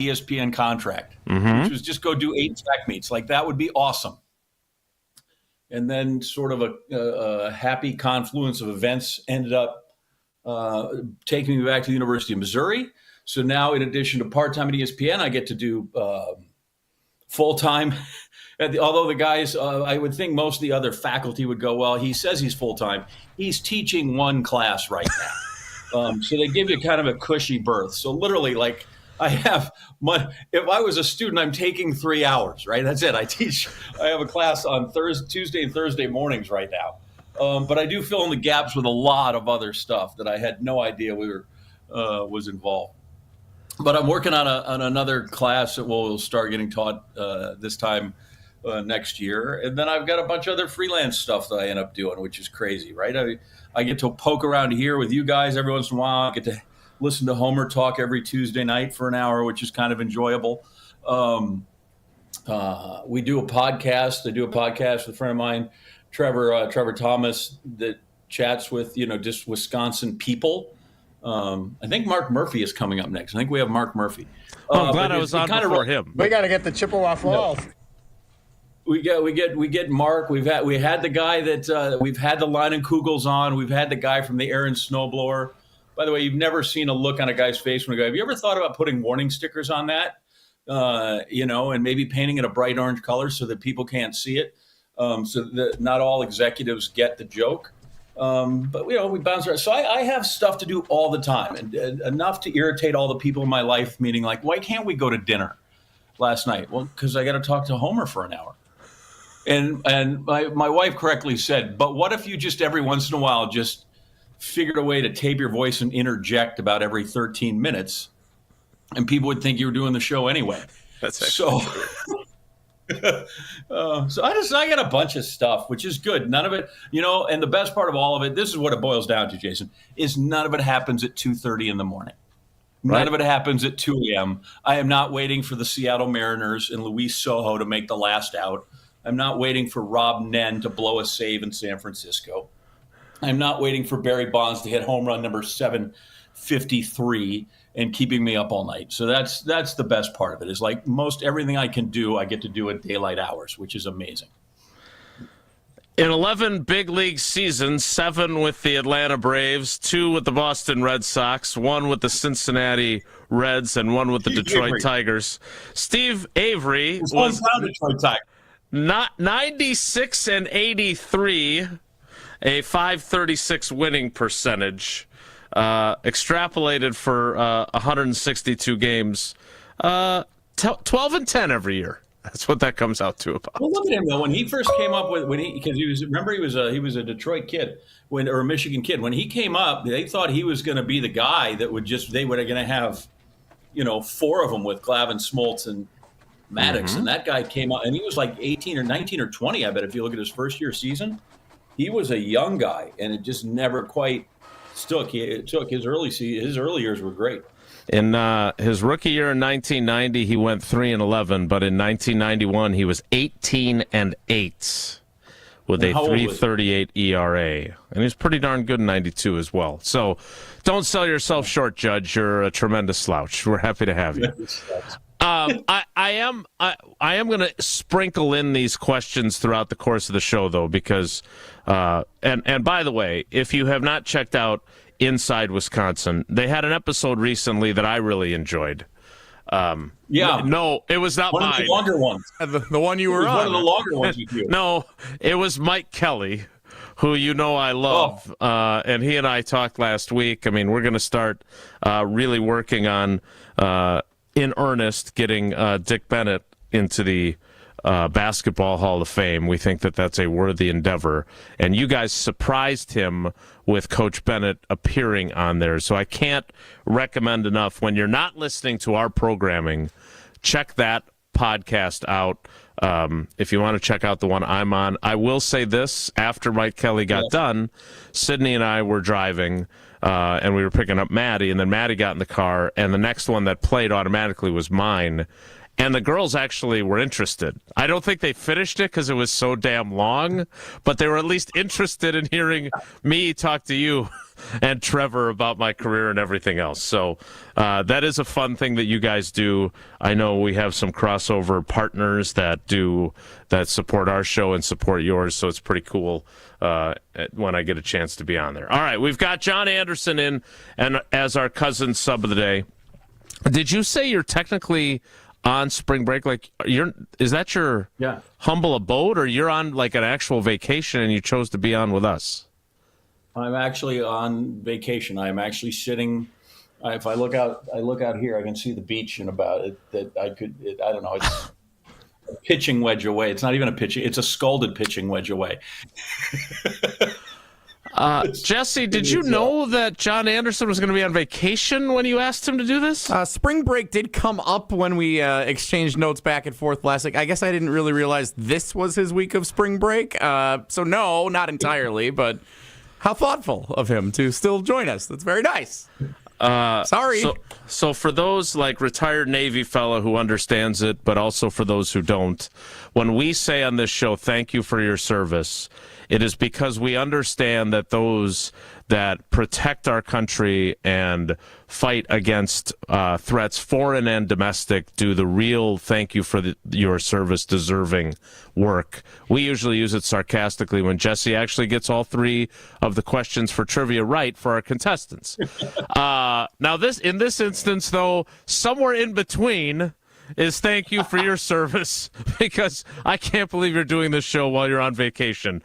ESPN contract, which was just go do 8 track meets. Like, that would be awesome. And then sort of a happy confluence of events ended up taking me back to the University of Missouri. So now, in addition to part-time at ESPN, I get to do full-time. Although the guys, I would think most of the other faculty would go, well, he says he's full-time. He's teaching one class right now. So they give you kind of a cushy berth. So literally, like, if I was a student, I'm taking 3 hours, right? That's it. I have a class on Tuesday and Thursday mornings right now. But I do fill in the gaps with a lot of other stuff that I had no idea was involved. But I'm working on another class that will start getting taught this time next year. And then I've got a bunch of other freelance stuff that I end up doing, which is crazy, right? I get to poke around here with you guys every once in a while. I get to listen to Homer talk every Tuesday night for an hour, which is kind of enjoyable. We do a podcast. I do a podcast with a friend of mine, Trevor Thomas, that chats with, just Wisconsin people. I think Mark Murphy is coming up next. I think we have Mark Murphy. I'm glad I was on before him. We got to get the Chippewa Falls. We get Mark. We had the guy that we've had the Leinenkugels on. We've had the guy from the Aaron Snowblower. By the way, you've never seen a look on a guy's face when have you ever thought about putting warning stickers on that? And maybe painting it a bright orange color so that people can't see it. So that not all executives get the joke. But we bounce around. So I have stuff to do all the time, and enough to irritate all the people in my life, meaning like, why can't we go to dinner last night? Well, because I got to talk to Homer for an hour. And my wife correctly said, but what if you just every once in a while just figured a way to tape your voice and interject about every 13 minutes, and people would think you were doing the show anyway. That's so. So I got a bunch of stuff, which is good. None of it, and the best part of all of it, this is what it boils down to, Jason, is none of it happens at 2:30 in the morning. None of it happens at 2 a.m. I am not waiting for the Seattle Mariners and Luis Sojo to make the last out. I'm not waiting for Rob Nen to blow a save in San Francisco. I'm not waiting for Barry Bonds to hit home run number 753 and keeping me up all night. So that's the best part of it, is like most everything I can do, I get to do at daylight hours, which is amazing. In 11 big league seasons, 7 with the Atlanta Braves, 2 with the Boston Red Sox, 1 with the Cincinnati Reds, and 1 with the Detroit Tigers. Steve Avery was Detroit Tigers. Not 96 and 83, a .536 winning percentage, extrapolated for 162 games, 12 and 10 every year. That's what that comes out to about. Well, look at him though. When he first came up because he was a Detroit kid or a Michigan kid. When he came up, they thought he was going to be the guy that they were going to have, 4 of them with Glavine, Smoltz, and Maddox, and that guy came out, and he was like 18 or 19 or 20. I bet if you look at his first year season, he was a young guy, and it just never quite stuck. It took his early years were great. In his rookie year in 1990, he went 3-11, but in 1991 he was 18-8 with a 3.38 ERA, and he was pretty darn good in 92 as well. So, don't sell yourself short, Judge. You're a tremendous slouch. We're happy to have you. I am going to sprinkle in these questions throughout the course of the show, though, because and by the way, if you have not checked out Inside Wisconsin, they had an episode recently that I really enjoyed. No, it was not one mine. Of the longer ones. The one you were on. One of the longer ones you do. No, it was Mike Kelly, who I love, and he and I talked last week. I mean, we're going to start really working on. In earnest, getting Dick Bennett into the Basketball Hall of Fame. We think that that's a worthy endeavor. And you guys surprised him with Coach Bennett appearing on there. So I can't recommend enough, when you're not listening to our programming, check that podcast out. If you want to check out the one I'm on. I will say this, after Mike Kelly got done, Sydney and I were driving, and we were picking up Maddie, and then Maddie got in the car, and the next one that played automatically was mine. and the girls actually were interested. I don't think they finished it because it was so damn long, but they were at least interested in hearing me talk to you and Trevor about my career and everything else. So that is a fun thing that you guys do. I know we have some crossover partners that support our show and support yours, so it's pretty cool when I get a chance to be on there. All right, we've got John Anderson in and as our cousin sub of the day. Did you say you're technically on spring break? Like, is that your humble abode, or you're on like an actual vacation and you chose to be on with us? I'm actually on vacation. I'm actually sitting. If I look out here, I can see the beach, and about it that I don't know. It's a pitching wedge away. It's not even a pitching. It's a scalded pitching wedge away. Jesse, did you know that John Anderson was going to be on vacation when you asked him to do this? Spring break did come up when we exchanged notes back and forth last week. I guess I didn't really realize this was his week of spring break. So no, not entirely, but how thoughtful of him to still join us. That's very nice. Sorry. So for those like retired Navy fella who understands it, but also for those who don't, when we say on this show, thank you for your service, it is because we understand that those that protect our country and fight against threats, foreign and domestic, do the real thank you for your service deserving work. We usually use it sarcastically when Jesse actually gets all three of the questions for trivia right for our contestants. Now, in this instance, though, somewhere in between is thank you for your service, because I can't believe you're doing this show while you're on vacation.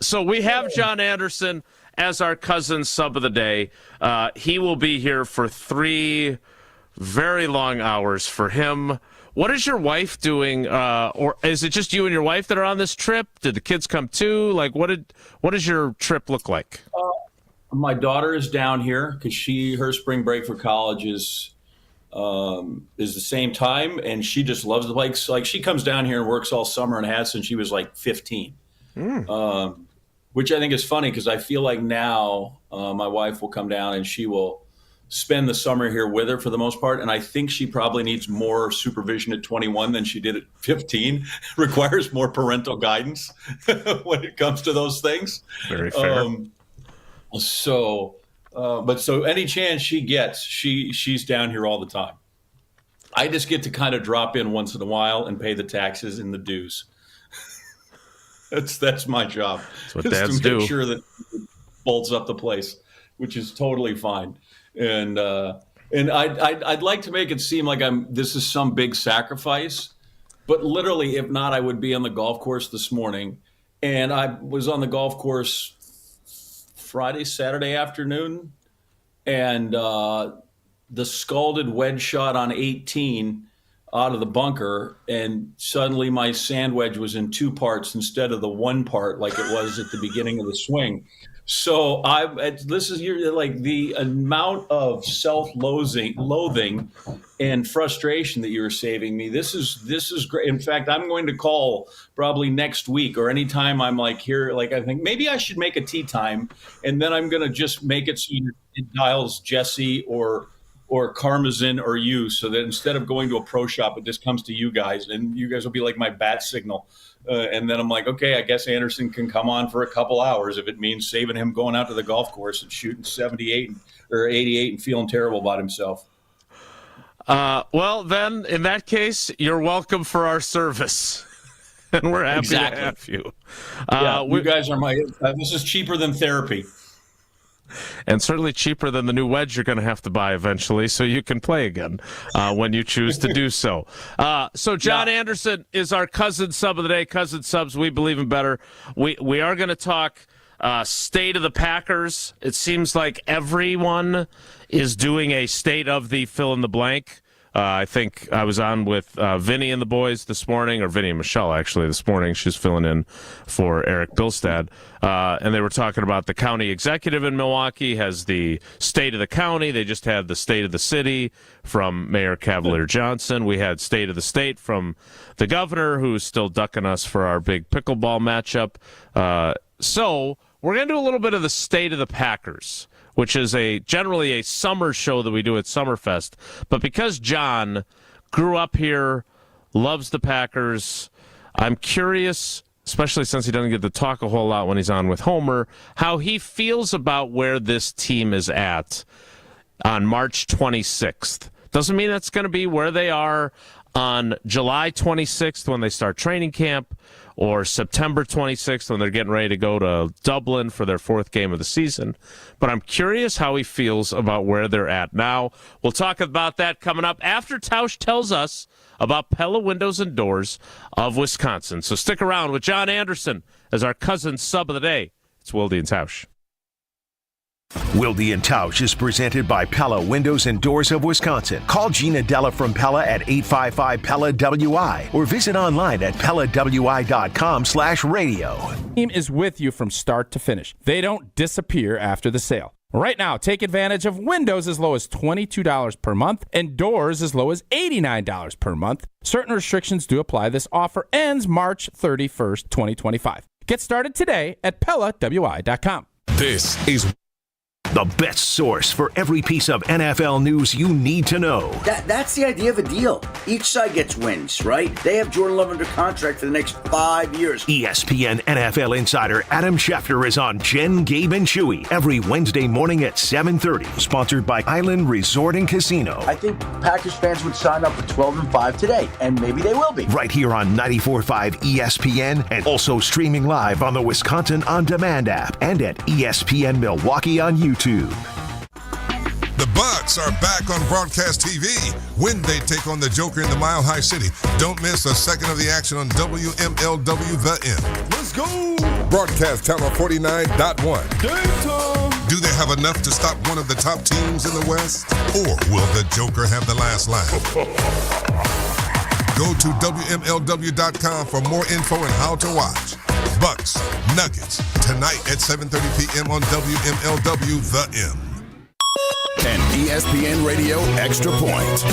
So we have John Anderson as our cousin sub of the day. He will be here for 3 very long hours for him. What is your wife doing? Or is it just you and your wife that are on this trip? Did the kids come too? Like, what does your trip look like? My daughter is down here because her spring break for college is the same time, and she just loves the lakes. Like, she comes down here and works all summer and has since she was like 15. Which I think is funny because I feel like now my wife will come down and she will spend the summer here with her for the most part. And I think she probably needs more supervision at 21 than she did at 15. Requires more parental guidance when it comes to those things. Very fair. So any chance she gets, she's down here all the time. I just get to kind of drop in once in a while and pay the taxes and the dues. That's my job. That's what dads do. To make sure that it bolts up the place, which is totally fine. And I'd like to make it seem like this is some big sacrifice, but literally, if not, I would be on the golf course this morning. And I was on the golf course Friday, Saturday afternoon, and the scalded wedge shot on 18 out of the bunker, and suddenly my sand wedge was in 2 parts instead of the 1 part like it was at the beginning of the swing. So this is like the amount of self-loathing and frustration that you're saving me. This is great. In fact, I'm going to call probably next week or anytime I'm like here, like I think maybe I should make a tea time, and then I'm going to just make it so it dials Jesse or Karmazin or you, so that instead of going to a pro shop, it just comes to you guys, and you guys will be like my bat signal. And then I'm like, okay, I guess Anderson can come on for a couple hours if it means saving him going out to the golf course and shooting 78 or 88 and feeling terrible about himself. Well, then, in that case, you're welcome for our service. And we're happy to have you. You guys are this is cheaper than therapy. And certainly cheaper than the new wedge you're going to have to buy eventually, so you can play again when you choose to do so. So John Anderson is our cousin sub of the day. Cousin subs, we believe in better. We are going to talk state of the Packers. It seems like everyone is doing a state of the fill in the blank. I think I was on with Vinny and the boys this morning, or Vinny and Michelle actually this morning. She's filling in for Eric Bilstad. And they were talking about the county executive in Milwaukee has the state of the county. They just had the state of the city from Mayor Cavalier Johnson. We had state of the state from the governor, who's still ducking us for our big pickleball matchup. So we're going to do a little bit of the state of the Packers, which is generally a summer show that we do at Summerfest. But because John grew up here, loves the Packers. I'm curious, especially since he doesn't get to talk a whole lot when he's on with Homer, how he feels about where this team is at on March 26th. Doesn't mean that's going to be where they are on July 26th when they start training camp, or September 26th when they're getting ready to go to Dublin for their 4th game of the season. But I'm curious how he feels about where they're at now. We'll talk about that coming up after Tausch tells us about Pella Windows and Doors of Wisconsin. So stick around with John Anderson as our cousin sub of the day. It's Wilde and Tausch. Wilde and Tausch is presented by Pella Windows and Doors of Wisconsin. Call Gina Della from Pella at 855-PELLA-WI or visit online at PellaWI.com/radio. Team is with you from start to finish. They don't disappear after the sale. Right now, take advantage of windows as low as $22 per month and doors as low as $89 per month. Certain restrictions do apply. This offer ends March 31st, 2025. Get started today at PellaWI.com. This is the best source for every piece of NFL news you need to know. That's the idea of a deal. Each side gets wins, right? They have Jordan Love under contract for the next 5 years. ESPN NFL insider Adam Schefter is on Jen, Gabe, and Chewy every Wednesday morning at 7:30. Sponsored by Island Resort and Casino. I think Packers fans would sign up for 12-5 today, and maybe they will be. Right here on 94.5 ESPN, and also streaming live on the Wisconsin On Demand app and at ESPN Milwaukee on YouTube. The Bucks are back on broadcast TV when they take on the Joker in the Mile High City. Don't miss a second of the action on WMLW The End. Let's go! Broadcast channel 49.1. Do they have enough to stop one of the top teams in the West? Or will the Joker have the last laugh? Go to WMLW.com for more info and how to watch. Bucks, Nuggets, tonight at 7:30 p.m. on WMLW The M. An ESPN Radio Extra Point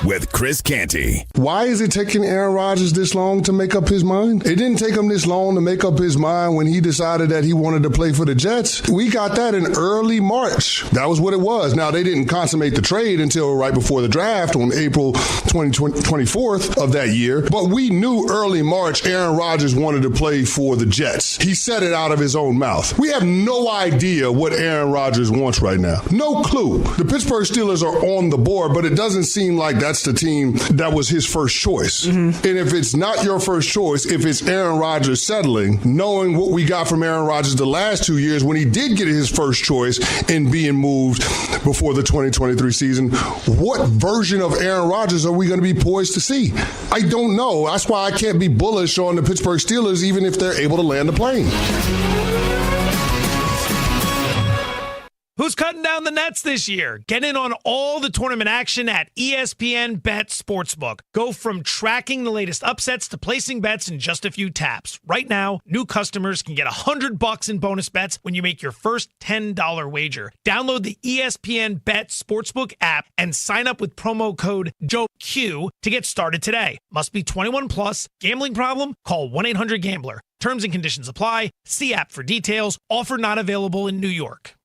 with Chris Canty. Why is it taking Aaron Rodgers this long to make up his mind? It didn't take him this long to make up his mind when he decided that he wanted to play for the Jets. We got that in early March. That was what it was. Now, they didn't consummate the trade until right before the draft on April 24th of that year. But we knew early March Aaron Rodgers wanted to play for the Jets. He said it out of his own mouth. We have no idea what Aaron Rodgers wants right now. No clue. The Pittsburgh Steelers are on the board, but it doesn't seem like that's the team that was his first choice. Mm-hmm. And if it's not your first choice, if it's Aaron Rodgers settling, knowing what we got from Aaron Rodgers the last 2 years when he did get his first choice in being moved before the 2023 season, what version of Aaron Rodgers are we going to be poised to see? I don't know. That's why I can't be bullish on the Pittsburgh Steelers, even if they're able to land the plane. Who's cutting down the nets this year? Get in on all the tournament action at ESPN Bet Sportsbook. Go from tracking the latest upsets to placing bets in just a few taps. Right now, new customers can get $100 in bonus bets when you make your first $10 wager. Download the ESPN Bet Sportsbook app and sign up with promo code JOEQ to get started today. Must be 21 plus. Gambling problem? Call 1-800-GAMBLER. Terms and conditions apply. See app for details. Offer not available in New York.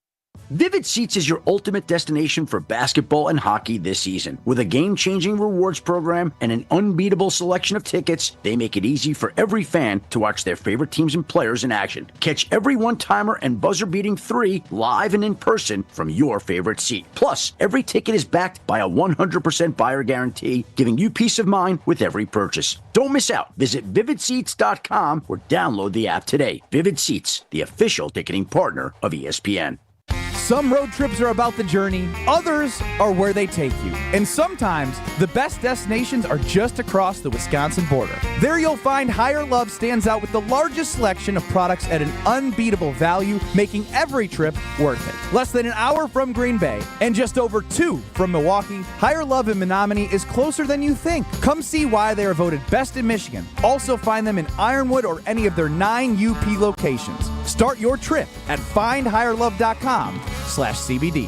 Vivid Seats is your ultimate destination for basketball and hockey this season. With a game-changing rewards program and an unbeatable selection of tickets, they make it easy for every fan to watch their favorite teams and players in action. Catch every one-timer and buzzer-beating 3 live and in person from your favorite seat. Plus, every ticket is backed by a 100% buyer guarantee, giving you peace of mind with every purchase. Don't miss out. Visit VividSeats.com or download the app today. Vivid Seats, the official ticketing partner of ESPN. Some road trips are about the journey, others are where they take you. And sometimes, the best destinations are just across the Wisconsin border. There you'll find Higher Love stands out with the largest selection of products at an unbeatable value, making every trip worth it. Less than an hour from Green Bay and just over 2 from Milwaukee, Higher Love in Menominee is closer than you think. Come see why they are voted best in Michigan. Also find them in Ironwood or any of their 9 UP locations. Start your trip at findhigherlove.com/CBD.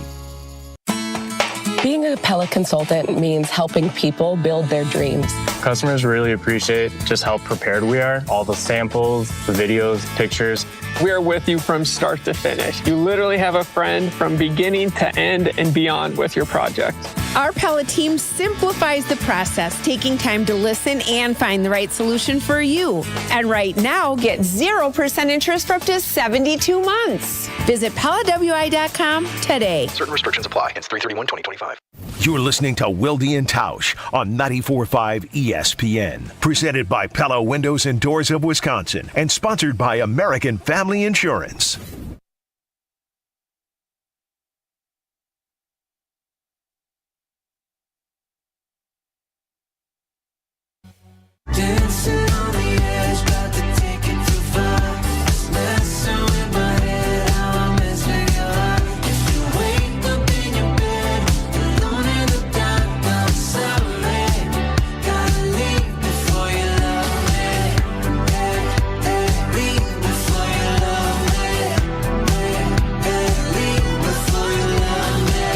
Being a Pella consultant means helping people build their dreams. Customers really appreciate just how prepared we are. All the samples, the videos, pictures. We are with you from start to finish. You literally have a friend from beginning to end and beyond with your project. Our Pella team simplifies the process, taking time to listen and find the right solution for you. And right now, get 0% interest for up to 72 months. Visit PellaWI.com today. Certain restrictions apply. It's 3/31/2025. You're listening to Wilde and Tausch on 94.5 ESPN. Presented by Pella Windows and Doors of Wisconsin and sponsored by American Family Insurance. Dancing on the edge, about to take it too far. Just messing with my head, how I mess with your heart. If you wake up in your bed, alone in the dark, I'm sorry. Gotta leave before you love me. Leave before you love me. Leave before you love me.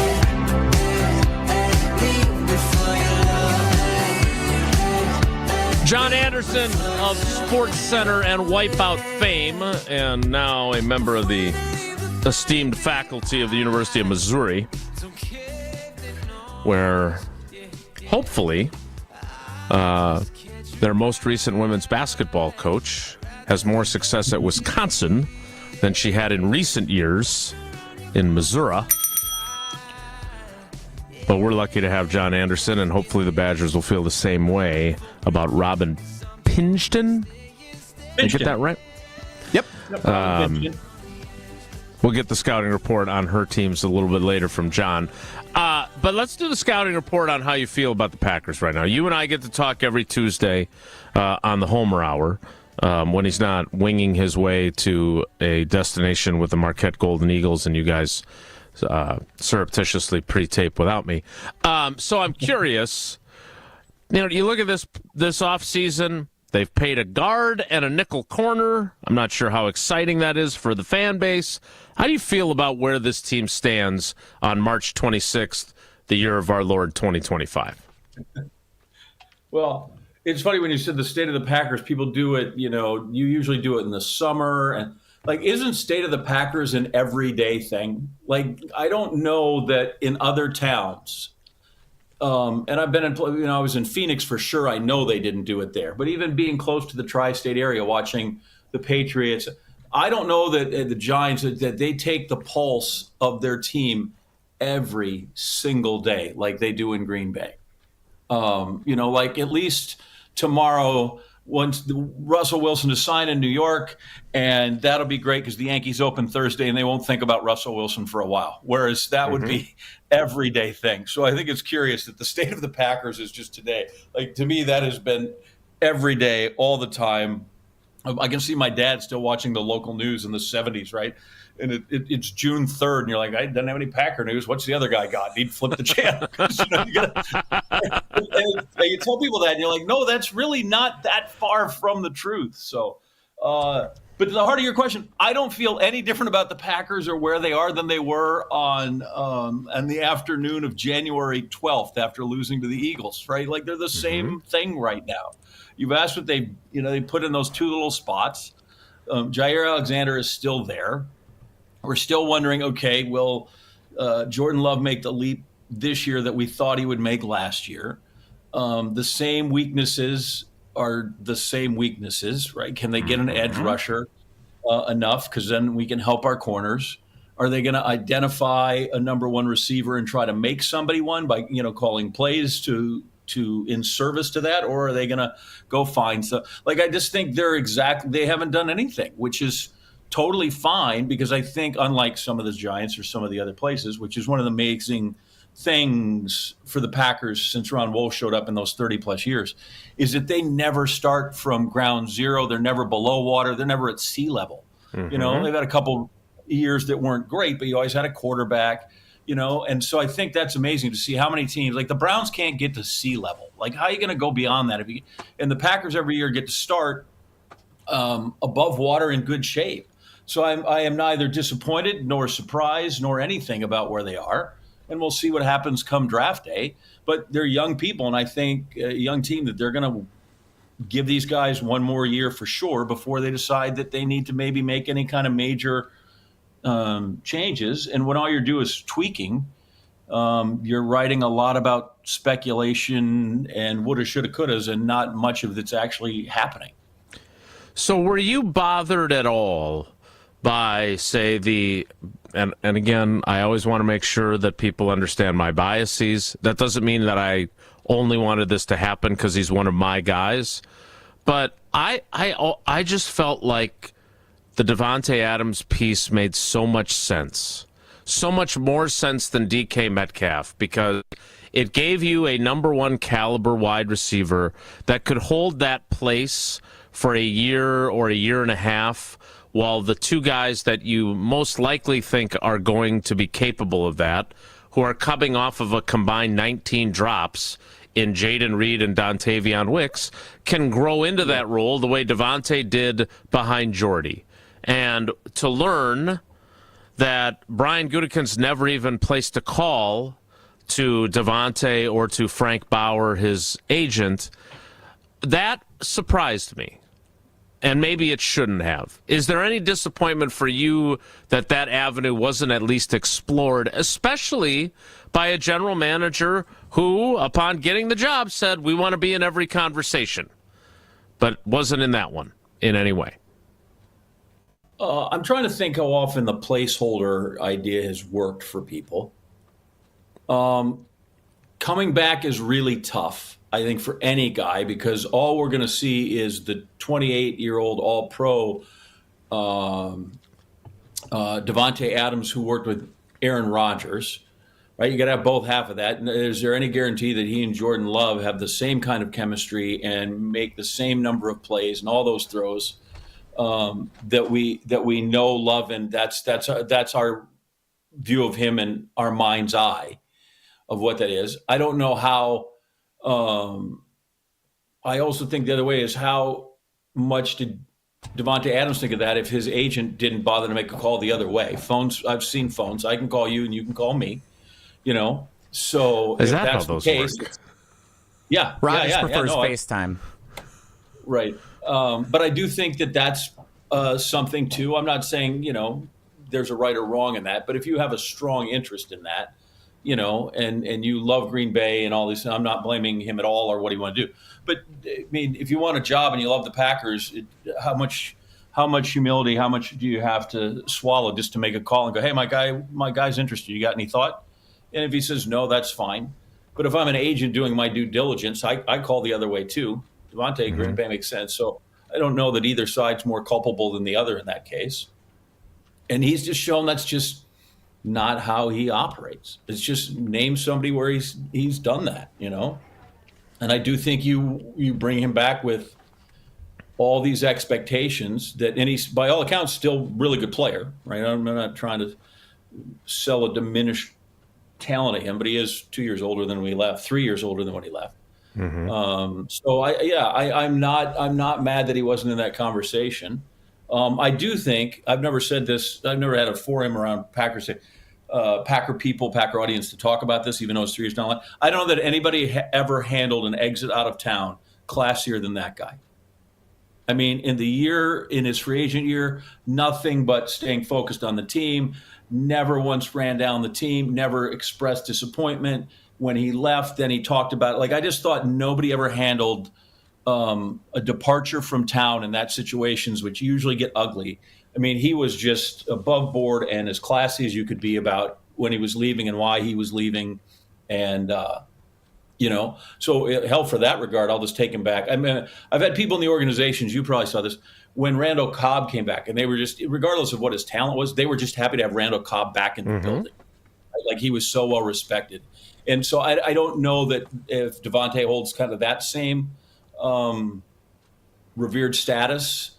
Leave before you love me. John Anderson of Sports Center and Wipeout fame, and now a member of the esteemed faculty of the University of Missouri, where hopefully their most recent women's basketball coach has more success at Wisconsin than she had in recent years in Missouri. But we're lucky to have John Anderson, and hopefully the Badgers will feel the same way about Robin Pingeton. Did I get that right? Yep. We'll get the scouting report on her teams a little bit later from John. But let's do the scouting report on how you feel about the Packers right now. You and I get to talk every Tuesday on the Homer Hour when he's not winging his way to a destination with the Marquette Golden Eagles, and you guys surreptitiously pre-tape without me. So I'm curious, you look at this offseason, they've paid a guard and a nickel corner. I'm not sure how exciting that is for the fan base. How do you feel about where this team stands on March 26th, the year of our Lord 2025? Well, it's funny when you said the state of the Packers, people do it, you usually do it in the summer, and isn't state of the Packers an everyday thing? I don't know that in other towns, and I've been in, I was in Phoenix for sure. I know they didn't do it there, but even being close to the tri-state area, watching the Patriots, I don't know that the Giants, that they take the pulse of their team every single day like they do in Green Bay. At least tomorrow, once Russell Wilson is signed in New York, and that'll be great because the Yankees open Thursday and they won't think about Russell Wilson for a while, whereas that would be everyday thing. So I think it's curious that the state of the Packers is just today. To me, that has been every day, all the time. I can see my dad still watching the local news in the 70s, right? And it's June 3rd, and you're like, I didn't have any Packer news. What's the other guy got? He'd flip the channel. You tell people that, and you're like, no, that's really not that far from the truth. So, but to the heart of your question, I don't feel any different about the Packers or where they are than they were on the afternoon of January 12th after losing to the Eagles, right? They're the same thing right now. You've asked what they put in those two little spots. Jair Alexander is still there. We're still wondering, okay, will Jordan Love make the leap this year that we thought he would make last year? The same weaknesses are the same weaknesses, right? Can they get an edge rusher enough? Because then we can help our corners. Are they going to identify a number one receiver and try to make somebody one by, calling plays to in service to that? Or are they going to go find stuff? I just think they haven't done anything, which is totally fine, because I think, unlike some of the Giants or some of the other places, which is one of the amazing things for the Packers since Ron Wolf showed up in those 30-plus years, is that they never start from ground zero. They're never below water. They're never at sea level. They've had a couple years that weren't great, but you always had a quarterback, and so I think that's amazing to see how many teams, the Browns can't get to sea level. How are you going to go beyond that? And the Packers every year get to start above water in good shape. So I am neither disappointed nor surprised nor anything about where they are. And we'll see what happens come draft day. But they're young people, and I think a young team that they're going to give these guys one more year for sure before they decide that they need to maybe make any kind of major changes. And when all you're doing is tweaking, you're writing a lot about speculation and woulda, shoulda, couldas, and not much of it's actually happening. So were you bothered at all by, say, and again, I always want to make sure that people understand my biases. That doesn't mean that I only wanted this to happen because he's one of my guys. But I just felt like the Devante Adams piece made so much sense. So much more sense than DK Metcalf, because it gave you a number one caliber wide receiver that could hold that place for a year or a year and a half, while the two guys that you most likely think are going to be capable of that, who are coming off of a combined 19 drops in Jaden Reed and Dontavion Wicks, can grow into that role the way Devante did behind Jordy. And to learn that Brian Gutekunst never even placed a call to Devante or to Frank Bauer, his agent, that surprised me. And maybe it shouldn't have. Is there any disappointment for you that avenue wasn't at least explored, especially by a general manager who, upon getting the job, said, we want to be in every conversation, but wasn't in that one in any way? I'm trying to think how often the placeholder idea has worked for people. Coming back is really tough, I think, for any guy, because all we're going to see is the 28-year-old All-Pro Devante Adams, who worked with Aaron Rodgers, right? You got to have both half of that. And is there any guarantee that he and Jordan Love have the same kind of chemistry and make the same number of plays and all those throws that we know, love, and that's our view of him in our mind's eye of what that is. I don't know how. I also think the other way is, how much did Devante Adams think of that if his agent didn't bother to make a call the other way? Phones, I've seen phones. I can call you and you can call me, So is if that that's how those the case, work? Yeah. Rodgers prefers FaceTime. Right. But I do think that's something too. I'm not saying, there's a right or wrong in that, but if you have a strong interest in that, and you love Green Bay and all this, I'm not blaming him at all or what he want to do. But I mean, if you want a job and you love the Packers, how much humility, how much do you have to swallow just to make a call and go, hey, my guy's interested. You got any thought? And if he says no, that's fine. But if I'm an agent doing my due diligence, I call the other way too. Devante, Green Bay makes sense. So I don't know that either side's more culpable than the other in that case. And he's just shown that's just not how he operates. It's just name somebody where he's done that, And I do think you bring him back with all these expectations and he's, by all accounts, still really good player, right? I'm not trying to sell a diminished talent at him, but he is 2 years older than when he left, 3 years older than when he left. So I'm not mad that he wasn't in that conversation. I do think, I've never said this, I've never had a forum around Packer people, Packer audience to talk about this, even though it's 3 years down the line. I don't know that anybody ever handled an exit out of town classier than that guy. I mean, in his free agent year, nothing but staying focused on the team, never once ran down the team, never expressed disappointment. When he left, then he talked about it. Like, I just thought nobody ever handled a departure from town in that situations, which usually get ugly. I mean, he was just above board and as classy as you could be about when he was leaving and why he was leaving. And, so hell, for that regard, I'll just take him back. I mean, I've had people in the organizations, you probably saw this, when Randall Cobb came back, and they were just, regardless of what his talent was, they were just happy to have Randall Cobb back in the building. Like, he was so well respected. And so I don't know that if Devante holds kind of that same revered status.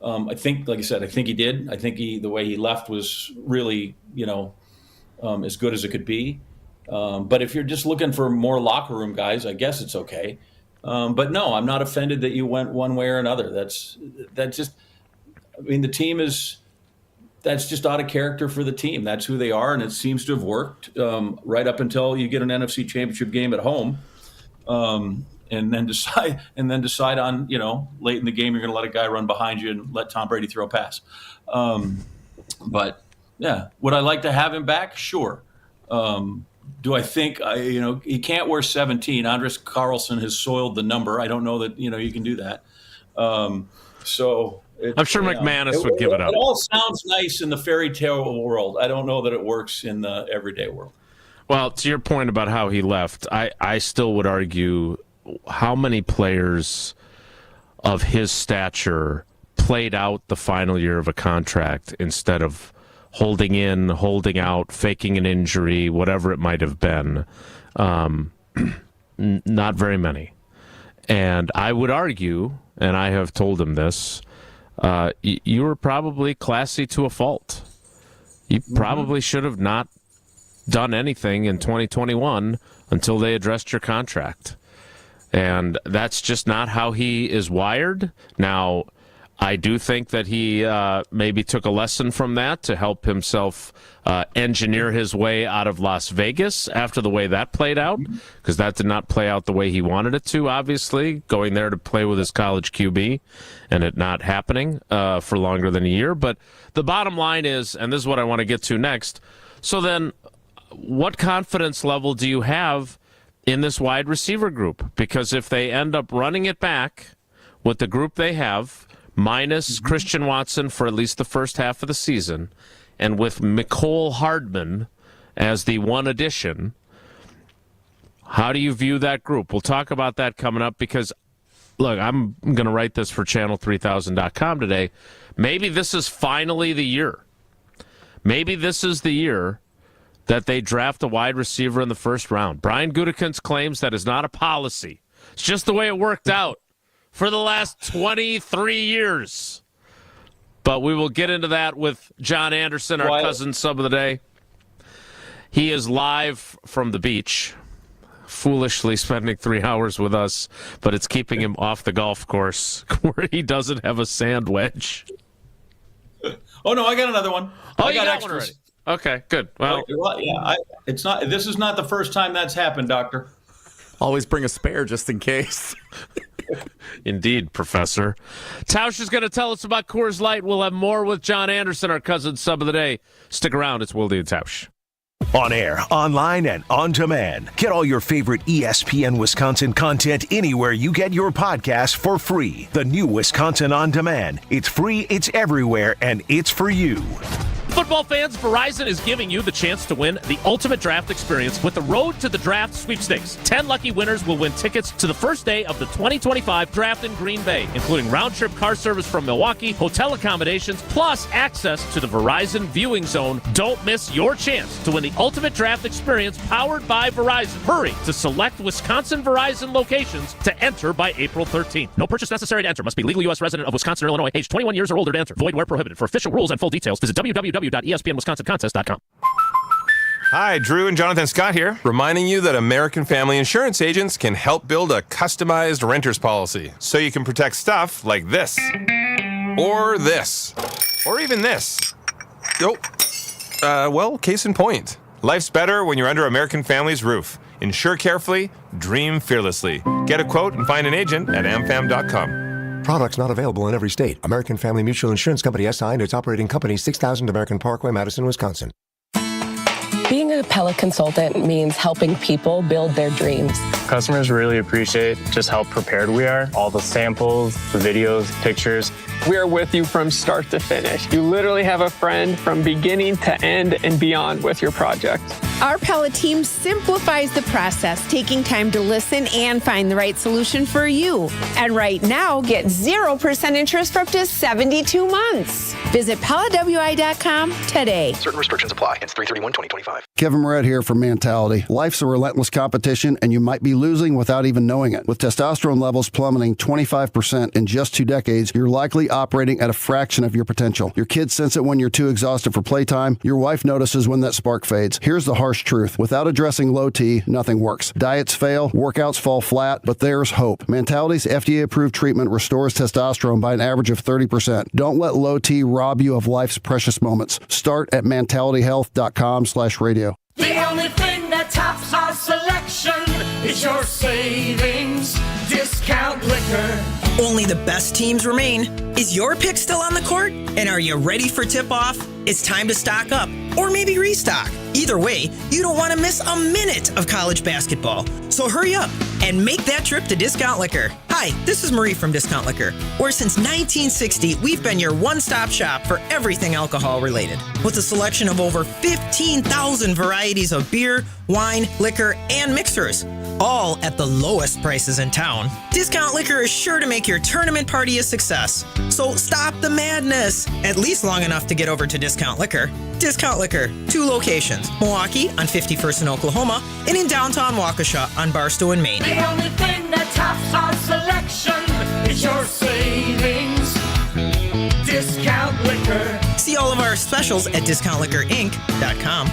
I think, like I said, I think he did. I think the way he left was really, as good as it could be. But if you're just looking for more locker room guys, I guess it's okay. But no, I'm not offended that you went one way or another. That's just, I mean, the team that's just out of character for the team. That's who they are, and it seems to have worked right up until you get an NFC Championship game at home. And then decide on, late in the game, you're going to let a guy run behind you and let Tom Brady throw a pass. But yeah, would I like to have him back? Sure. Do I think, he can't wear 17. Andres Carlson has soiled the number. I don't know that, you can do that. I'm sure McManus would give it up. It all sounds nice in the fairy tale world. I don't know that it works in the everyday world. Well, to your point about how he left, I still would argue how many players of his stature played out the final year of a contract instead of holding in, holding out, faking an injury, whatever it might have been. Not very many. And I would argue, and I have told him this, you were probably classy to a fault. You probably should have not done anything in 2021 until they addressed your contract. And that's just not how he is wired. Now, I do think that he maybe took a lesson from that to help himself engineer his way out of Las Vegas after the way that played out, because that did not play out the way he wanted it to, obviously, going there to play with his college QB and it not happening for longer than a year. But the bottom line is, and this is what I want to get to next, so then what confidence level do you have in this wide receiver group? Because if they end up running it back with the group they have, minus Christian Watson for at least the first half of the season, and with Mecole Hardman as the one addition, how do you view that group? We'll talk about that coming up because, look, I'm going to write this for channel3000.com today. Maybe this is finally the year. Maybe this is the year that they draft a wide receiver in the first round. Brian Gutekunst claims that is not a policy. It's just the way it worked out for the last 23 years. But we will get into that with John Anderson, our cousin sub of the day. He is live from the beach, foolishly spending 3 hours with us, but it's keeping him off the golf course where he doesn't have a sand wedge. Oh, no, I got another one. Oh, I got extras. one already. Okay, good. Well, yeah, it's not. This is not the first time that's happened, Doctor. Always bring a spare just in case. Indeed, Professor. Tausch is going to tell us about Coors Light. We'll have more with John Anderson, our cousin sub of the day. Stick around. It's Wilde and Tausch. On air, online, and on demand. Get all your favorite ESPN Wisconsin content anywhere you get your podcasts for free. The new Wisconsin On Demand. It's free, it's everywhere, and it's for you. Football fans, Verizon is giving you the chance to win the ultimate draft experience with the Road to the Draft sweepstakes. 10 lucky winners will win tickets to the first day of the 2025 draft in Green Bay, including round-trip car service from Milwaukee, hotel accommodations, plus access to the Verizon viewing zone. Don't miss your chance to win the ultimate draft experience powered by Verizon. Hurry to select Wisconsin Verizon locations to enter by April 13th. No purchase necessary to enter. Must be legal U.S. resident of Wisconsin or Illinois, age 21 years or older to enter. Void where prohibited. For official rules and full details, visit www.espnwisconsincontest.com. Hi, Drew and Jonathan Scott here, reminding you that American Family Insurance agents can help build a customized renter's policy so you can protect stuff like this, or this, or even this. Well, case in point. Life's better when you're under American Family's roof. Insure carefully, dream fearlessly. Get a quote and find an agent at amfam.com. Products not available in every state. American Family Mutual Insurance Company SI and its operating company, 6000 American Parkway, Madison, Wisconsin. Being a Pella consultant means helping people build their dreams. Customers really appreciate just how prepared we are. All the samples, the videos, pictures. We are with you from start to finish. You literally have a friend from beginning to end and beyond with your project. Our Pella team simplifies the process, taking time to listen and find the right solution for you. And right now, get 0% interest for up to 72 months. Visit PellaWI.com today. Certain restrictions apply. It's 3/31/2025. Kevin Moret here from Mentality. Life's a relentless competition, and you might be losing without even knowing it. With testosterone levels plummeting 25% in just 2 decades, you're likely operating at a fraction of your potential. Your kids sense it when you're too exhausted for playtime. Your wife notices when that spark fades. Here's the harsh truth. Without addressing low T, nothing works. Diets fail, workouts fall flat, but there's hope. Mentality's FDA-approved treatment restores testosterone by an average of 30%. Don't let low T rob you of life's precious moments. Start at mentalityhealth.com/radio. The only thing that tops our selection is your savings discount liquor. Only the best teams remain. Is your pick still on the court? And are you ready for tip-off? It's time to stock up or maybe restock. Either way, you don't want to miss a minute of college basketball. So hurry up and make that trip to Discount Liquor. Hi, this is Marie from Discount Liquor, where since 1960, we've been your one-stop shop for everything alcohol-related. With a selection of over 15,000 varieties of beer, wine, liquor, and mixers, all at the lowest prices in town. Discount Liquor is sure to make your tournament party a success. So stop the madness, at least long enough to get over to Discount Liquor. Discount Liquor, 2 locations, Milwaukee on 51st in Oklahoma, and in downtown Waukesha on Barstow in Maine. The only thing that tops our selection is your savings. Discount Liquor. See all of our specials at discountliquorinc.com.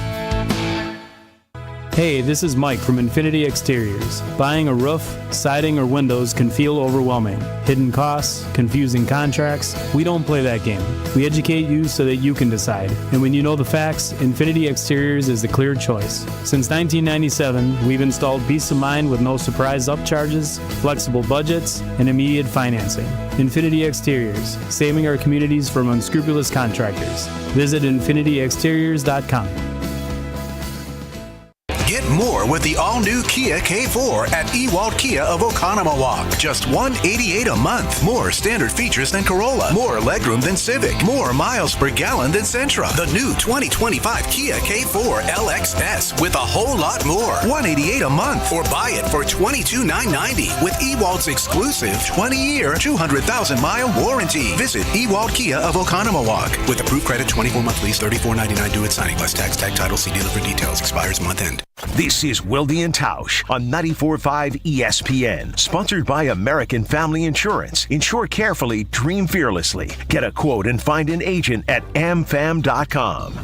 Hey, this is Mike from Infinity Exteriors. Buying a roof, siding, or windows can feel overwhelming. Hidden costs, confusing contracts. We don't play that game. We educate you so that you can decide. And when you know the facts, Infinity Exteriors is the clear choice. Since 1997, we've installed peace of mind with no surprise upcharges, flexible budgets, and immediate financing. Infinity Exteriors, saving our communities from unscrupulous contractors. Visit infinityexteriors.com. Get more with the all-new Kia K4 at Ewald Kia of Oconomowoc. Just $188 a month. More standard features than Corolla. More legroom than Civic. More miles per gallon than Sentra. The new 2025 Kia K4 LXS with a whole lot more. $188 a month. Or buy it for $22,990 with Ewald's exclusive 20-year, 200,000-mile warranty. Visit Ewald Kia of Oconomowoc. With approved credit, 24-month lease, $34.99 due at signing. Plus tax, tag title, see dealer for details. Expires month end. This is Wilde and Tausch on 94.5 ESPN. Sponsored by American Family Insurance. Insure carefully, dream fearlessly. Get a quote and find an agent at amfam.com.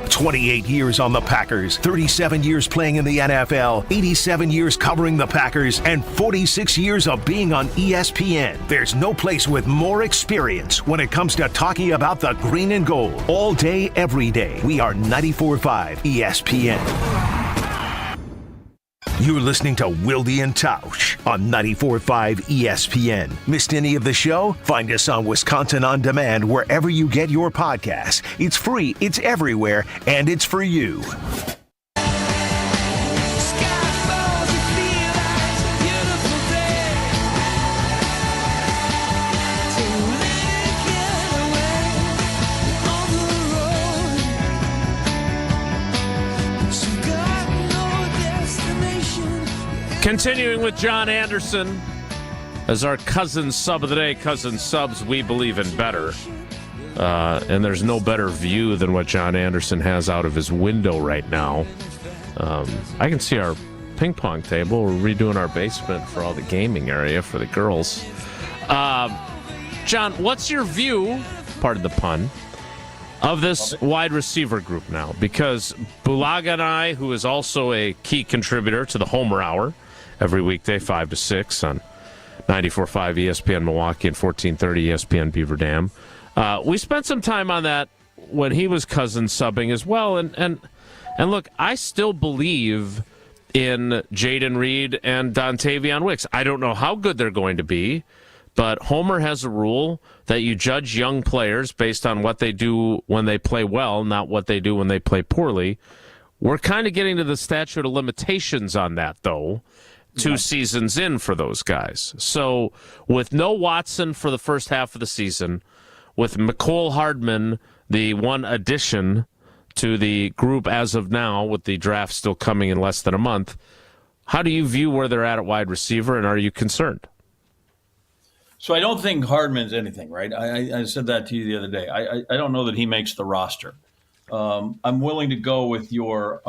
"28 years on the Packers, 37 years playing in the NFL, 87 years covering the Packers, and 46 years of being on ESPN. There's no place with more experience when it comes to talking about the green and gold. All day, every day. We are 94.5 ESPN. You're listening to Wilde and Tausch on 94.5 ESPN. Missed any of the show? Find us on Wisconsin On Demand wherever you get your podcasts. It's free, it's everywhere, and it's for you. Continuing with John Anderson as our cousin sub of the day. Cousin subs, we believe in better. And there's no better view than what John Anderson has out of his window right now. I can see our ping pong table. We're redoing our basement for all the gaming area for the girls. John, what's your view, pardon the pun, of this wide receiver group now? Because Bulaga and I, who is also a key contributor to the Homer Hour, every weekday, 5 to 6 on 94.5 ESPN Milwaukee and 1430 ESPN Beaver Dam. We spent some time on that when he was cousin subbing as well. And look, I still believe in Jaden Reed and Dontavion Wicks. I don't know how good they're going to be, but Homer has a rule that you judge young players based on what they do when they play well, not what they do when they play poorly. We're kind of getting to the statute of limitations on that, though. 2 seasons in for those guys. So with no Watson for the first half of the season, with Mecole Hardman, the one addition to the group as of now, with the draft still coming in less than a month, how do you view where they're at wide receiver, and are you concerned? So I don't think Hardman's anything, right? I said that to you the other day. I don't know that he makes the roster. I'm willing to go with your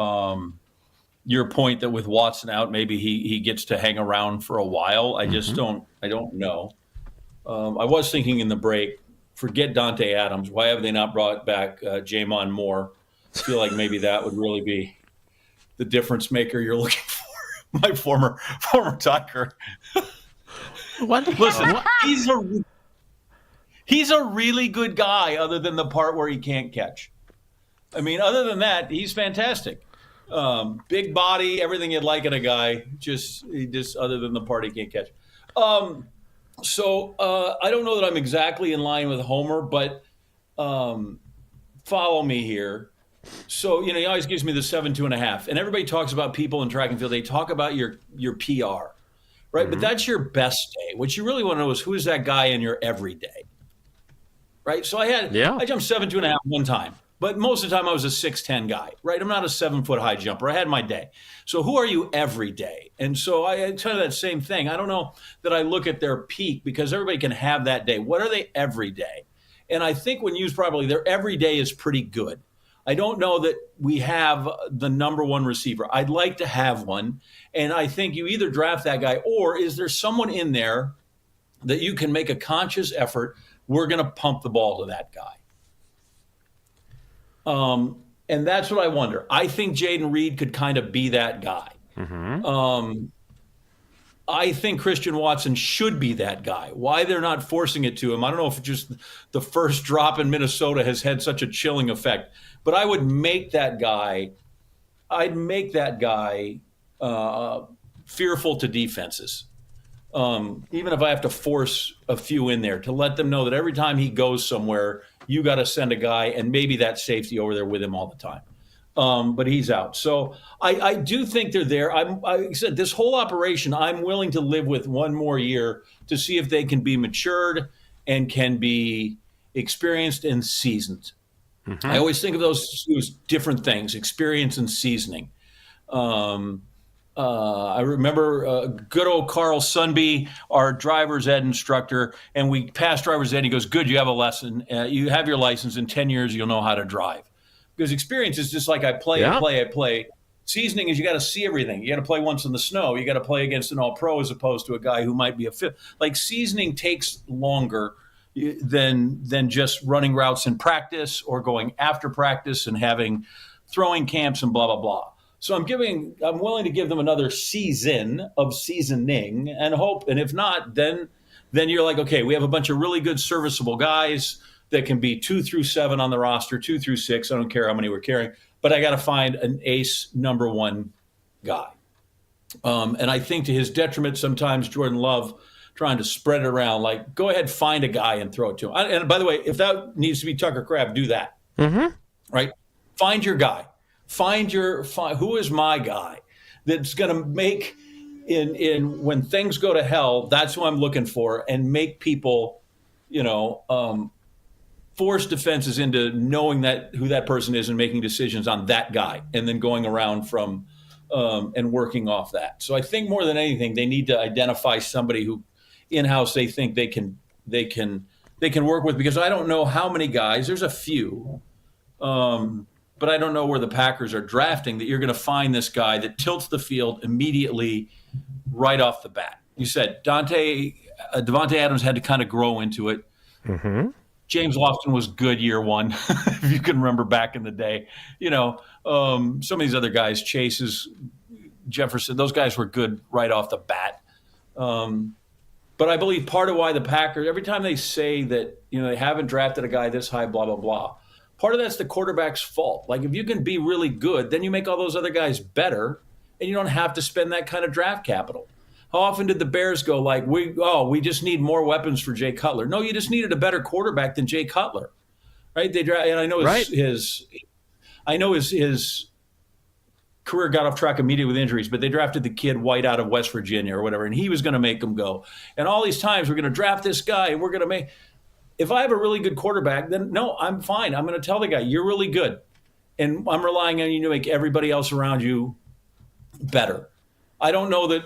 point that with Watson out, maybe he gets to hang around for a while. I just don't know. I was thinking in the break, forget Devante Adams. Why have they not brought back Jamon Moore? I feel like maybe that would really be the difference maker you're looking for. My former Tiger. What? Listen, he's a really good guy other than the part where he can't catch. I mean, other than that, he's fantastic. Big body, everything you'd like in a guy. Just other than the part he can't catch. So I don't know that I'm exactly in line with Homer, but follow me here. So, he always gives me the 7.5. And everybody talks about people in track and field. They talk about your PR, right? But that's your best day. What you really want to know is who is that guy in your everyday, right? So I jumped 7.5 one time. But most of the time I was a 6'10" guy, right? I'm not a 7-foot high jumper. I had my day. So who are you every day? And so I tell you that same thing. I don't know that I look at their peak because everybody can have that day. What are they every day? And I think when used properly, their every day is pretty good. I don't know that we have the number one receiver. I'd like to have one. And I think you either draft that guy or is there someone in there that you can make a conscious effort? We're going to pump the ball to that guy. And that's what I wonder. I think Jaden Reed could kind of be that guy. I think Christian Watson should be that guy. Why they're not forcing it to him, I don't know if just the first drop in Minnesota has had such a chilling effect. But I would make that guy. I'd make that guy fearful to defenses. Even if I have to force a few in there to let them know that every time he goes somewhere, you got to send a guy and maybe that safety over there with him all the time. But he's out. So I do think they're there. I said this whole operation, I'm willing to live with one more year to see if they can be matured and can be experienced and seasoned. I always think of those as different things, experience and seasoning. I remember good old Carl Sunby, our driver's ed instructor, and we passed driver's ed. And he goes, good, you have a lesson. You have your license. In 10 years, you'll know how to drive. Because experience is just like I play. Seasoning is you got to see everything. You got to play once in the snow. You got to play against an all-pro as opposed to a guy who might be a fifth. Like seasoning takes longer than just running routes in practice or going after practice and having throwing camps and blah, blah, blah. So I'm willing to give them another season of seasoning and hope. And if not, then you're like, okay, we have a bunch of really good serviceable guys that can be 2 through 7 on the roster, 2 through 6. I don't care how many we're carrying, but I got to find an ace number one guy. And I think to his detriment, sometimes Jordan Love trying to spread it around, like go ahead, find a guy and throw it to him. And by the way, if that needs to be Tucker Kraft, do that. Right? Find your guy. Find who is my guy that's going to make in when things go to hell, that's who I'm looking for, and make people, force defenses into knowing who that person is and making decisions on that guy, and then going around from and working off that. So I think more than anything, they need to identify somebody who in-house they think they can work with, because I don't know how many guys. There's a few. But I don't know where the Packers are drafting that you're going to find this guy that tilts the field immediately right off the bat. You said Devante Adams had to kind of grow into it. James Lofton was good year one, if you can remember back in the day. Some of these other guys, Chase's, Jefferson, those guys were good right off the bat. But I believe part of why the Packers, every time they say that, they haven't drafted a guy this high, blah, blah, blah, part of that's the quarterback's fault. Like if you can be really good, then you make all those other guys better, and you don't have to spend that kind of draft capital. How often did the Bears go like, we just need more weapons for Jay Cutler? No, you just needed a better quarterback than Jay Cutler, right? And I know his career got off track immediately with injuries, but they drafted the kid White out of West Virginia or whatever, and he was going to make them go. And all these times we're going to draft this guy, and we're going to make. If I have a really good quarterback, then no, I'm fine. I'm going to tell the guy, you're really good. And I'm relying on you to make everybody else around you better. I don't know that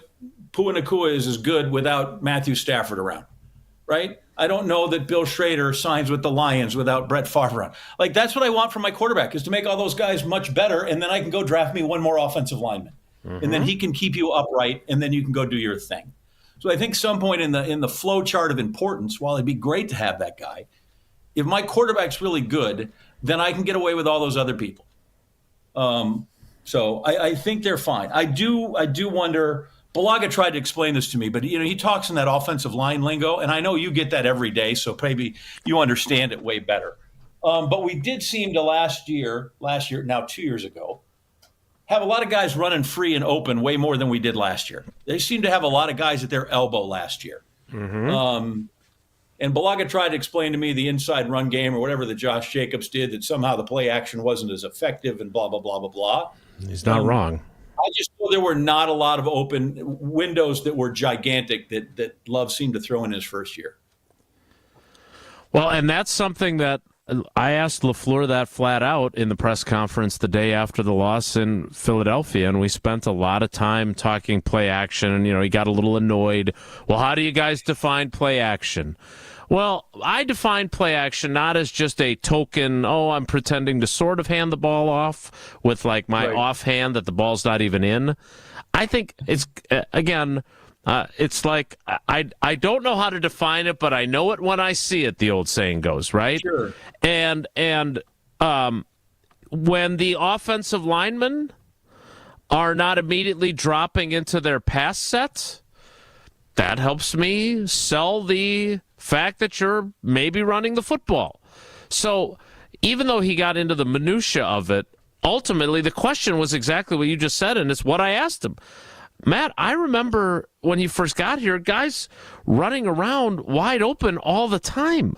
Pua Nakua is as good without Matthew Stafford around, right? I don't know that Bill Schrader signs with the Lions without Brett Favre around. Like, that's what I want from my quarterback, is to make all those guys much better, and then I can go draft me one more offensive lineman. And then he can keep you upright, and then you can go do your thing. So I think some point in the flow chart of importance, while it'd be great to have that guy, if my quarterback's really good, then I can get away with all those other people. So I think they're fine. I do wonder. Balaga tried to explain this to me, but he talks in that offensive line lingo, and I know you get that every day, so maybe you understand it way better. But we did seem to last year, now 2 years ago, have a lot of guys running free and open way more than we did last year. They seem to have a lot of guys at their elbow last year. And Balaga tried to explain to me the inside run game or whatever that Josh Jacobs did, that somehow the play action wasn't as effective and blah, blah, blah, blah, blah. He's not wrong. I just know there were not a lot of open windows that were gigantic that Love seemed to throw in his first year. Well, and that's something that I asked LaFleur that flat out in the press conference the day after the loss in Philadelphia, and we spent a lot of time talking play action, and, he got a little annoyed. Well, how do you guys define play action? Well, I define play action not as just a token, I'm pretending to sort of hand the ball off with, like, my offhand that the ball's not even in. I think it's, again... it's like I don't know how to define it, but I know it when I see it, the old saying goes, right? Sure. And when the offensive linemen are not immediately dropping into their pass set, that helps me sell the fact that you're maybe running the football. So even though he got into the minutia of it, ultimately the question was exactly what you just said, and it's what I asked him. Matt, I remember when you first got here, guys running around wide open all the time.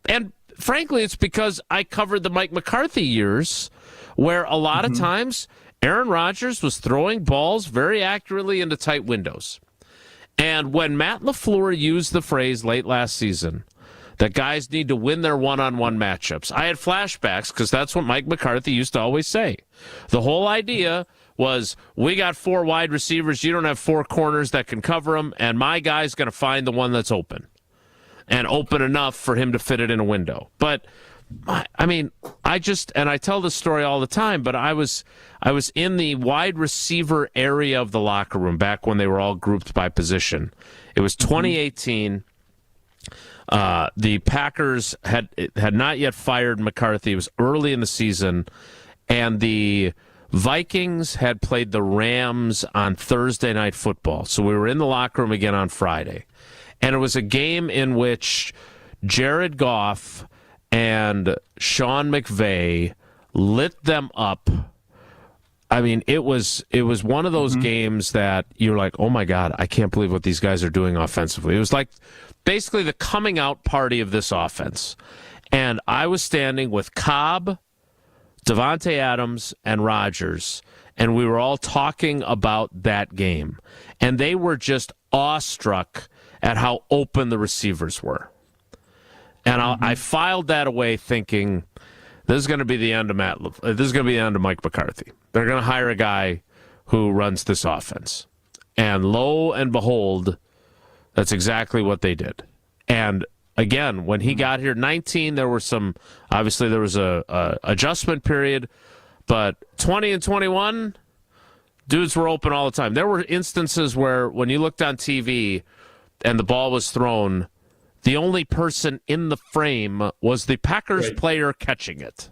And frankly, it's because I covered the Mike McCarthy years where a lot of times Aaron Rodgers was throwing balls very accurately into tight windows. And when Matt LaFleur used the phrase late last season that guys need to win their one-on-one matchups, I had flashbacks because that's what Mike McCarthy used to always say. The whole idea was, we got 4 wide receivers, you don't have 4 corners that can cover them, and my guy's going to find the one that's open, and open enough for him to fit it in a window. But, I mean, I tell this story all the time, but I was in the wide receiver area of the locker room back when they were all grouped by position. It was 2018. The Packers had not yet fired McCarthy. It was early in the season, and the Vikings had played the Rams on Thursday Night Football. So we were in the locker room again on Friday. And it was a game in which Jared Goff and Sean McVay lit them up. I mean, it was one of those games that you're like, oh my God, I can't believe what these guys are doing offensively. It was like basically the coming out party of this offense. And I was standing with Cobb, Devante Adams, and Rodgers, and we were all talking about that game. And they were just awestruck at how open the receivers were. And I filed that away thinking, this is going to be the end of this is going to be the end of Mike McCarthy. They're going to hire a guy who runs this offense. And lo and behold, that's exactly what they did. And again, when he got here, 19, there was a adjustment period, but 20 and 21, dudes were open all the time. There were instances where when you looked on TV and the ball was thrown, the only person in the frame was the Packers player catching it.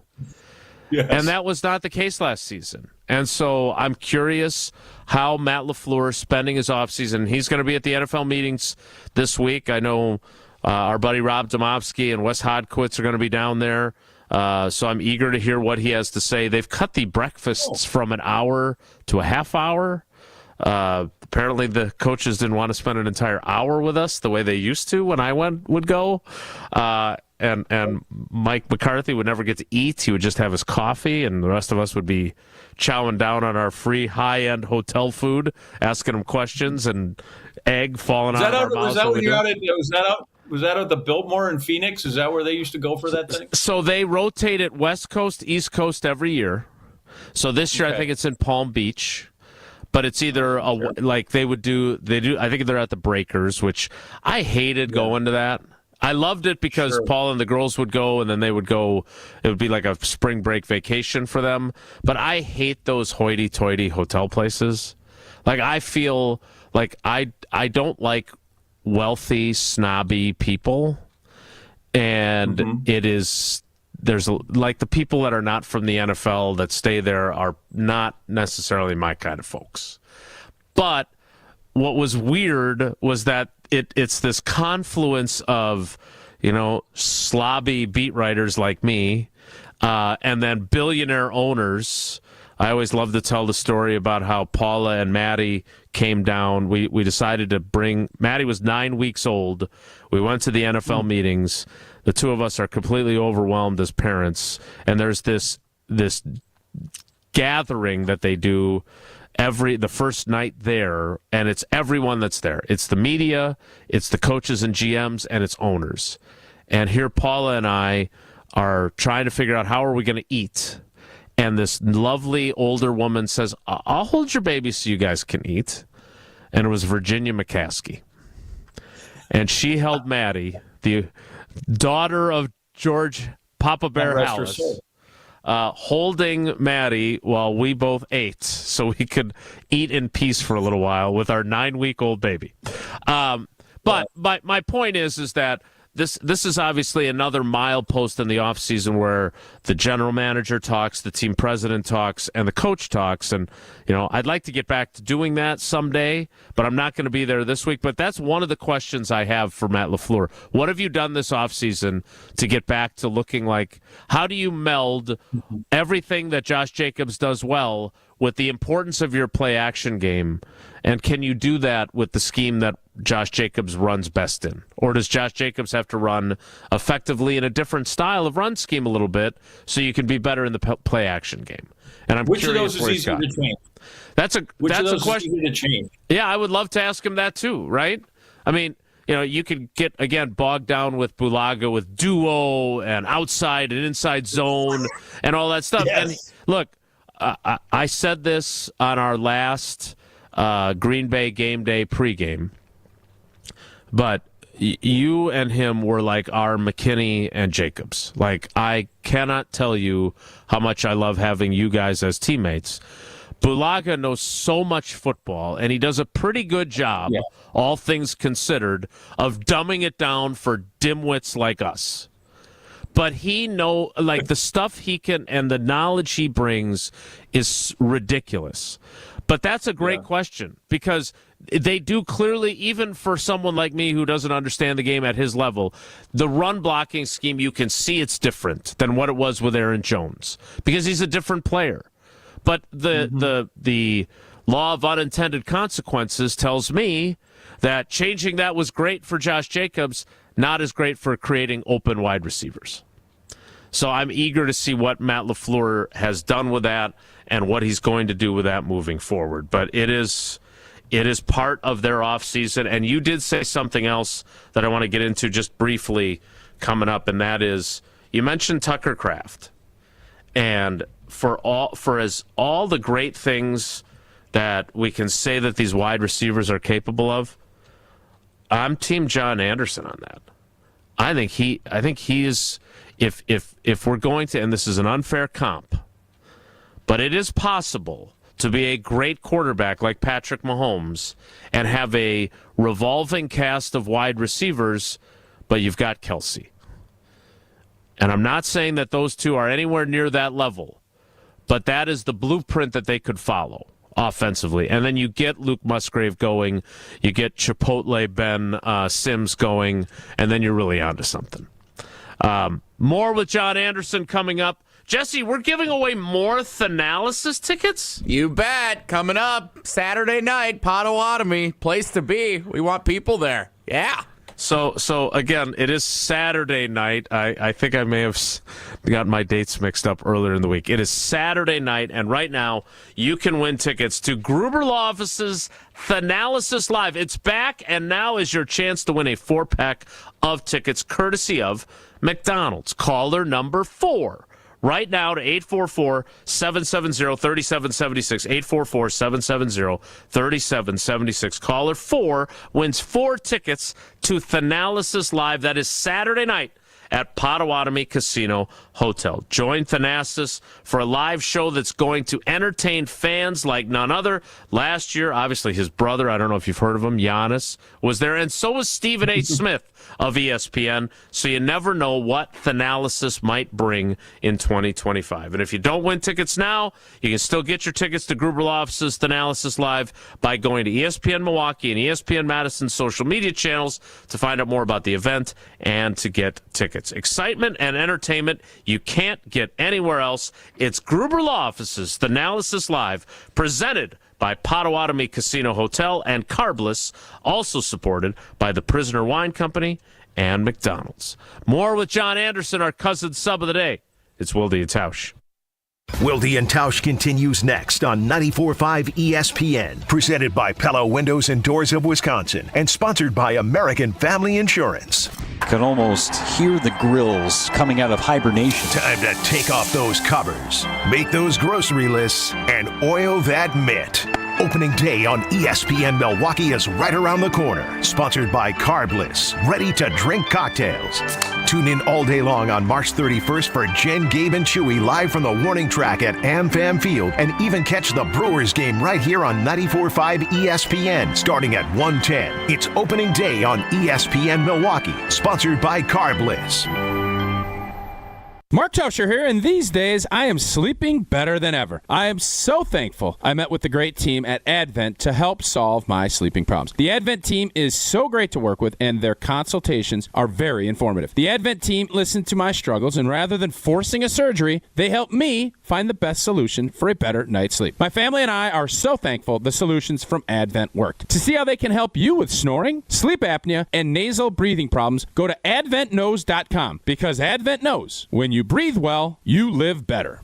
Yes. And that was not the case last season. And so I'm curious how Matt LaFleur is spending his offseason. He's going to be at the NFL meetings this week. I know our buddy Rob Domofsky and Wes Hodkowitz are going to be down there. So I'm eager to hear what he has to say. They've cut the breakfasts from an hour to a half hour. Apparently the coaches didn't want to spend an entire hour with us the way they used to when I would go. And Mike McCarthy would never get to eat. He would just have his coffee, and the rest of us would be chowing down on our free high-end hotel food, asking him questions, and egg falling out of our mouths. Was that out at the Biltmore in Phoenix? Is that where they used to go for that thing? So they rotate it West Coast, East Coast every year. So this year I think it's in Palm Beach. But it's either I think they're at the Breakers, which I hated going to that. I loved it because Paul and the girls would go, and then they would go. It would be like a spring break vacation for them. But I hate those hoity-toity hotel places. Like, I feel like I don't like wealthy, snobby people. And there's like the people that are not from the NFL that stay there are not necessarily my kind of folks. But what was weird was that it's this confluence of, slobby beat writers like me, and then billionaire owners. I always love to tell the story about how Paula and Maddie came down. We decided to bring, Maddie was 9 weeks old. We went to the NFL meetings. The two of us are completely overwhelmed as parents. And there's this gathering that they do the first night there, and it's everyone that's there. It's the media, it's the coaches and GMs, and it's owners. And here Paula and I are trying to figure out how are we going to eat. And this lovely older woman says, I'll hold your baby so you guys can eat. And it was Virginia McCaskey. And she held Maddie, the daughter of George Papa Bear Hallis, holding Maddie while we both ate so we could eat in peace for a little while with our 9-week-old baby. But my point is that this is obviously another milepost in the offseason where the general manager talks, the team president talks, and the coach talks. And, I'd like to get back to doing that someday, but I'm not going to be there this week. But that's one of the questions I have for Matt LaFleur. What have you done this offseason to get back to looking like, how do you meld everything that Josh Jacobs does well with the importance of your play-action game? And can you do that with the scheme that Josh Jacobs runs best in? Or does Josh Jacobs have to run effectively in a different style of run scheme a little bit so you can be better in the play-action game? And I'm Which of curious those is easier to change? That's a Is question. easier to change? Yeah, I would love to ask him that too, right? I mean, you could get, again, bogged down with Bulaga, with duo and outside and inside zone and all that stuff. Yes. And look, I said this on our last Green Bay game day pregame, but you and him were like our McKinney and Jacobs. Like, I cannot tell you how much I love having you guys as teammates. Bulaga knows so much football, and he does a pretty good job, all things considered, of dumbing it down for dimwits like us. But the stuff he can and the knowledge he brings is ridiculous. But that's a great question, because they do clearly, even for someone like me who doesn't understand the game at his level, the run blocking scheme, you can see it's different than what it was with Aaron Jones, because he's a different player. But the law of unintended consequences tells me that changing that was great for Josh Jacobs, not as great for creating open wide receivers. So I'm eager to see what Matt LaFleur has done with that and what he's going to do with that moving forward. But it is part of their offseason. And you did say something else that I want to get into just briefly coming up, and that is, you mentioned Tucker Kraft. And for all the great things that we can say that these wide receivers are capable of, I'm Team John Anderson on that. I think he is, if we're going to, and this is an unfair comp, but it is possible to be a great quarterback like Patrick Mahomes and have a revolving cast of wide receivers, but you've got Kelsey. And I'm not saying that those two are anywhere near that level, but that is the blueprint that they could follow offensively. And then you get Luke Musgrave going, you get Chipotle Ben Sims going, and then you're really onto something. More with John Anderson coming up. Jesse, we're giving away more Thanalysis tickets? You bet. Coming up Saturday night, Potawatomi, place to be. We want people there. Yeah. So again, it is Saturday night. I think I may have got my dates mixed up earlier in the week. It is Saturday night, and right now you can win tickets to Gruber Law Office's Thanalysis Live. It's back, and now is your chance to win a 4-pack of tickets courtesy of McDonald's. Caller number 4. Right now to 844-770-3776, 844-770-3776. Caller 4 wins 4 tickets to Thanalysis Live. That is Saturday night at Potawatomi Casino Hotel. Join Thanasis for a live show that's going to entertain fans like none other. Last year, obviously, his brother, I don't know if you've heard of him, Giannis, was there, and so was Stephen A. Smith of ESPN, so you never know what Thanalysis might bring in 2025. And if you don't win tickets now, you can still get your tickets to Gruber Law Office's Thanalysis Live by going to ESPN Milwaukee and ESPN Madison social media channels to find out more about the event and to get tickets. Excitement and entertainment you can't get anywhere else. It's Gruber Law Office's Thanalysis Live, presented by Potawatomi Casino Hotel and Carbless, also supported by the Prisoner Wine Company and McDonald's. More with John Anderson, our cousin sub of the day. It's Wilde and Tausch. Wilde and Tausch continues next on 94.5 ESPN, presented by Pella Windows and Doors of Wisconsin and sponsored by American Family Insurance. Can almost hear the grills coming out of hibernation. Time to take off those covers, make those grocery lists, and oil that mitt. Opening day on ESPN Milwaukee is right around the corner. Sponsored by Carbless, ready-to-drink cocktails. Tune in all day long on March 31st for Jen, Gabe, and Chewy live from the warning track at AmFam Field, and even catch the Brewers game right here on 94.5 ESPN starting at 1:10. It's opening day on ESPN Milwaukee, sponsored by Carbless. Mark Tauscher here, and these days I am sleeping better than ever. I am so thankful I met with the great team at Advent to help solve my sleeping problems. The Advent team is so great to work with, and their consultations are very informative. The Advent team listened to my struggles, and rather than forcing a surgery, they helped me find the best solution for a better night's sleep. My family and I are so thankful the solutions from Advent worked. To see how they can help you with snoring, sleep apnea, and nasal breathing problems, go to adventknows.com, because Advent knows when you breathe well, you live better.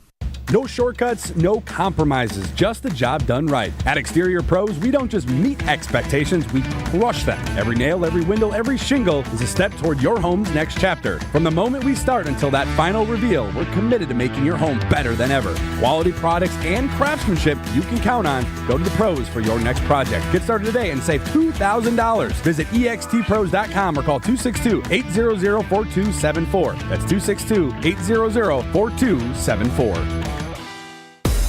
No shortcuts, no compromises, just the job done right. At Exterior Pros, we don't just meet expectations, we crush them. Every nail, every window, every shingle is a step toward your home's next chapter. From the moment we start until that final reveal, we're committed to making your home better than ever. Quality products and craftsmanship you can count on. Go to the pros for your next project. Get started today and save $2,000. Visit extpros.com or call 262-800-4274. That's 262-800-4274.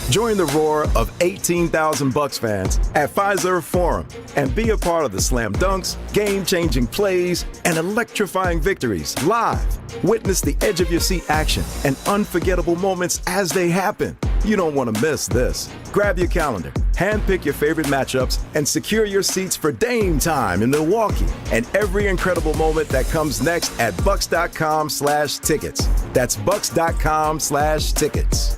Join the roar of 18,000 Bucks fans at Fiserv Forum and be a part of the slam dunks, game-changing plays, and electrifying victories live. Witness the edge-of-your-seat action and unforgettable moments as they happen. You don't want to miss this. Grab your calendar, handpick your favorite matchups, and secure your seats for Dame time in Milwaukee and every incredible moment that comes next at bucks.com/tickets. That's bucks.com/tickets.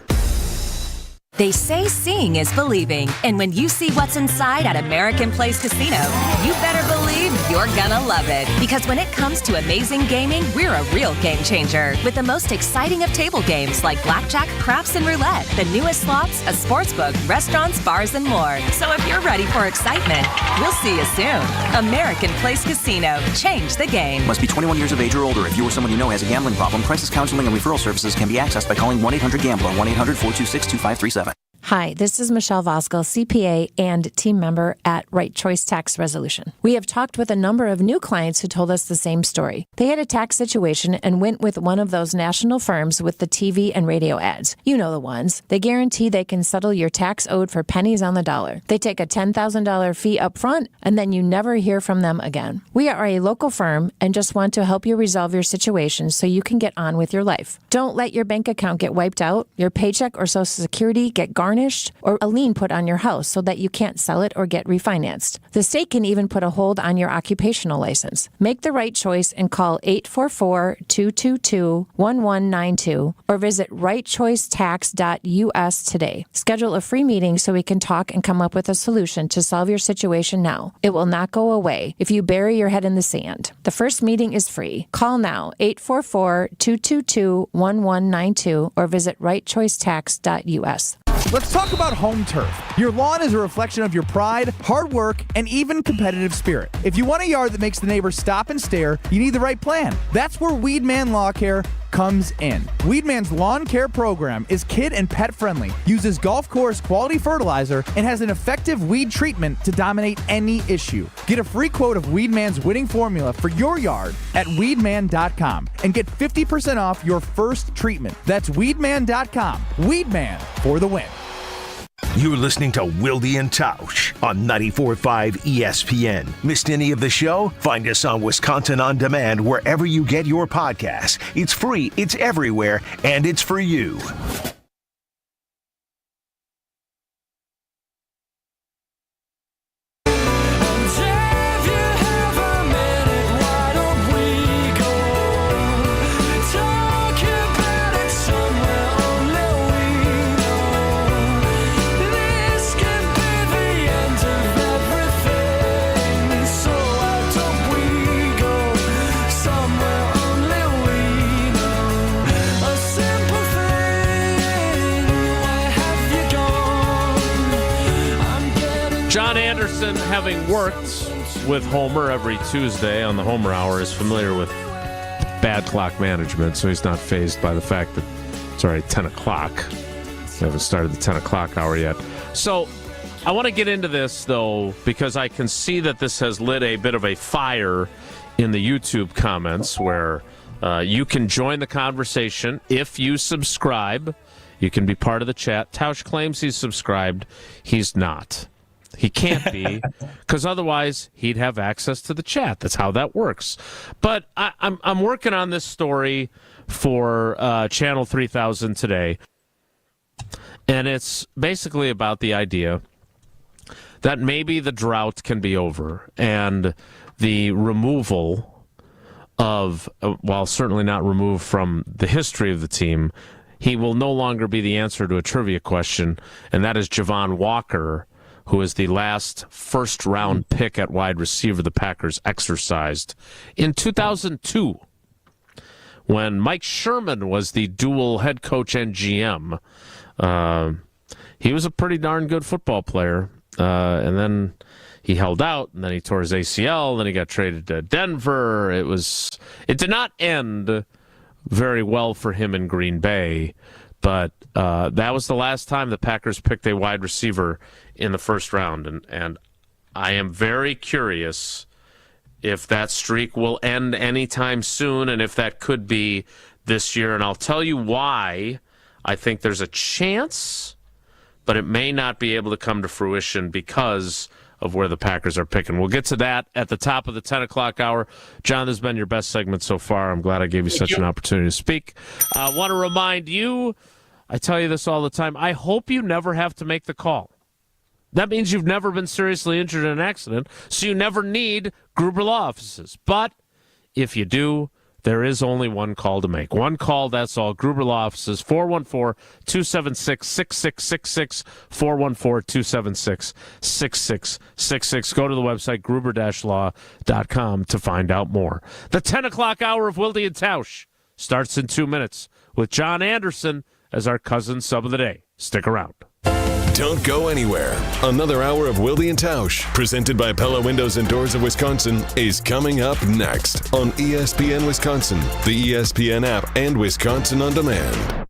They say seeing is believing, and when you see what's inside at American Place Casino, you better believe you're gonna love it. Because when it comes to amazing gaming, we're a real game changer. With the most exciting of table games like blackjack, craps, and roulette, the newest slots, a sports book, restaurants, bars, and more. So if you're ready for excitement, we'll see you soon. American Place Casino. Change the game. Must be 21 years of age or older. If you or someone you know has a gambling problem, crisis counseling and referral services can be accessed by calling 1-800-GAMBLER, 1-800-426-2537. Hi, this is Michelle Voskel, CPA and team member at Right Choice Tax Resolution. We have talked with a number of new clients who told us the same story. They had a tax situation and went with one of those national firms with the TV and radio ads. You know the ones. They guarantee they can settle your tax owed for pennies on the dollar. They take a $10,000 fee up front, and then you never hear from them again. We are a local firm and just want to help you resolve your situation so you can get on with your life. Don't let your bank account get wiped out, your paycheck or Social Security get garnished, or a lien put on your house so that you can't sell it or get refinanced. The state can even put a hold on your occupational license. Make the right choice and call 844-222-1192 or visit rightchoicetax.us today. Schedule a free meeting so we can talk and come up with a solution to solve your situation now. It will not go away if you bury your head in the sand. The first meeting is free. Call now, 844-222-1192 or visit rightchoicetax.us. Let's talk about home turf. Your lawn is a reflection of your pride, hard work, and even competitive spirit. If you want a yard that makes the neighbors stop and stare, you need the right plan. That's where Weedman Law Care comes in. Weedman's lawn care program is kid and pet friendly, uses golf course quality fertilizer, and has an effective weed treatment to dominate any issue. Get a free quote of Weedman's winning formula for your yard at weedman.com and get 50% off your first treatment. That's weedman.com. Weedman for the win. You're listening to Wilde and Tausch on 94.5 ESPN. Missed any of the show? Find us on Wisconsin On Demand wherever you get your podcasts. It's free, it's everywhere, and it's for you. John Anderson, having worked with Homer every Tuesday on the Homer Hour, is familiar with bad clock management, so he's not fazed by the fact that it's already 10 o'clock. We haven't started the 10 o'clock hour yet. So I want to get into this, though, because I can see that this has lit a bit of a fire in the YouTube comments where you can join the conversation if you subscribe. You can be part of the chat. Tausch claims he's subscribed. He's not. He can't be, because otherwise he'd have access to the chat. That's how that works. But I'm working on this story for Channel 3000 today, and it's basically about the idea that maybe the drought can be over, and the removal of, while certainly not removed from the history of the team, he will no longer be the answer to a trivia question, and that is Javon Walker, who is the last first-round pick at wide receiver the Packers exercised in 2002, when Mike Sherman was the dual head coach and GM. He was a pretty darn good football player, and then he held out, and then he tore his ACL, and then he got traded to Denver. It did not end very well for him in Green Bay, but that was the last time the Packers picked a wide receiver in the first round, and I am very curious if that streak will end anytime soon, and if that could be this year. And I'll tell you why I think there's a chance, but it may not be able to come to fruition because of where the Packers are picking. We'll get to that at the top of the 10 o'clock hour. John, this has been your best segment so far. I'm glad I gave you such an opportunity to speak. I want to remind you, I tell you this all the time, I hope you never have to make the call. That means you've never been seriously injured in an accident, so you never need Gruber Law Offices. But if you do, there is only one call to make. One call, that's all. Gruber Law Offices, 414-276-6666, 414-276-6666. Go to the website, gruber-law.com, to find out more. The 10 o'clock hour of Wilde and Tausch starts in 2 minutes with John Anderson as our cousin sub of the day. Stick around. Don't go anywhere. Another hour of Wilde and Tausch, presented by Pella Windows and Doors of Wisconsin, is coming up next on ESPN Wisconsin, the ESPN app, and Wisconsin On Demand.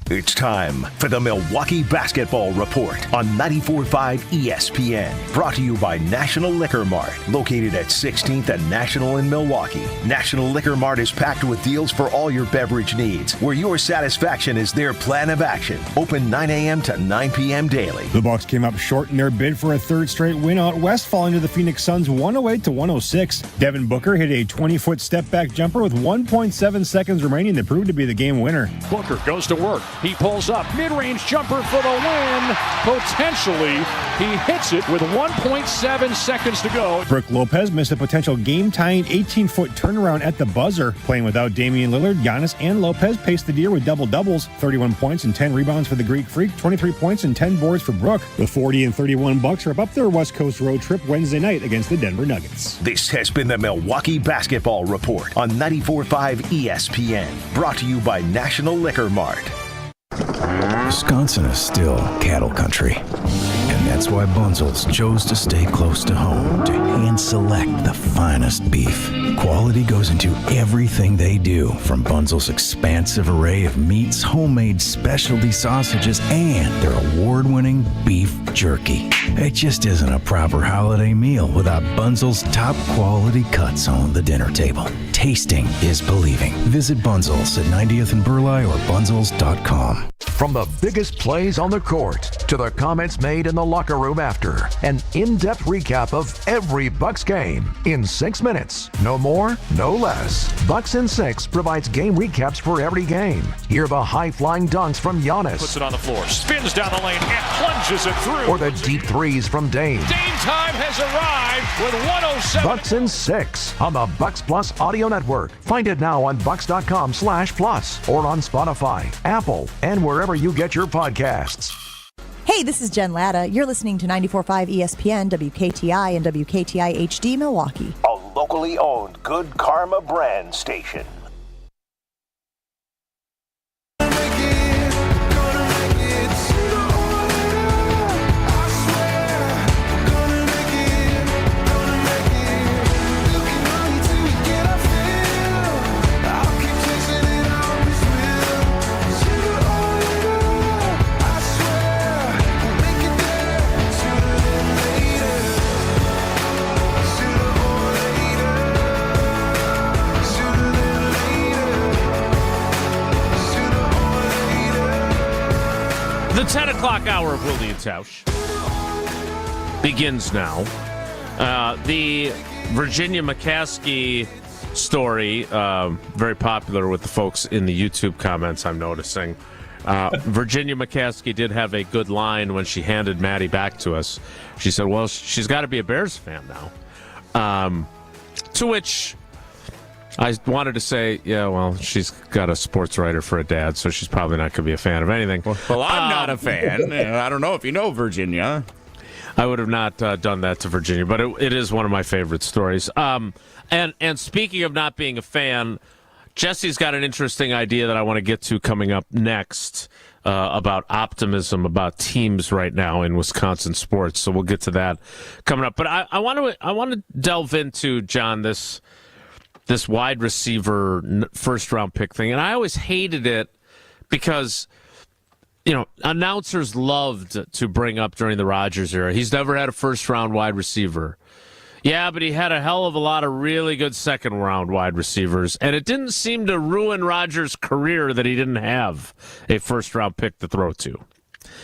It's time for the Milwaukee Basketball Report on 94.5 ESPN. Brought to you by National Liquor Mart, located at 16th and National in Milwaukee. National Liquor Mart is packed with deals for all your beverage needs, where your satisfaction is their plan of action. Open 9 a.m. to 9 p.m. daily. The Bucks came up short in their bid for a third straight win out west, falling to the Phoenix Suns 108-106. Devin Booker hit a 20-foot step-back jumper with 1.7 seconds remaining that proved to be the game winner. Booker goes to work. He pulls up. Mid-range jumper for the win. Potentially, he hits it with 1.7 seconds to go. Brook Lopez missed a potential game-tying 18-foot turnaround at the buzzer. Playing without Damian Lillard, Giannis and Lopez paced the Deer with double-doubles. 31 points and 10 rebounds for the Greek Freak. 23 points and 10 boards for Brook. The 40-31 Bucks are up their West Coast road trip Wednesday night against the Denver Nuggets. This has been the Milwaukee Basketball Report on 94.5 ESPN. Brought to you by National Liquor Mart. Wisconsin is still cattle country, and That's why Bunzel's chose to stay close to home to hand select the finest beef. Quality goes into everything they do, from Bunzel's expansive array of meats, homemade specialty sausages, and their award-winning beef jerky. It just isn't a proper holiday meal without Bunzel's top quality cuts on the dinner table. Tasting is believing. Visit Bunzel's at 90th and Burleigh or bunzels.com. From the biggest plays on the court to the comments made in the locker room after, an in-depth recap of every Bucks game in 6 minutes. No more, no less. Bucks in 6 provides game recaps for every game. Hear the high-flying dunks from Giannis. Puts it on the floor, spins down the lane, and plunges it through. Or the deep threes from Dame. Dame time has arrived with 107. Bucks in 6 on the Bucks Plus Audio Network. Find it now on bucks.com/plus or on Spotify, Apple, and wherever you get your podcasts. Hey, this is Jen Latta. You're listening to 94.5 ESPN, WKTI, and WKTI HD Milwaukee. A locally owned Good Karma brand station. The 10 o'clock hour of Wilde and Tausch begins now. The Virginia McCaskey story, very popular with the folks in the YouTube comments, I'm noticing. Virginia McCaskey did have a good line when she handed Maddie back to us. She said, well, she's got to be a Bears fan now. To which I wanted to say, yeah, well, she's got a sports writer for a dad, so she's probably not going to be a fan of anything. Well, I'm not a fan. I don't know if you know Virginia. I would have not done that to Virginia, but it is one of my favorite stories. And speaking of not being a fan, Jesse's got an interesting idea that I want to get to coming up next about optimism about teams right now in Wisconsin sports. So we'll get to that coming up. But I want to delve into, John, this wide receiver first round pick thing, and I always hated it because, you know, announcers loved to bring up during the Rodgers era, he's never had a first round wide receiver. Yeah, but he had a hell of a lot of really good second round wide receivers, and it didn't seem to ruin Rodgers' career that he didn't have a first round pick to throw to.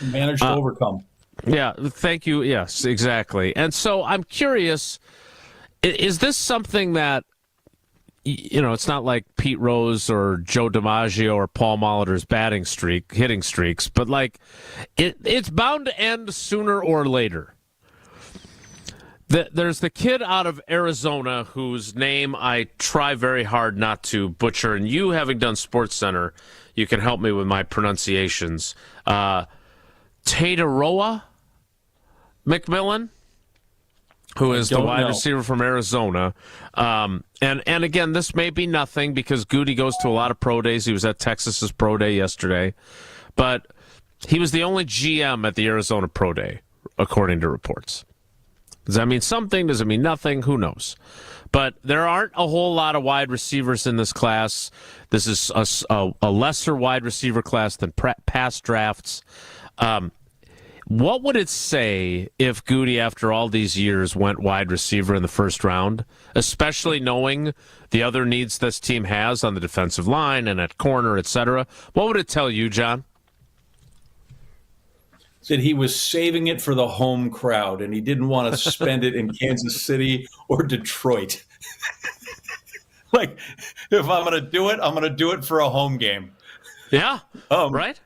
Managed to overcome. Yeah, thank you. Yes, exactly. And so I'm curious, is this something that, you know, it's not like Pete Rose or Joe DiMaggio or Paul Molitor's hitting streaks, but like it's bound to end sooner or later. There's the kid out of Arizona whose name I try very hard not to butcher, and you, having done SportsCenter, you can help me with my pronunciations. Tataroa McMillan, who is the wide receiver from Arizona. And again, this may be nothing because Goody goes to a lot of pro days. He was at Texas's pro day yesterday. But he was the only GM at the Arizona pro day, according to reports. Does that mean something? Does it mean nothing? Who knows? But there aren't a whole lot of wide receivers in this class. This is a lesser wide receiver class than past drafts. What would it say if Goody, after all these years, went wide receiver in the first round, especially knowing the other needs this team has on the defensive line and at corner, etc.? What would it tell you, John? That he was saving it for the home crowd, and he didn't want to spend it in Kansas City or Detroit. Like, if I'm going to do it, I'm going to do it for a home game. Yeah, right?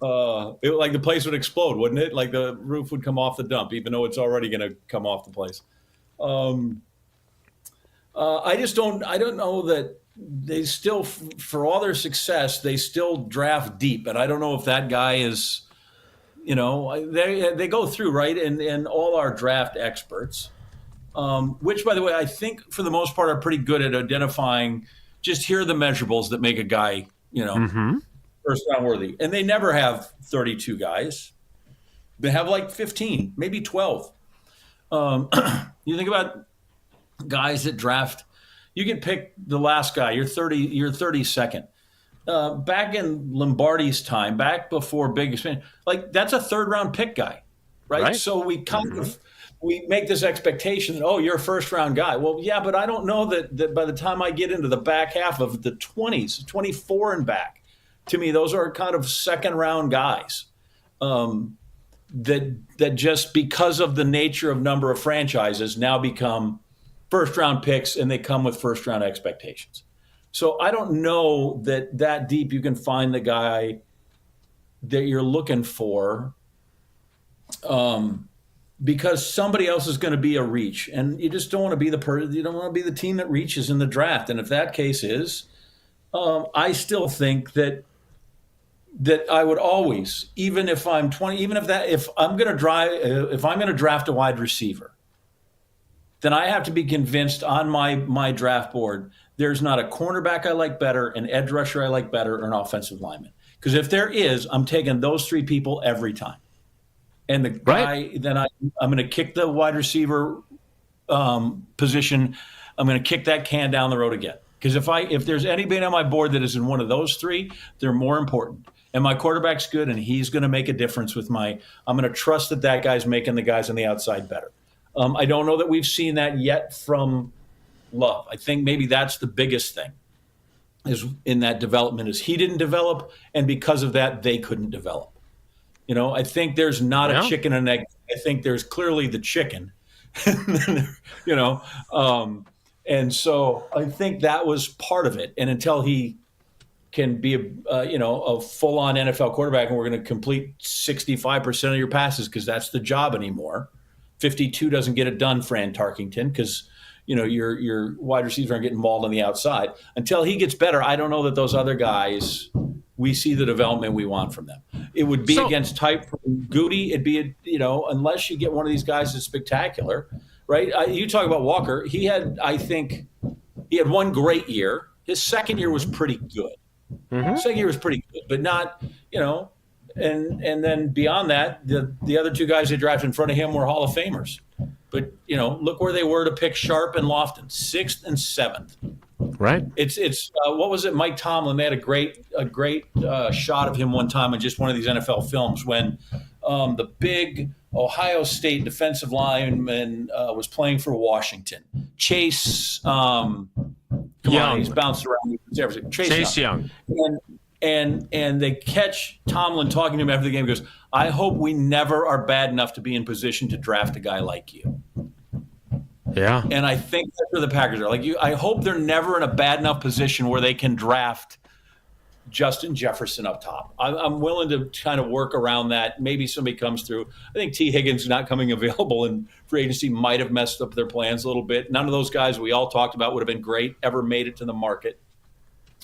Like the place would explode, wouldn't it? Like the roof would come off the dump, even though it's already going to come off the place. I don't know that they still, for all their success, they still draft deep. And I don't know if that guy is, you know, they go through, right? And all our draft experts, which, by the way, I think for the most part are pretty good at identifying, just here are the measurables that make a guy, you know, first round worthy. And they never have 32 guys. They have like 15, maybe 12. You think about guys that draft. You can pick the last guy. You're 32nd. Back in Lombardi's time, back before Big Expansion, like that's a third-round pick guy, right? So we kind of we make this expectation that, oh, you're a first-round guy. Well, yeah, but I don't know that by the time I get into the back half of the 20s, 24 and back, to me, those are kind of second-round guys. That just because of the nature of number of franchises now become first-round picks, and they come with first-round expectations. So I don't know that deep you can find the guy that you're looking for, because somebody else is going to be a reach, and you just don't want to be you don't want to be the team that reaches in the draft. And if that case is, I still think that I would always, even if I'm 20, if I'm going to draft a wide receiver, then I have to be convinced on my draft board there's not a cornerback I like better, an edge rusher I like better, or an offensive lineman. Because if there is, I'm taking those three people every time. And the guy, then I'm going to kick the wide receiver position. I'm going to kick that can down the road again. Because if there's anybody on my board that is in one of those three, they're more important. And my quarterback's good, and he's going to make a difference with I'm going to trust that guy's making the guys on the outside better. I don't know that we've seen that yet from Love. I think maybe that's the biggest thing is in that development is he didn't develop, and because of that, they couldn't develop. I think there's not a chicken and egg. I think there's clearly the chicken, and so I think that was part of it. And until he can be a full-on NFL quarterback, and we're going to complete 65% of your passes because that's the job anymore. 52 doesn't get it done, Fran Tarkington, because your wide receivers aren't getting mauled on the outside. Until he gets better, I don't know that those other guys, we see the development we want from them. It would be against type Goody. It'd be unless you get one of these guys that's spectacular, right? You talk about Walker. He had one great year. His second year was pretty good. Second year was pretty good, but not and then beyond that, the other two guys they drafted in front of him were Hall of Famers. But look where they were to pick Sharp and Lofton, 6th and 7th. Right. It's what was it? Mike Tomlin. They had a great shot of him one time in just one of these NFL films when the big Ohio State defensive lineman was playing for Washington. Chase Young. He's bounced around. Chase Young. And they catch Tomlin talking to him after the game. He goes, I hope we never are bad enough to be in position to draft a guy like you. Yeah. And I think that's where the Packers are. I hope they're never in a bad enough position where they can draft Justin Jefferson up top. I'm willing to kind of work around that. Maybe somebody comes through. I think T. Higgins not coming available in free agency might have messed up their plans a little bit. None of those guys we all talked about would have been great, ever made it to the market.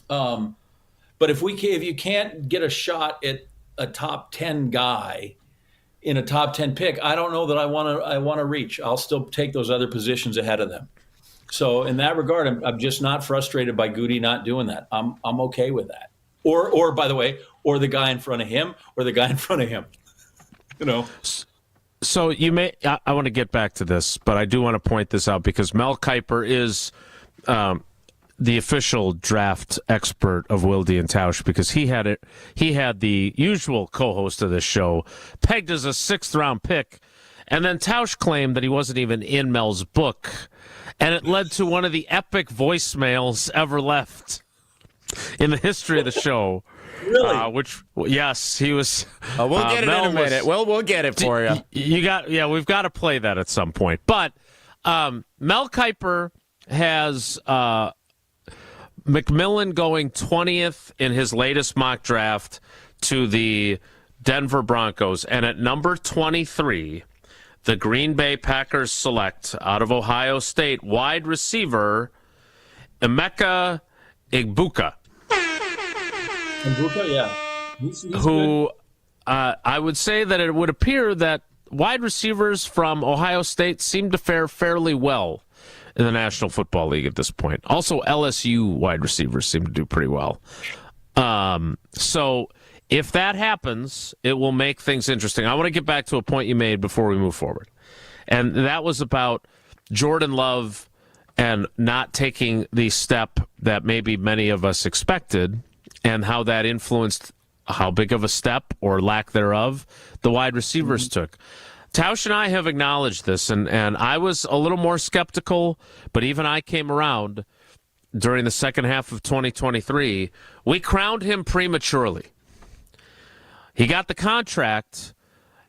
But if you can't get a shot at a top 10 guy in a top 10 pick, I don't know that I want to reach. I'll still take those other positions ahead of them. So in that regard, I'm just not frustrated by Goody not doing that. I'm okay with that. Or by the way, or the guy in front of him, or the guy in front of him. So I want to get back to this, but I do want to point this out because Mel Kiper is the official draft expert of Wilde and Tausch because he had the usual co-host of this show pegged as a 6th-round pick, and then Tausch claimed that he wasn't even in Mel's book, and it led to one of the epic voicemails ever left in the history of the show. Really? Yes, he was. We'll get it in a minute. We'll get it for you. We've got to play that at some point. But Mel Kiper has McMillan going 20th in his latest mock draft to the Denver Broncos. And at number 23, the Green Bay Packers select out of Ohio State wide receiver Emeka Egbuka. Egbuka, yeah. He's who I would say that it would appear that wide receivers from Ohio State seem to fare fairly well in the National Football League at this point. Also, LSU wide receivers seem to do pretty well. So If that happens, it will make things interesting. I want to get back to a point you made before we move forward. And that was about Jordan Love and not taking the step that maybe many of us expected, and how that influenced how big of a step or lack thereof the wide receivers took. Tausch and I have acknowledged this, and I was a little more skeptical, but even I came around during the second half of 2023. We crowned him prematurely. He got the contract.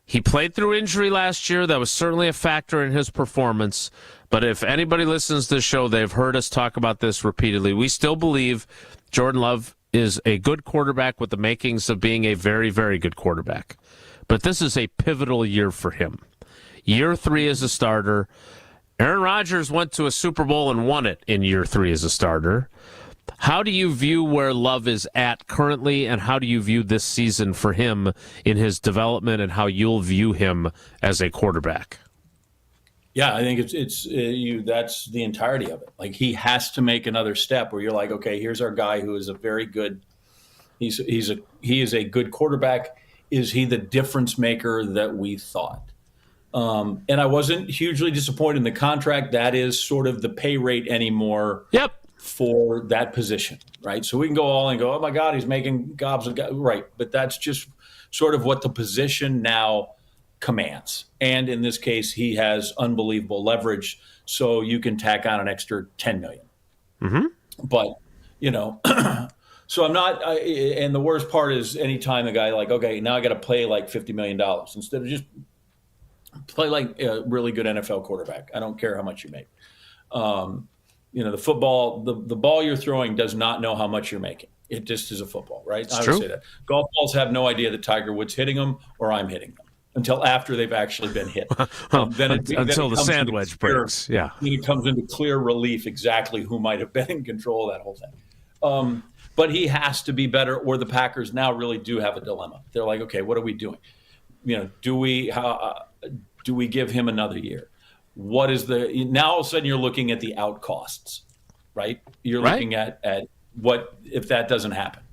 He played through injury last year. That was certainly a factor in his performance. But if anybody listens to the show, they've heard us talk about this repeatedly. We still believe Jordan Love is a good quarterback with the makings of being a very, very good quarterback. But this is a pivotal year for him. Year 3 as a starter. Aaron Rodgers went to a Super Bowl and won it in year 3 as a starter. How do you view where Love is at currently, and how do you view this season for him in his development, and how you'll view him as a quarterback? Yeah, I think that's the entirety of it. Like, he has to make another step where you're like, okay, here's our guy who is a very good. He is a good quarterback. Is he the difference maker that we thought? And I wasn't hugely disappointed in the contract. That is sort of the pay rate anymore. Yep. For that position, right? So we can go all and go, oh my God, he's making gobs of right. But that's just sort of what the position now commands. And in this case, he has unbelievable leverage. So you can tack on an extra $10 million. Mm-hmm. But, so I'm not, and the worst part is anytime a guy like, okay, now I got to play like $50 million instead of just play like a really good NFL quarterback. I don't care how much you make. The football, the ball you're throwing does not know how much you're making. It just is a football, right? It's I would true. say that. Golf balls have no idea that Tiger Woods hitting them or I'm hitting them until after they've actually been hit. Until the sand wedge breaks. Yeah. Then it comes into clear relief exactly who might have been in control of that whole thing. But he has to be better, or the Packers now really do have a dilemma. They're like, okay, what are we doing? Do we give him another year? What is now all of a sudden you're looking at the out costs, right? You're looking at what if that doesn't happen.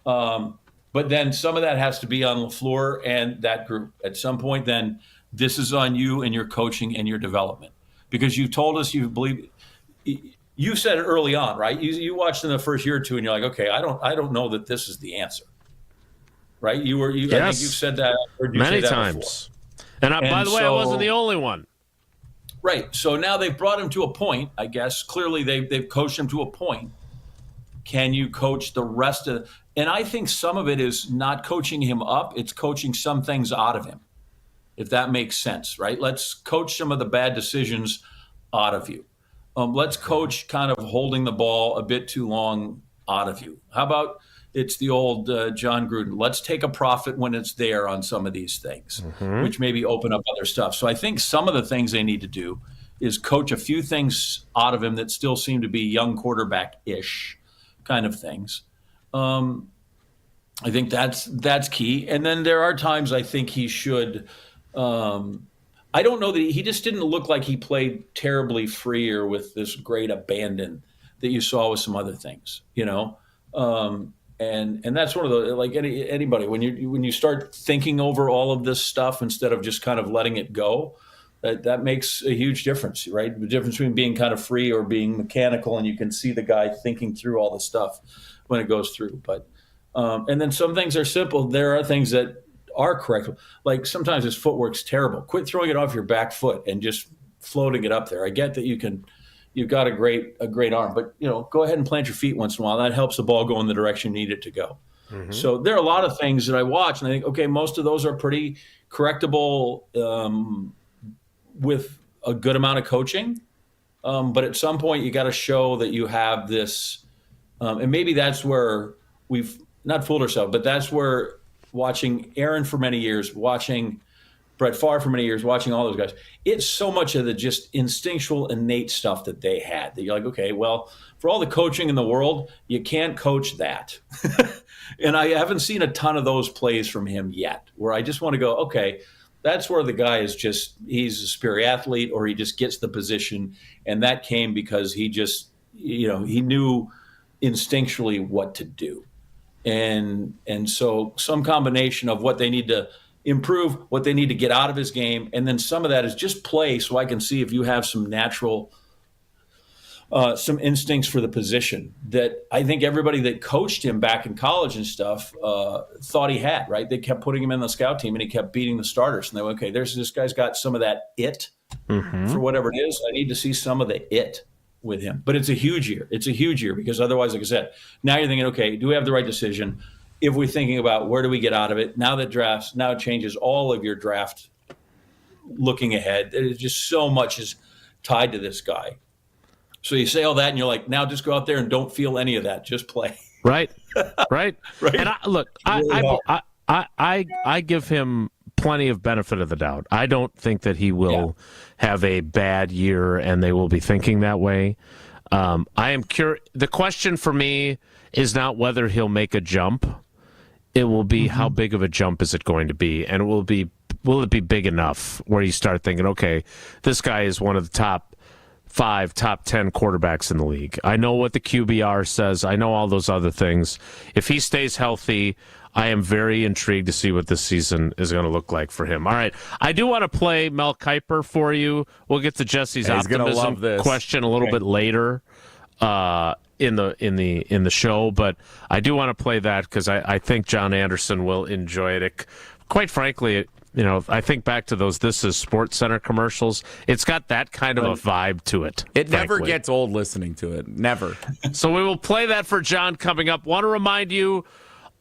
But then some of that has to be on LaFleur and that group. At some point, then this is on you and your coaching and your development, because you've told us you believe. You said it early on, right? You watched in the first year or two, and you're like, okay, I don't know that this is the answer, right? Yes. I think you've said that many times. And by the way, I wasn't the only one. Right. So now they've brought him to a point, I guess. Clearly, they've coached him to a point. Can you coach the rest of – and I think some of it is not coaching him up. It's coaching some things out of him, if that makes sense, right? Let's coach some of the bad decisions out of you. Let's coach kind of holding the ball a bit too long out of you. How about it's the old John Gruden? Let's take a profit when it's there on some of these things, which maybe open up other stuff. So I think some of the things they need to do is coach a few things out of him that still seem to be young quarterback-ish kind of things. I think that's key. And then there are times I think he should I don't know that he just didn't look like he played terribly free or with this great abandon that you saw with some other things, And that's one of the, like anybody, when you start thinking over all of this stuff instead of just kind of letting it go, that makes a huge difference, right? The difference between being kind of free or being mechanical, and you can see the guy thinking through all the stuff when it goes through. But and then some things are simple. There are things that are correct. Like sometimes his footwork's terrible. Quit throwing it off your back foot and just floating it up there. I get that you've got a great arm, but go ahead and plant your feet once in a while. That helps the ball go in the direction you need it to go. Mm-hmm. So there are a lot of things that I watch and I think, okay, most of those are pretty correctable with a good amount of coaching. But at some point you got to show that you have this, and maybe that's where we've not fooled ourselves, but that's where watching Aaron for many years, watching Brett Favre for many years, watching all those guys, it's so much of the just instinctual, innate stuff that they had that you're like, okay, well, for all the coaching in the world, you can't coach that. And I haven't seen a ton of those plays from him yet, where I just want to go, okay, that's where the guy is just, he's a superior athlete, or he just gets the position. And that came because he just, he knew instinctually what to do. And so some combination of what they need to improve, what they need to get out of his game, and then some of that is just play so I can see if you have some natural some instincts for the position that I think everybody that coached him back in college and stuff thought he had, right? They kept putting him in the scout team and he kept beating the starters. And they went, okay, this guy's got some of that it for whatever it is. I need to see some of the it with him. But it's a huge year. It's a huge year because otherwise, like I said, now you're thinking, okay, do we have the right decision? If we're thinking about where do we get out of it, now it changes all of your draft looking ahead. There's just so much is tied to this guy. So you say all that, and you're like, now just go out there and don't feel any of that. Just play. Right. Right. And I give him plenty of benefit of the doubt. I don't think that he will have a bad year, and they will be thinking that way. I am curious. The question for me is not whether he'll make a jump. It will be how big of a jump is it going to be, and will it be big enough where you start thinking, okay, this guy is one of the top 5, top 10 quarterbacks in the league. I know what the QBR says. I know all those other things. If he stays healthy, I am very intrigued to see what this season is going to look like for him. All right. I do want to play Mel Kiper for you. We'll get to Jesse's optimism question a little bit later in the show, but I do want to play that because I think John Anderson will enjoy it. Quite frankly, I think back to those This Is Sports Center commercials. It's got that kind of a vibe to it. It never gets old listening to it. Never. So we will play that for John coming up. Want to remind you,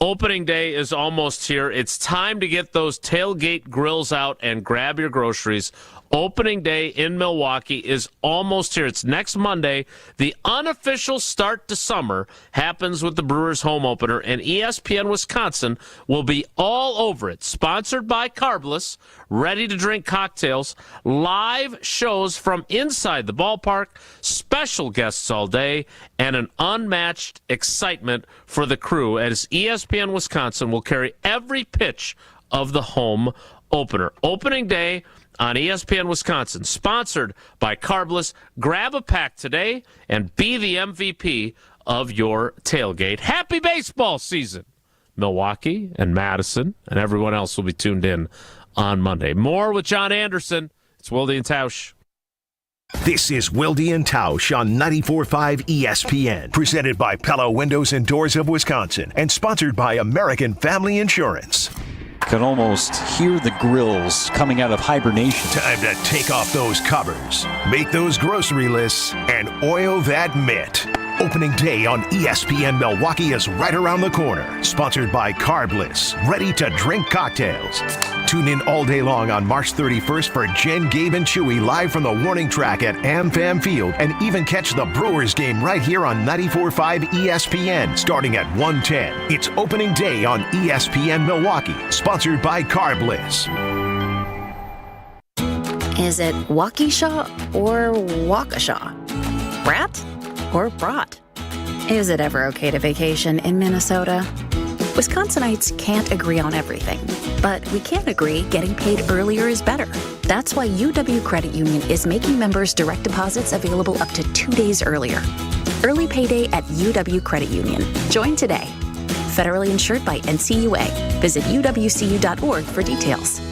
opening day is almost here. It's time to get those tailgate grills out and grab your groceries. Opening day in Milwaukee is almost here. It's next Monday. The unofficial start to summer happens with the Brewers home opener, and ESPN Wisconsin will be all over it. Sponsored by Carbless, ready-to-drink cocktails, live shows from inside the ballpark, special guests all day, and an unmatched excitement for the crew as ESPN Wisconsin will carry every pitch of the home opener. Opening day on ESPN Wisconsin, sponsored by Carbless. Grab a pack today and be the MVP of your tailgate. Happy baseball season! Milwaukee and Madison and everyone else will be tuned in on Monday. More with John Anderson. It's Wilde and Tausch. This is Wilde and Tausch on 94.5 ESPN, presented by Pella Windows and Doors of Wisconsin and sponsored by American Family Insurance. Can almost hear the grills coming out of hibernation. Time to take off those covers, make those grocery lists, and oil that mitt. Opening day on ESPN Milwaukee is right around the corner. Sponsored by Carbless, ready-to-drink cocktails. Tune in all day long on March 31st for Jen, Gabe, and Chewy live from the warning track at AmFam Field, and even catch the Brewers game right here on 94.5 ESPN starting at 1:10. It's opening day on ESPN Milwaukee, sponsored by Carbless. Is it Waukesha or Waukesha? Brat or brat? Is it ever okay to vacation in Minnesota? Wisconsinites can't agree on everything, but we can agree getting paid earlier is better. That's why UW Credit Union is making members' direct deposits available up to 2 days earlier. Early payday at UW Credit Union. Join today. Federally insured by NCUA. Visit uwcu.org for details.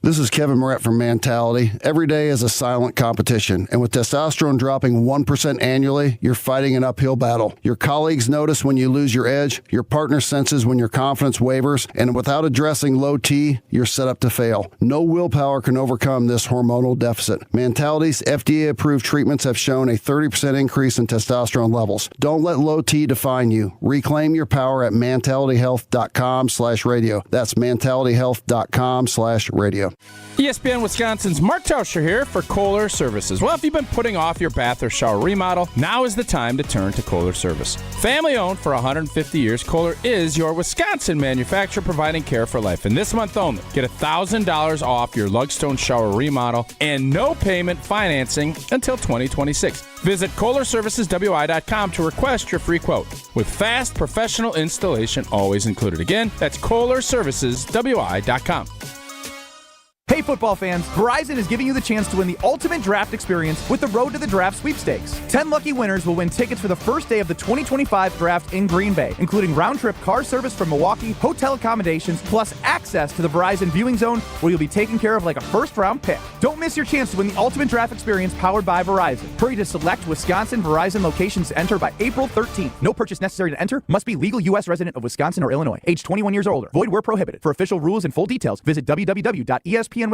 This is Kevin Moret from Mentality. Every day is a silent competition, and with testosterone dropping 1% annually, you're fighting an uphill battle. Your colleagues notice when you lose your edge, your partner senses when your confidence wavers, and without addressing low T, you're set up to fail. No willpower can overcome this hormonal deficit. Mentality's FDA-approved treatments have shown a 30% increase in testosterone levels. Don't let low T define you. Reclaim your power at mentalityhealth.com/radio. That's mentalityhealth.com/radio. ESPN Wisconsin's Mark Tauscher here for Kohler Services. Well, if you've been putting off your bath or shower remodel, now is the time to turn to Kohler Service. Family owned for 150 years, Kohler is your Wisconsin manufacturer providing care for life. And this month only, get $1,000 off your Lugstone shower remodel and no payment financing until 2026. Visit KohlerServicesWI.com to request your free quote with fast professional installation always included. Again, that's KohlerServicesWI.com. Hey, Hey football fans, Verizon is giving you the chance to win the ultimate draft experience with the Road to the Draft sweepstakes. 10 lucky winners will win tickets for the first day of the 2025 draft in Green Bay, including round-trip car service from Milwaukee, hotel accommodations, plus access to the Verizon viewing zone where you'll be taken care of like a first-round pick. Don't miss your chance to win the ultimate draft experience powered by Verizon. Hurry to select Wisconsin Verizon locations to enter by April 13th. No purchase necessary to enter. Must be legal U.S. resident of Wisconsin or Illinois. Age 21 years or older. Void where prohibited. For official rules and full details, visit www.espnwisconsincontest.com.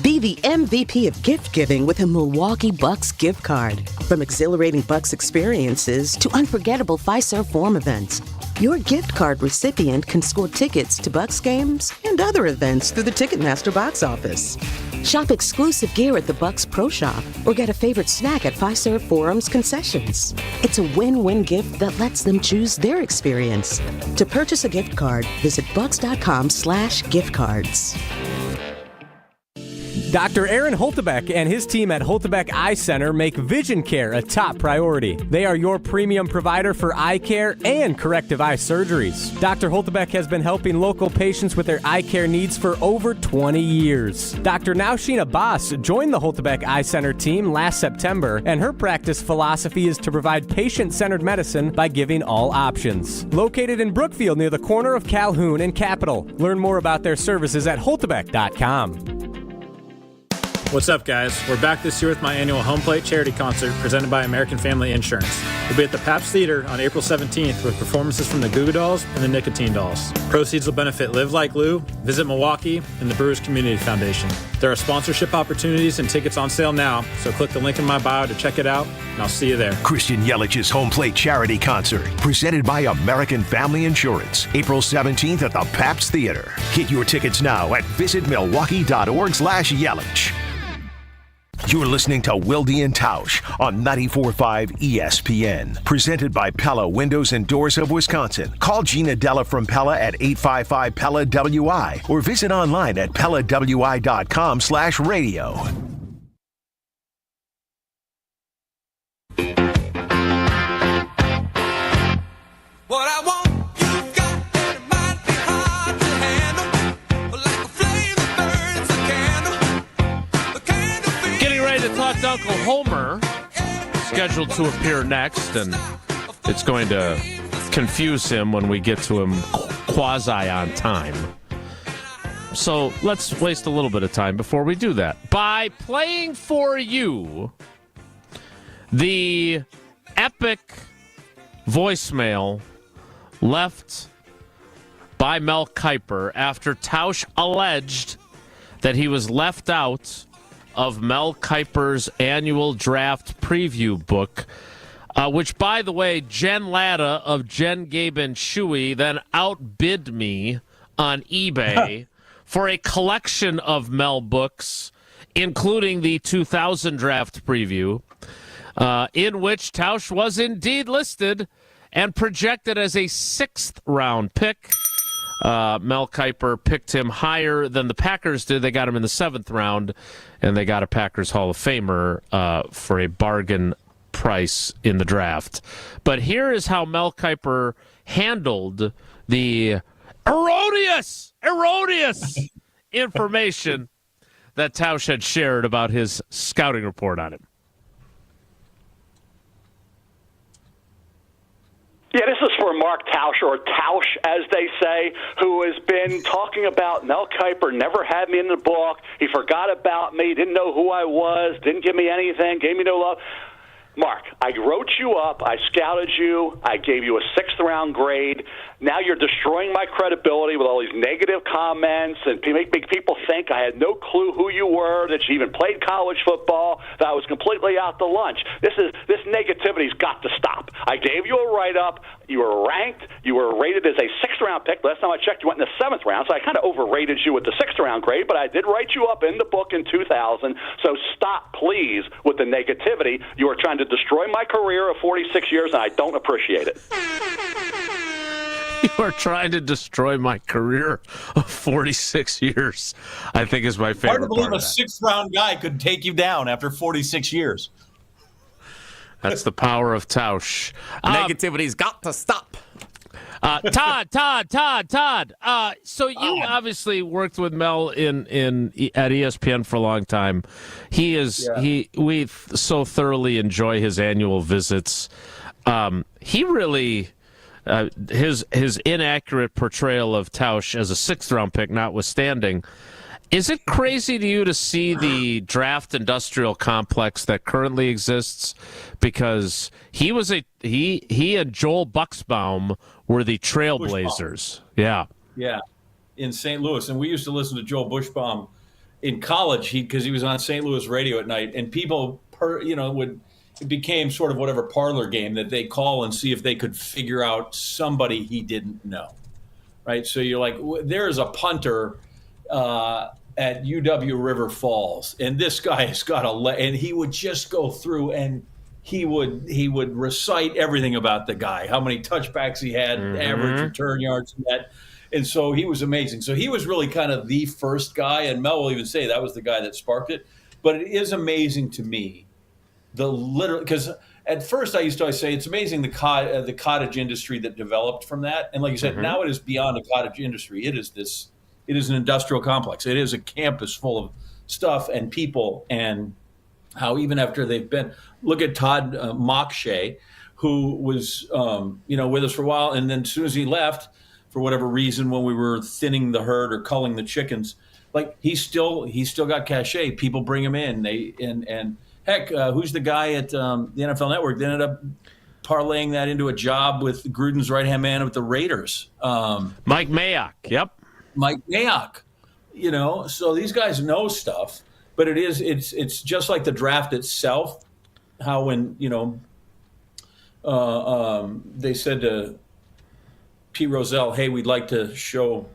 Be the MVP of gift giving with a Milwaukee Bucks gift card. From exhilarating Bucks experiences to unforgettable Fiserv Forum events, your gift card recipient can score tickets to Bucks games and other events through the Ticketmaster box office. Shop exclusive gear at the Bucks Pro Shop or get a favorite snack at Fiserv Forum's concessions. It's a win-win gift that lets them choose their experience. To purchase a gift card, visit bucks.com/giftcards. Dr. Aaron Holtebeck and his team at Holtebeck Eye Center make vision care a top priority. They are your premium provider for eye care and corrective eye surgeries. Dr. Holtebeck has been helping local patients with their eye care needs for over 20 years. Dr. Nausheen Abbas joined the Holtebeck Eye Center team last September, and her practice philosophy is to provide patient-centered medicine by giving all options. Located in Brookfield near the corner of Calhoun and Capitol. Learn more about their services at holtebeck.com. What's up, guys? We're back this year with my annual Home Plate charity concert presented by American Family Insurance. We'll be at the Pabst Theater on April 17th with performances from the Goo Goo Dolls and the Nicotine Dolls. Proceeds will benefit Live Like Lou, Visit Milwaukee, and the Brewers Community Foundation. There are sponsorship opportunities and tickets on sale now, so click the link in my bio to check it out, and I'll see you there. Christian Yelich's Home Plate charity concert presented by American Family Insurance, April 17th at the Pabst Theater. Get your tickets now at visitmilwaukee.org/Yelich. You're listening to Wilde and Tausch on 94.5 ESPN. Presented by Pella Windows and Doors of Wisconsin. Call Gina Della from Pella at 855-PELLA-WI or visit online at PellaWI.com/radio. What I want. To Uncle Homer, scheduled to appear next, and it's going to confuse him when we get to him quasi on time. So let's waste a little bit of time before we do that by playing for you the epic voicemail left by Mel Kiper after Tausch alleged that he was left out of Mel Kiper's annual draft preview book, which, by the way, Jen Latta of Jen, Gabe, and Shuey then outbid me on eBay for a collection of Mel books, including the 2000 draft preview, in which Tausch was indeed listed and projected as a 6th-round pick. Mel Kiper picked him higher than the Packers did. They got him in the 7th round, and they got a Packers Hall of Famer for a bargain price in the draft. But here is how Mel Kiper handled the erroneous information that Tausch had shared about his scouting report on him. Yeah, this is for Mark Tausch, or Tausch, as they say, who has been talking about Mel Kiper never had me in the book. He forgot about me, didn't know who I was, didn't give me anything, gave me no love. Mark, I wrote you up, I scouted you, I gave you a 6th-round grade. Now you're destroying my credibility with all these negative comments and make people think I had no clue who you were, that you even played college football, that I was completely out to lunch. This negativity's got to stop. I gave you a write-up. You were ranked. You were rated as a 6th-round pick. Last time I checked, you went in the 7th round, so I kind of overrated you with the 6th-round grade, but I did write you up in the book in 2000, so stop, please, with the negativity. You are trying to destroy my career of 46 years, and I don't appreciate it. You are trying to destroy my career of 46 years, I think is my favorite Hard to believe part a of that. 6th-round guy could take you down after 46 years. That's the power of Tausch. Negativity's got to stop. Todd. So you obviously worked with Mel at ESPN for a long time. We so thoroughly enjoy his annual visits. He really, his inaccurate portrayal of Tausch as a 6th-round pick notwithstanding, is it crazy to you to see the draft industrial complex that currently exists? Because he and Joel Buxbaum were the trailblazers. Yeah. Yeah, in St. Louis. And we used to listen to Joel Bushbaum in college because he was on St. Louis radio at night. And people, it became sort of whatever parlor game that they call and see if they could figure out somebody he didn't know, right? So you're like, there's a punter at UW River Falls, and this guy has got and he would just go through and he would recite everything about the guy, how many touchbacks he had, average return yards, and that. And so he was amazing. So he was really kind of the first guy, and Mel will even say that was the guy that sparked it. But it is amazing to me, because at first I used to always say it's amazing the cottage industry that developed from that. And like you said, now it is beyond a cottage industry. It is an industrial complex. It is a campus full of stuff and people, and how even after they've been, look at Todd Mokshay, who was with us for a while, and then as soon as he left, for whatever reason, when we were thinning the herd or culling the chickens, like he's still got cachet. People bring him in. And heck, who's the guy at the NFL Network? They ended up parlaying that into a job with Gruden's right-hand man with the Raiders. Mike Mayock. Yep. Mike Mayock. So these guys know stuff, but it's just like the draft itself. How when they said to Pete Rozelle, "Hey, we'd like to show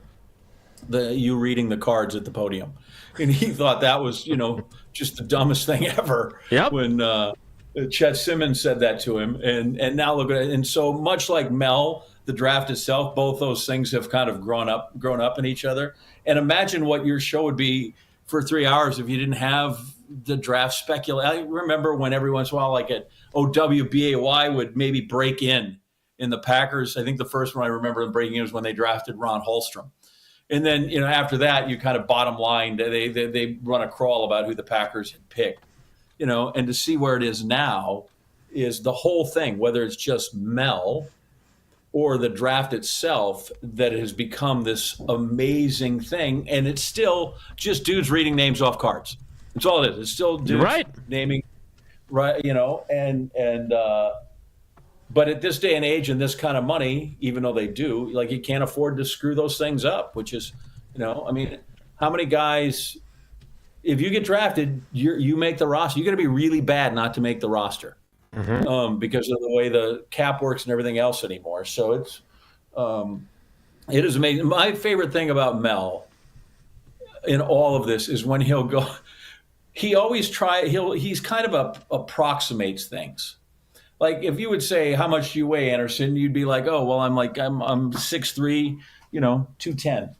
you reading the cards at the podium," and he thought that was just the dumbest thing ever. Yep. When Chet Simmons said that to him, and now look at it. And so much like Mel, the draft itself, both those things have kind of grown up in each other. And imagine what your show would be for 3 hours if you didn't have the draft speculation. I remember when every once in a while, like at OWBAY would maybe break in the Packers. I think the first one I remember them breaking in was when they drafted Ron Holstrom. And then, after that, you kind of bottom line, they run a crawl about who the Packers had picked, and to see where it is now is the whole thing, whether it's just Mel or the draft itself, that has become this amazing thing. And it's still just dudes reading names off cards. That's all it is. It's still dudes naming, right? But at this day and age and this kind of money, even though they do, like, you can't afford to screw those things up, which is, how many guys, if you get drafted, you make the roster. You got to be really bad not to make the roster. Because of the way the cap works and everything else anymore. So it is amazing. My favorite thing about Mel in all of this is when he'll go, he's kind of approximates things. Like if you would say, how much do you weigh, Anderson? You'd be like, oh, well, I'm 6'3", 210.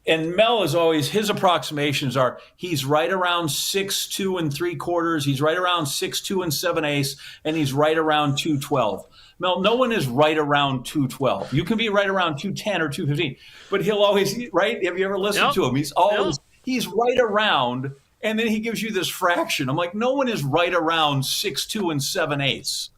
And Mel is always, his approximations are, he's right around 6'2 3/4. He's right around 6'2 7/8, and he's right around 212. Mel, no one is right around 212. You can be right around 210 or 215, but he'll always, right? Have you ever listened to him? He's right around, and then he gives you this fraction. I'm like, no one is right around 6'2 7/8.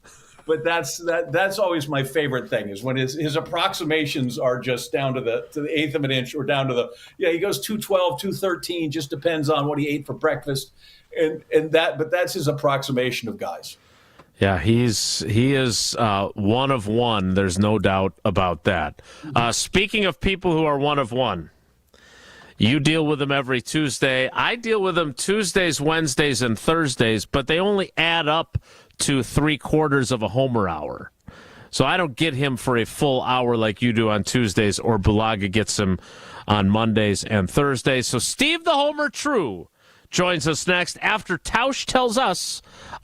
But that's always my favorite thing, is when his approximations are just down to the eighth of an inch, or down to he goes 212, 213, just depends on what he ate for breakfast, but that's his approximation of guys. Yeah, he is one of one. There's no doubt about that. Speaking of people who are one of one, you deal with them every Tuesday. I deal with them Tuesdays, Wednesdays, and Thursdays, but they only add up to 3/4 of a homer hour. So I don't get him for a full hour like you do on Tuesdays, or Bulaga gets him on Mondays and Thursdays. So Steve the Homer True joins us next after Tausch tells us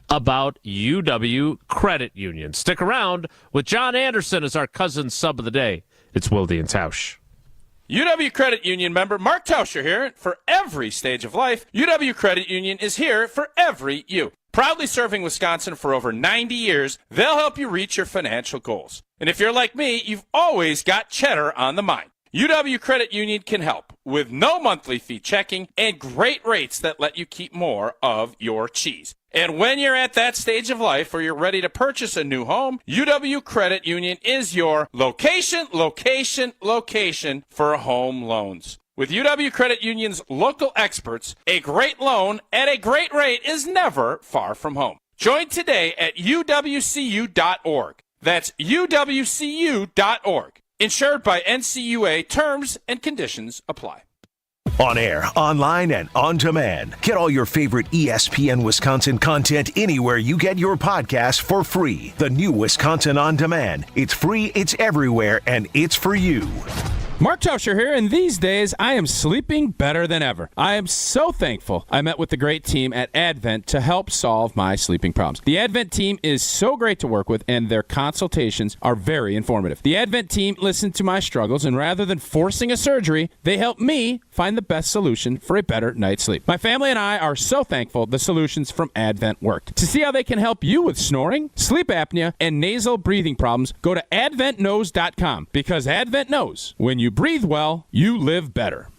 about UW Credit Union. Stick around with John Anderson as our cousin sub of the day. It's Wilde and Tausch. UW Credit Union member Mark Tauscher here. For every stage of life, UW Credit Union is here for every you. Proudly serving Wisconsin for over 90 years, they'll help you reach your financial goals. And if you're like me, you've always got cheddar on the mind. UW Credit Union can help with no monthly fee checking and great rates that let you keep more of your cheese. And when you're at that stage of life where you're ready to purchase a new home, UW Credit Union is your location for home loans. With UW Credit Union's local experts, a great loan at a great rate is never far from home. Join today at uwcu.org. That's uwcu.org. Insured by NCUA. Terms and conditions apply. On air, online, and on demand. Get all your favorite ESPN Wisconsin content anywhere you get your podcasts for free. The new Wisconsin On Demand. It's free, it's everywhere, and it's for you. Mark Tauscher here, and these days I am sleeping better than ever. I am so thankful I met with the great team at Advent to help solve my sleeping problems. The Advent team is so great to work with, and their consultations are very informative. The Advent team listened to my struggles, and rather than forcing a surgery, they helped me find the best solution for a better night's sleep. My family and I are so thankful the solutions from Advent worked. To see how they can help you with snoring, sleep apnea, and nasal breathing problems, go to adventknows.com, because Advent knows when you breathe well, you live better.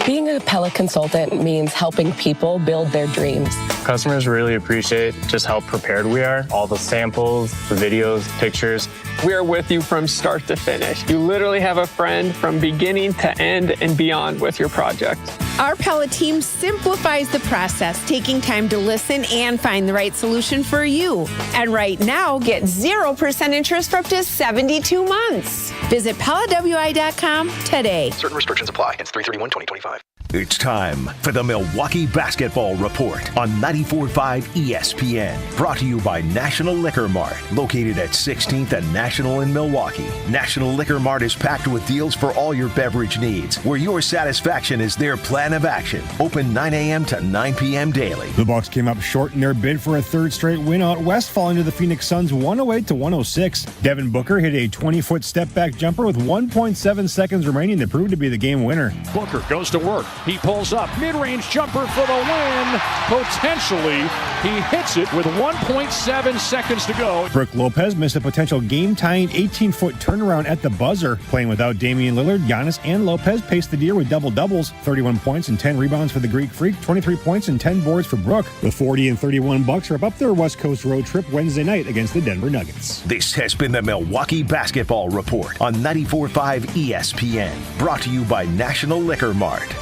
Being a Pella consultant means helping people build their dreams. Customers really appreciate just how prepared we are. All the samples, the videos, pictures. We are with you from start to finish. You literally have a friend from beginning to end and beyond with your project. Our Pella team simplifies the process, taking time to listen and find the right solution for you. And right now, get 0% interest for up to 72 months. Visit PellaWI.com today. Certain restrictions apply. It's 3/31/2025. It's time for the Milwaukee Basketball Report on 94.5 ESPN. Brought to you by National Liquor Mart, located at 16th and National in Milwaukee. National Liquor Mart is packed with deals for all your beverage needs, where your satisfaction is their plan of action. Open 9 a.m. to 9 p.m. daily. The Bucks came up short in their bid for a third straight win out west, falling to the Phoenix Suns 108-106. Devin Booker hit a 20-foot step-back jumper with 1.7 seconds remaining that proved to be the game winner. Booker goes to work. He pulls up. Mid-range jumper for the win. Potentially, he hits it with 1.7 seconds to go. Brook Lopez missed a potential game-tying 18-foot turnaround at the buzzer. Playing without Damian Lillard, Giannis and Lopez paced the Deer with double-doubles. 31 points and 10 rebounds for the Greek Freak. 23 points and 10 boards for Brook. The 40 and 31 Bucks wrap up their West Coast road trip Wednesday night against the Denver Nuggets. This has been the Milwaukee Basketball Report on 94.5 ESPN. Brought to you by National Liquor Mart.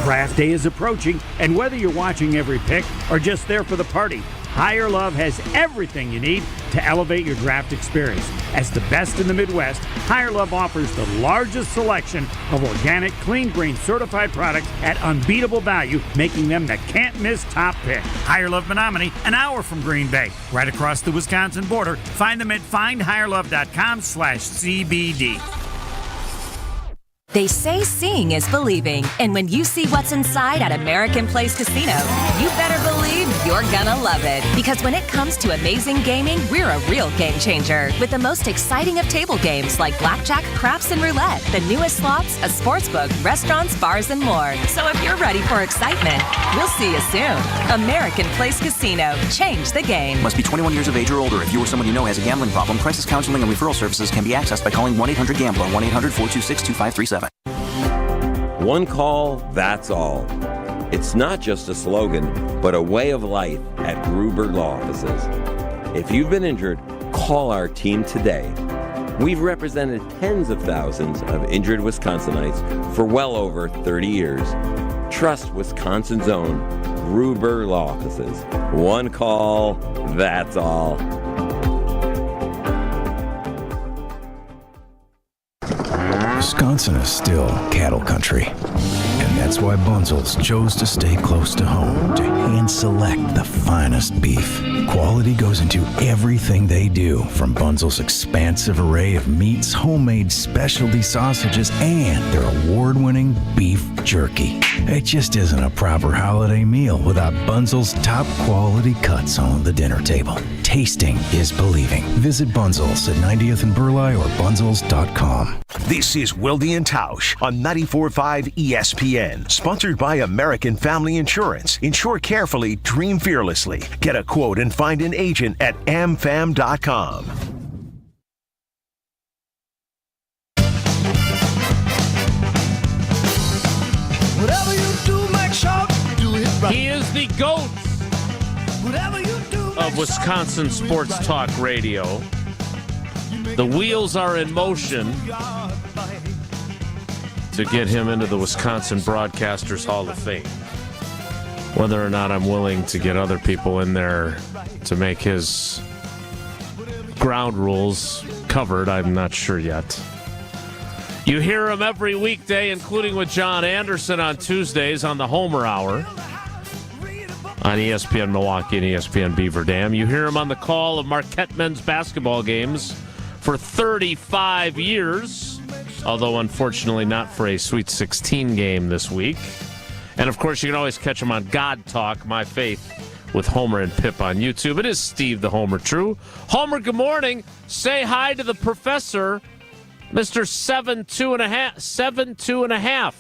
Draft day is approaching, and whether you're watching every pick or just there for the party, Higher Love has everything you need to elevate your draft experience. As the best in the Midwest, Higher Love offers the largest selection of organic, clean green certified products at unbeatable value, making them the can't-miss top pick. Higher Love Menominee, an hour from Green Bay, right across the Wisconsin border. Find them at findhigherlove.com/CBD. They say seeing is believing, and when you see what's inside at American Place Casino, you better believe you're gonna love it. Because when it comes to amazing gaming, we're a real game changer. With the most exciting of table games like blackjack, craps, and roulette, the newest slots, a sportsbook, restaurants, bars, and more. So if you're ready for excitement, we'll see you soon. American Place Casino. Change the game. Must be 21 years of age or older. If you or someone you know has a gambling problem, crisis counseling and referral services can be accessed by calling 1-800-GAMBLER, 1-800-426-2537. One call, that's all. It's not just a slogan, but a way of life at Gruber Law Offices. If you've been injured, call our team today. We've represented tens of thousands of injured Wisconsinites for well over 30 years. Trust Wisconsin's own Gruber Law Offices. One call, that's all. Wisconsin is still cattle country. And that's why Bunzel's chose to stay close to home to hand select the finest beef. Quality goes into everything they do, from Bunzel's expansive array of meats, homemade specialty sausages, and their award-winning beef jerky. It just isn't a proper holiday meal without Bunzel's top quality cuts on the dinner table. Tasting is believing. Visit Bunzel's at 90th and Burleigh or bunzels.com. This is Wilde and Tausch on 94.5 ESPN. Sponsored by American Family Insurance. Insure carefully, dream fearlessly. Get a quote and find an agent at amfam.com. Whatever you do, make sure you do it right. He is the GOAT of Wisconsin Sports Talk Radio. The wheels are in motion to get him into the Wisconsin Broadcasters Hall of Fame. Whether or not I'm willing to get other people in there to make his ground rules covered, I'm not sure yet. You hear him every weekday, including with John Anderson on Tuesdays on the Homer Hour on ESPN Milwaukee and ESPN Beaver Dam. You hear him on the call of Marquette men's basketball games for 35 years, although unfortunately not for a Sweet 16 game this week. And, of course, you can always catch him on God Talk, My Faith, with Homer and Pip on YouTube. It is Steve the Homer True. Homer, good morning. Say hi to the professor, Mr. 7'2.5".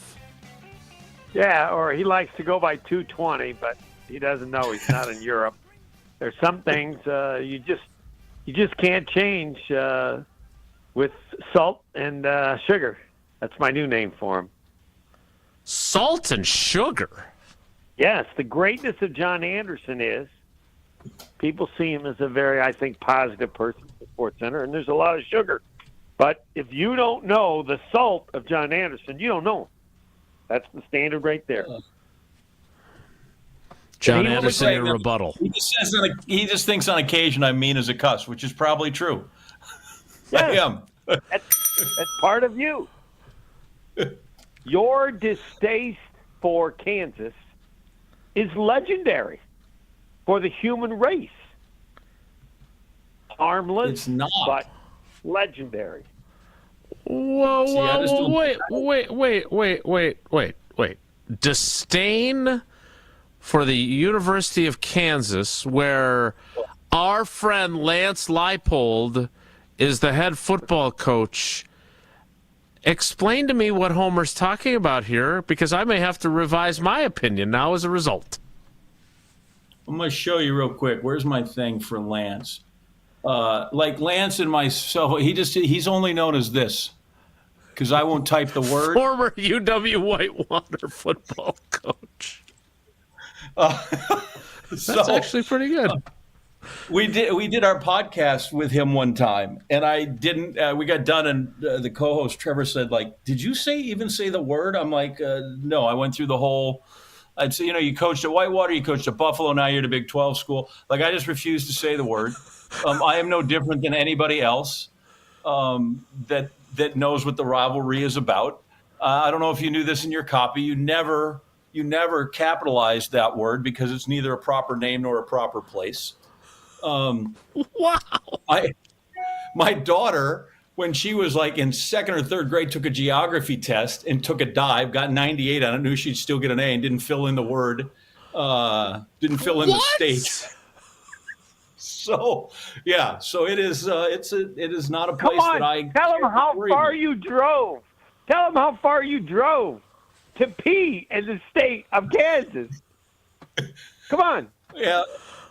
Yeah, or he likes to go by 220, but he doesn't know he's not in Europe. There's some things you just can't change with salt and sugar. That's my new name for him. Salt and sugar? Yes, the greatness of John Anderson is people see him as a very, I think, positive person at the Sports Center, and there's a lot of sugar. But if you don't know the salt of John Anderson, you don't know him. That's the standard right there. John Anderson in a rebuttal. He just thinks on occasion I'm mean as a cuss, which is probably true. Yes, I am. That's part of you. Your distaste for Kansas is legendary for the human race. Harmless, it's not. But legendary. Whoa, wait. Disdain for the University of Kansas, where our friend Lance Leipold is the head football coach. Explain to me what Homer's talking about here, because I may have to revise my opinion now as a result. I'm going to show you real quick. Where's my thing for Lance? Like Lance and myself, he's only known as this because I won't type the word. Former UW Whitewater football coach. That's actually pretty good. We did our podcast with him one time, and I didn't. We got done, and the co-host Trevor said, "Like, did you even say the word?" I'm like, "No." I went through the whole. I'd say, you coached at Whitewater, you coached at Buffalo, now you're at a Big 12 school. Like, I just refused to say the word. I am no different than anybody else that knows what the rivalry is about. I don't know if you knew this in your copy. You never capitalized that word because it's neither a proper name nor a proper place. Wow. My daughter, when she was like in second or third grade, took a geography test and took a dive, got 98 on it, knew she'd still get an A, and didn't fill in the word, didn't fill in the state. So yeah, so it is. It is not a place that I. Tell them how far you drove. Tell them how far you drove to pee in the state of Kansas. Come on. Yeah.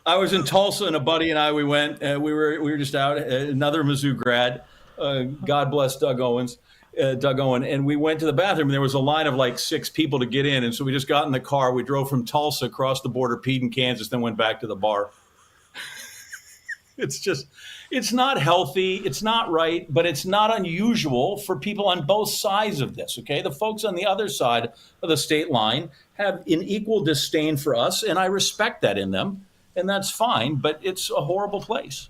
I was in Tulsa, and a buddy and I, we went. We were just out. Another Mizzou grad, God bless Doug Owen, and we went to the bathroom. And there was a line of like 6 people to get in, and so we just got in the car. We drove from Tulsa across the border, peed in Kansas, then went back to the bar. It's not healthy. It's not right, but it's not unusual for people on both sides of this. Okay, the folks on the other side of the state line have an equal disdain for us, and I respect that in them. And that's fine, but it's a horrible place.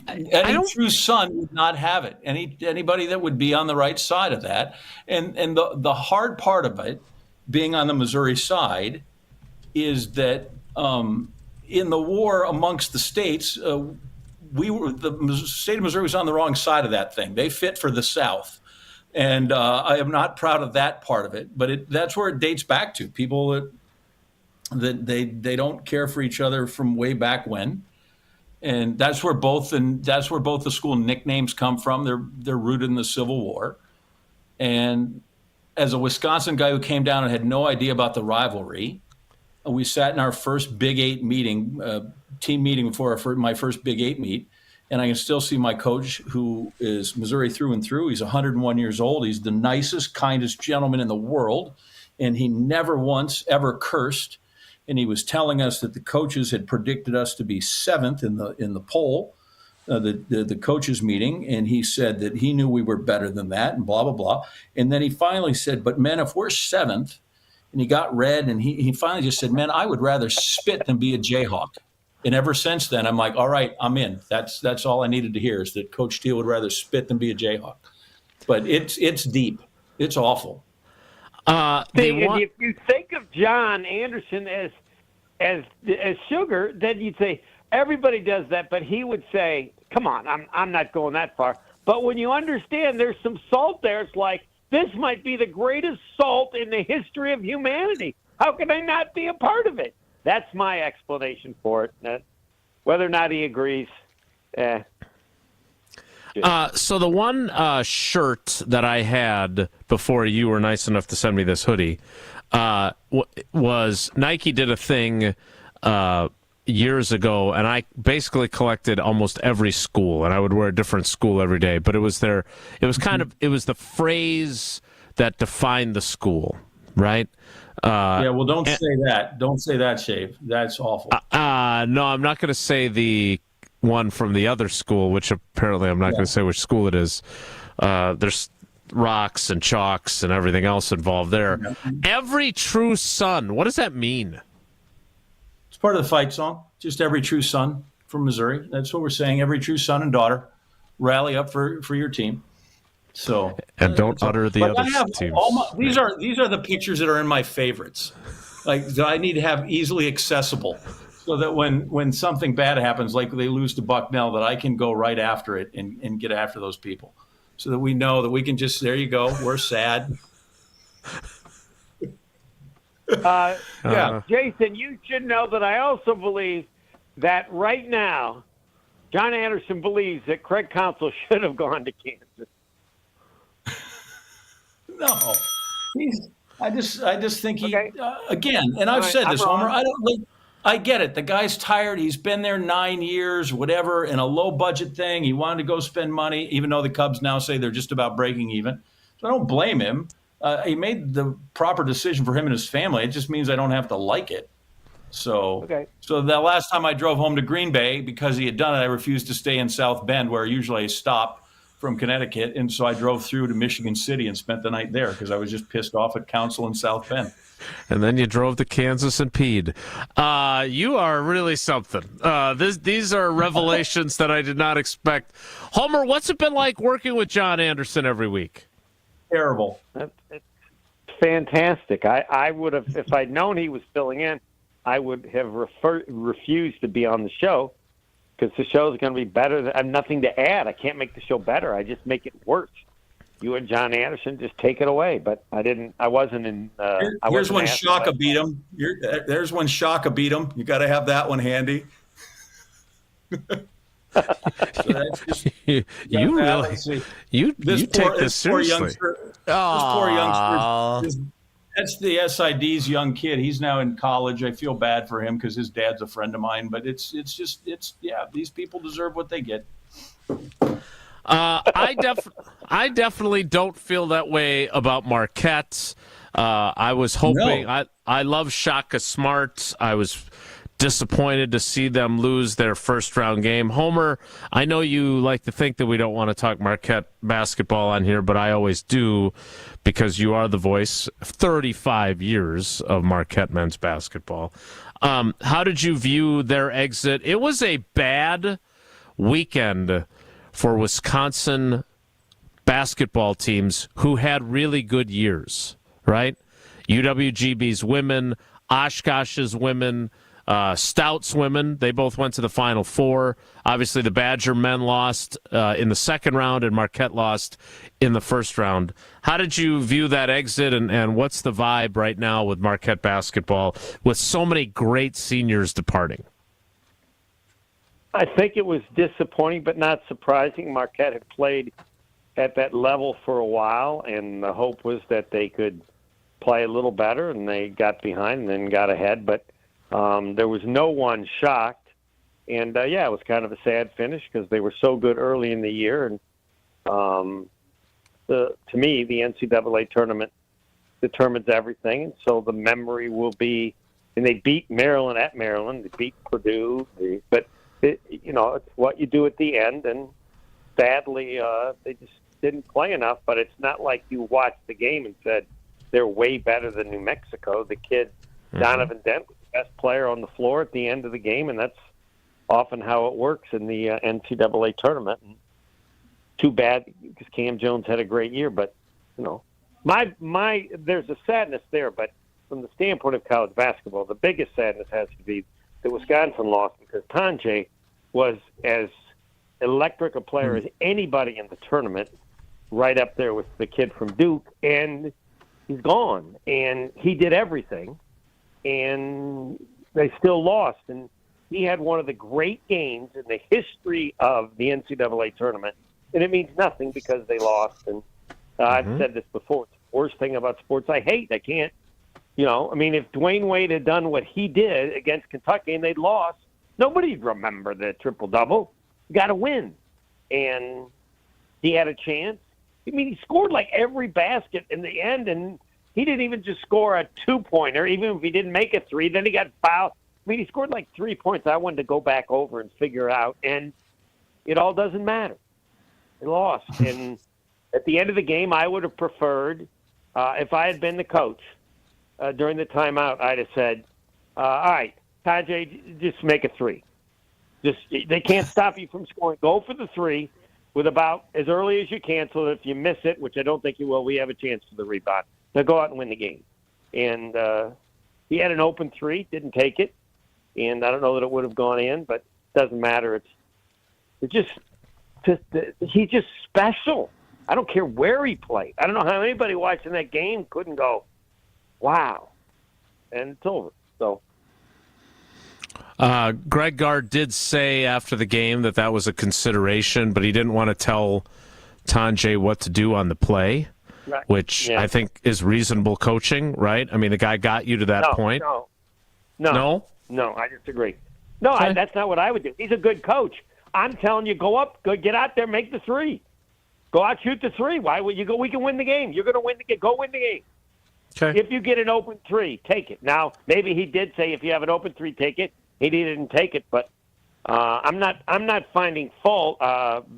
Any true son would not have it. Anybody that would be on the right side of that. And the hard part of it, being on the Missouri side, is that in the war amongst the states, the state of Missouri was on the wrong side of that thing. They fit for the South. And I am not proud of that part of it, but that's where it dates back to. People that they don't care for each other from way back when. and that's where both the school nicknames come from. They're rooted in the Civil War. And as a Wisconsin guy who came down and had no idea about the rivalry, we sat in our first Big 8 meeting, team meeting before my first Big 8 meet, and I can still see my coach, who is Missouri through and through. He's 101 years old. He's the nicest, kindest gentleman in the world, and he never once ever cursed. And he was telling us that the coaches had predicted us to be 7th in the poll, the coaches meeting, and he said that he knew we were better than that, and blah blah blah. And then he finally said, "But men, if we're 7th," and he got red, and he finally just said, "Man, I would rather spit than be a Jayhawk." And ever since then, I'm like, all right, I'm in. That's all I needed to hear, is that Coach Steele would rather spit than be a Jayhawk. But it's deep. It's awful. If you think of John Anderson as sugar, then you'd say everybody does that, but he would say, "Come on, I'm not going that far." But when you understand there's some salt there, it's like, this might be the greatest salt in the history of humanity. How can I not be a part of it? That's my explanation for it. Whether or not he agrees. So the one shirt that I had before you were nice enough to send me this hoodie was Nike did a thing years ago, and I basically collected almost every school, and I would wear a different school every day. But it was the phrase that defined the school, right? Well, don't say that. Don't say that, Shave. That's awful. No, I'm not going to say the one from the other school, which apparently I'm not going to say which school it is. There's rocks and chalks and everything else involved there. Yeah. Every true son. What does that mean? It's part of the fight song. Just every true son from Missouri. That's what we're saying. Every true son and daughter, rally up for your team. So and don't utter the other teams. These are the pictures that are in my favorites. Like, that I need to have easily accessible, so that when something bad happens, like they lose to Bucknell, that I can go right after it and get after those people, so that we know that we can just, there you go, we're sad. Jason, you should know that I also believe that right now, John Anderson believes that Craig Counsell should have gone to Kansas. No, I just think he again. And I've said this, Homer. I get it. The guy's tired. He's been there 9 years, whatever, in a low budget thing. He wanted to go spend money, even though the Cubs now say they're just about breaking even. So I don't blame him. He made the proper decision for him and his family. It just means I don't have to like it. So the last time I drove home to Green Bay, because he had done it, I refused to stay in South Bend, where usually I stop from Connecticut, and so I drove through to Michigan City and spent the night there because I was just pissed off at Counsell in South Bend. And then you drove to Kansas and peed. You are really something. These are revelations that I did not expect. Homer, what's it been like working with John Anderson every week? Terrible. It's fantastic. I would have, if I'd known he was filling in, I would have refused to be on the show, because the show is going to be better. I have nothing to add. I can't make the show better. I just make it worse. You and John Anderson just take it away. But I didn't. I wasn't in. Here's when Shaka beat him. There's when Shaka beat him. You got to have that one handy. So that's just, you take this seriously. This poor youngster. That's the SID's young kid. He's now in college. I feel bad for him because his dad's a friend of mine. But it's these people deserve what they get. I definitely don't feel that way about Marquette. I was hoping. No. I love Shaka Smart. I was disappointed to see them lose their first round game. Homer, I know you like to think that we don't want to talk Marquette basketball on here, but I always do, because you are the voice of 35 years of Marquette men's basketball. How did you view their exit? It was a bad weekend for Wisconsin basketball teams who had really good years, right? UWGB's women, Oshkosh's women, Stout's women, they both went to the Final Four. Obviously, the Badger men lost in the second round, and Marquette lost in the first round. How did you view that exit, and what's the vibe right now with Marquette basketball with so many great seniors departing? I think it was disappointing, but not surprising. Marquette had played at that level for a while, and the hope was that they could play a little better, and they got behind and then got ahead. But there was no one shocked. And, it was kind of a sad finish because they were so good early in the year. And to me, the NCAA tournament determines everything. And so the memory will be, and they beat Maryland at Maryland. They beat Purdue. But, it's what you do at the end. And sadly, they just didn't play enough. But it's not like you watched the game and said they're way better than New Mexico. The kid, Donovan Dent, was the best player on the floor at the end of the game, and that's often how it works in the NCAA tournament. And too bad because Cam Jones had a great year, but my there's a sadness there. But from the standpoint of college basketball, the biggest sadness has to be that Wisconsin lost because Tanjay was as electric a player as anybody in the tournament, right up there with the kid from Duke, and he's gone. And he did everything, and they still lost. And he had one of the great games in the history of the NCAA tournament, and it means nothing because they lost. And I've said this before. It's the worst thing about sports I hate. I can't, if Dwayne Wade had done what he did against Kentucky and they'd lost, nobody'd remember the triple-double. You got to win. And he had a chance. He scored like every basket in the end, and he didn't even just score a two-pointer. Even if he didn't make a three, then he got fouled. He scored like 3 points. I wanted to go back over and figure it out, and it all doesn't matter. They lost. And at the end of the game, I would have preferred, if I had been the coach during the timeout, I'd have said, all right, Tajay, just make a three. They can't stop you from scoring. Go for the three with about as early as you can so that if you miss it, which I don't think you will, we have a chance for the rebound. Now go out and win the game. And he had an open three, didn't take it. And I don't know that it would have gone in, but it doesn't matter. He's just special. I don't care where he played. I don't know how anybody watching that game couldn't go, wow. And it's over. So. Greg Gard did say after the game that was a consideration, but he didn't want to tell Tanjay what to do on the play, right. Which I think is reasonable coaching, right? The guy got you to that point. No, I disagree. No, okay. That's not what I would do. He's a good coach. I'm telling you, go get out there, make the three. Go out, shoot the three. Why would you go? We can win the game. You're going to win the game. Go win the game. Okay. If you get an open three, take it. Now, maybe he did say if you have an open three, take it. He didn't take it, but I'm not finding fault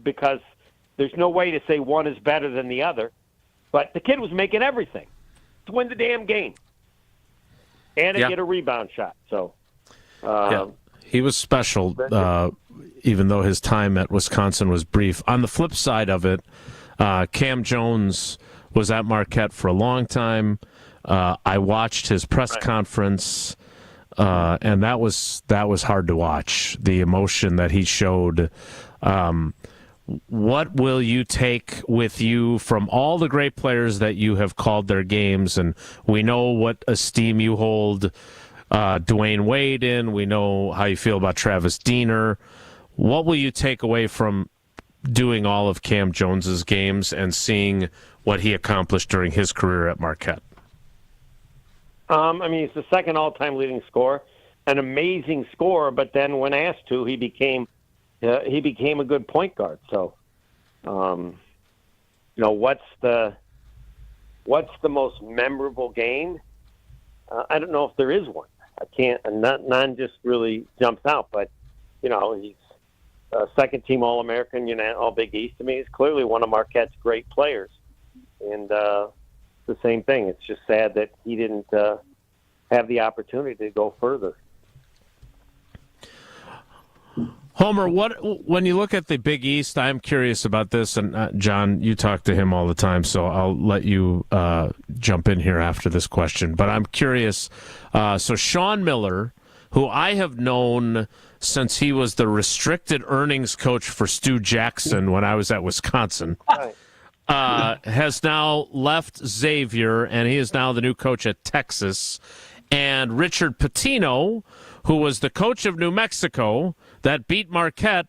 because there's no way to say one is better than the other. But the kid was making everything to win the damn game and to get a rebound shot. So. He was special, even though his time at Wisconsin was brief. On the flip side of it, Cam Jones was at Marquette for a long time. I watched his press conference, and that was hard to watch, the emotion that he showed. What will you take with you from all the great players that you have called their games? And we know what esteem you hold Dwayne Wade in. We know how you feel about Travis Diener. What will you take away from doing all of Cam Jones's games and seeing what he accomplished during his career at Marquette? He's the second all-time leading scorer, an amazing scorer. But then, when asked to, he became a good point guard. So, what's the most memorable game? I don't know if there is one. I can't. None just really jumps out. But he's second-team All-American, All Big East. He's clearly one of Marquette's great players. And the same thing. It's just sad that he didn't have the opportunity to go further. Homer, when you look at the Big East, I'm curious about this, and John, you talk to him all the time, so I'll let you jump in here after this question. But I'm curious. So Sean Miller, who I have known since he was the restricted earnings coach for Stu Jackson when I was at Wisconsin, has now left Xavier, and he is now the new coach at Texas. And Richard Pitino, who was the coach of New Mexico that beat Marquette,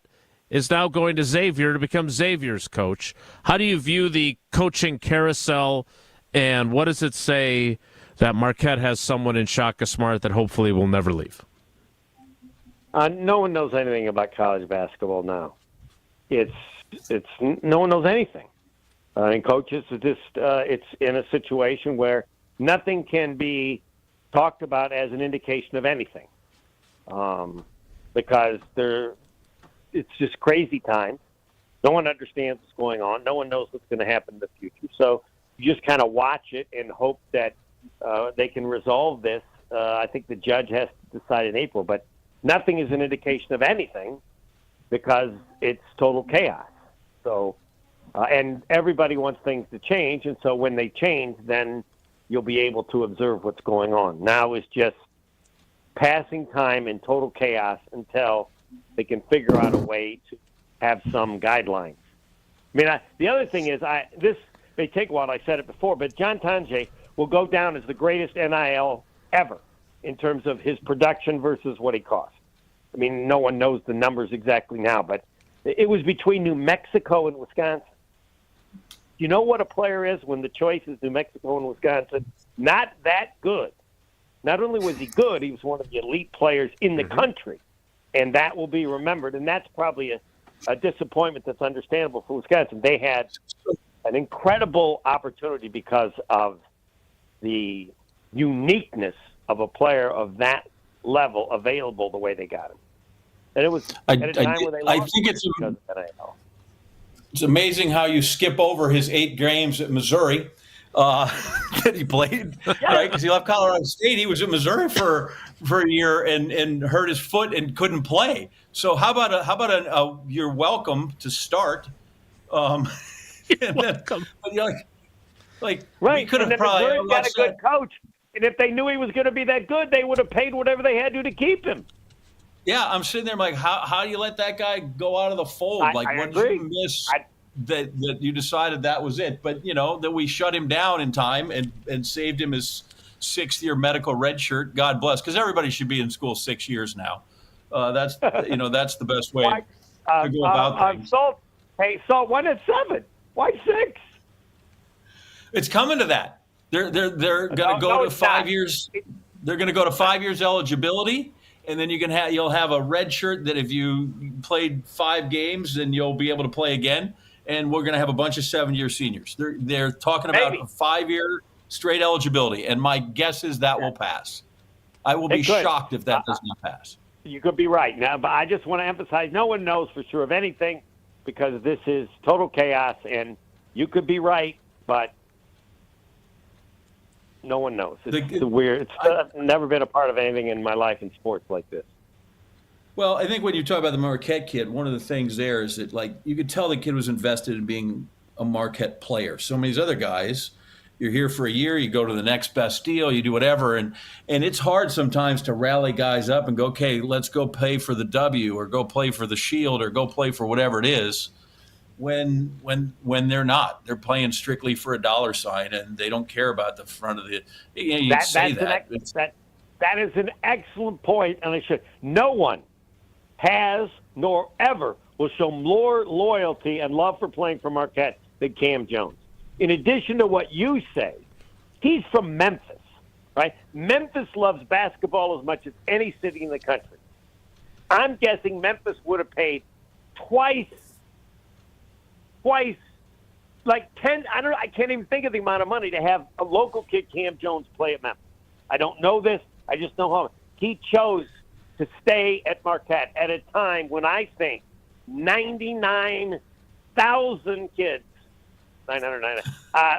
is now going to Xavier to become Xavier's coach. How do you view the coaching carousel, and what does it say that Marquette has someone in Shaka Smart that hopefully will never leave? No one knows anything about college basketball now. It's no one knows anything. Coaches are just it's in a situation where nothing can be talked about as an indication of anything, because it's just crazy times. No one understands what's going on. No one knows what's going to happen in the future. So you just kind of watch it and hope that they can resolve this. I think the judge has to decide in April, but nothing is an indication of anything because it's total chaos. So, and everybody wants things to change, and so when they change, then you'll be able to observe what's going on. Now is just passing time in total chaos until they can figure out a way to have some guidelines. I mean, the other thing is, this may take a while. I said it before, but John Tange will go down as the greatest NIL ever in terms of his production versus what he cost. I mean, no one knows the numbers exactly now, but it was between New Mexico and Wisconsin. You know what a player is when the choice is New Mexico and Wisconsin? Not that good. Not only was he good, he was one of the elite players in the country, and that will be remembered. And that's probably a disappointment that's understandable for Wisconsin. They had an incredible opportunity because of the uniqueness of a player of that level available the way they got him. And it was at a time where they lost. I think it's amazing how you skip over his 8 games at Missouri that he played, right? Because he left Colorado State. He was at Missouri for a year and hurt his foot and couldn't play. So how about you're welcome to start? Welcome. Like right. we could have probably Missouri's got a good coach, and if they knew he was going to be that good, they would have paid whatever they had to keep him. Yeah, I'm sitting there like, how do you let that guy go out of the fold? I what agree. did you miss that you decided that was it? But, that we shut him down in time and saved him his 6th-year medical red shirt. God bless, because everybody should be in school 6 years now. That's that's the best way to go about things. Salt won at 7. Why 6? It's coming to that. They're going to go to 5 years. They're going to go to 5 years eligibility. And then you'll have a red shirt that if you played 5 games, then you'll be able to play again. And we're going to have a bunch of 7-year seniors. They're talking about a 5-year straight eligibility, and my guess is that will pass. I will be shocked if that does not pass. You could be right now, but I just want to emphasize: no one knows for sure of anything because this is total chaos. And you could be right, but no one knows. It's weird. I've never been a part of anything in my life in sports like this. Well, I think when you talk about the Marquette kid, one of the things there is that, you could tell the kid was invested in being a Marquette player. So many of these other guys, you're here for a year, you go to the next best deal, you do whatever, and it's hard sometimes to rally guys up and go, okay, let's go play for the W or go play for the Shield or go play for whatever it is. When they're not, they're playing strictly for a dollar sign and they don't care about the front of the. That is an excellent point, and no one has nor ever will show more loyalty and love for playing for Marquette than Cam Jones. In addition to what you say, he's from Memphis, right? Memphis loves basketball as much as any city in the country. I'm guessing Memphis would have paid twice, like 10. I can't even think of the amount of money to have a local kid, Cam Jones, play at Memphis. I don't know this. I just know how he chose to stay at Marquette at a time when I think 99,000 kids, 999,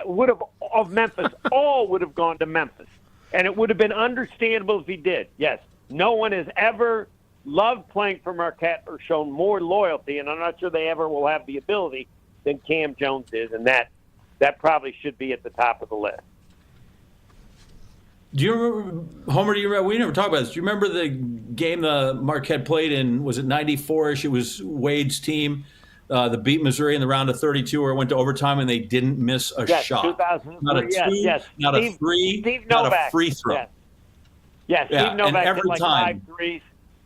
would have of Memphis, all would have gone to Memphis, and it would have been understandable if he did. Yes, no one has ever loved playing for Marquette or shown more loyalty, and I'm not sure they ever will have the ability than Cam Jones is, and that probably should be at the top of the list. Do you remember, Homer, we never talked about this. Do you remember the game the Marquette played in, was it 94-ish? It was Wade's team that beat Missouri in the round of 32 where it went to overtime and they didn't miss a shot. 2003, not a two, yes. not a three, not a free throw. Yes. Yes, Yeah, Steve Novak and every hit like time. 5 threes.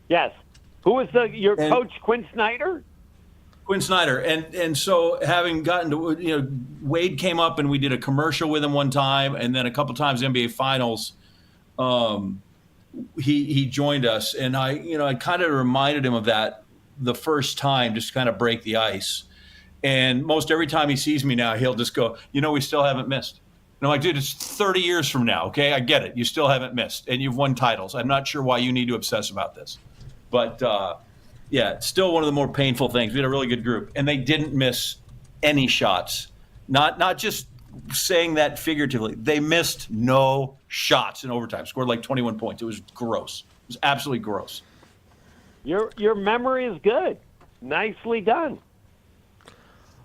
Yes. Who was your coach, Quinn Snyder? Quinn Snyder, and so having gotten to, Wade came up and we did a commercial with him one time, and then a couple times NBA Finals, he joined us, and I kind of reminded him of that the first time, just to kind of break the ice. And most every time he sees me now, he'll just go, we still haven't missed. And I'm like, dude, it's 30 years from now, okay? I get it. You still haven't missed, and you've won titles. I'm not sure why you need to obsess about this, but. Yeah, it's still one of the more painful things. We had a really good group, and they didn't miss any shots. Not just saying that figuratively. They missed no shots in overtime. Scored like 21 points. It was gross. It was absolutely gross. Your memory is good. Nicely done.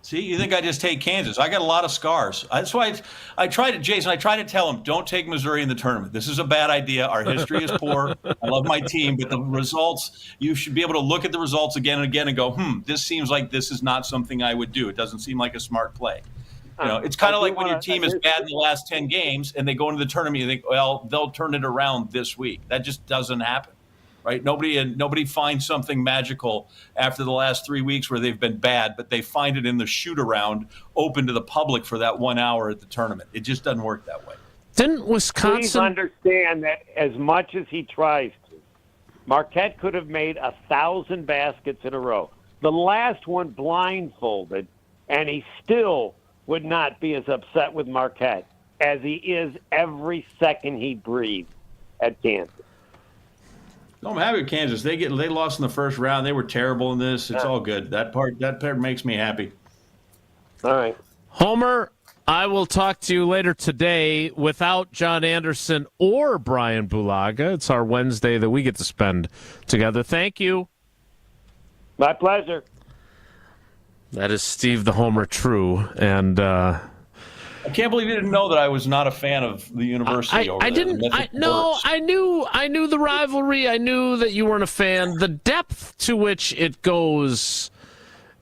See, you think I just take Kansas. I got a lot of scars. That's why I try to tell him, don't take Missouri in the tournament. This is a bad idea. Our history is poor. I love my team, but the results, you should be able to look at the results again and again and go, this seems like this is not something I would do. It doesn't seem like a smart play. It's kind of like when your team is bad in the last 10 games and they go into the tournament, you think, well, they'll turn it around this week. That just doesn't happen. Right? Nobody finds something magical after the last 3 weeks where they've been bad, but they find it in the shoot around open to the public for that 1 hour at the tournament. It just doesn't work that way. Didn't Wisconsin? Please understand that as much as he tries to, Marquette could have made 1,000 baskets in a row. The last one blindfolded, and he still would not be as upset with Marquette as he is every second he breathes at Kansas. No, I'm happy with Kansas. They lost in the first round. They were terrible in this. It's all good. That part makes me happy. All right. Homer, I will talk to you later today without John Anderson or Brian Bulaga. It's our Wednesday that we get to spend together. Thank you. My pleasure. That is Steve the Homer True, and I can't believe you didn't know that I was not a fan of the university. I didn't. I knew the rivalry. I knew that you weren't a fan. The depth to which it goes,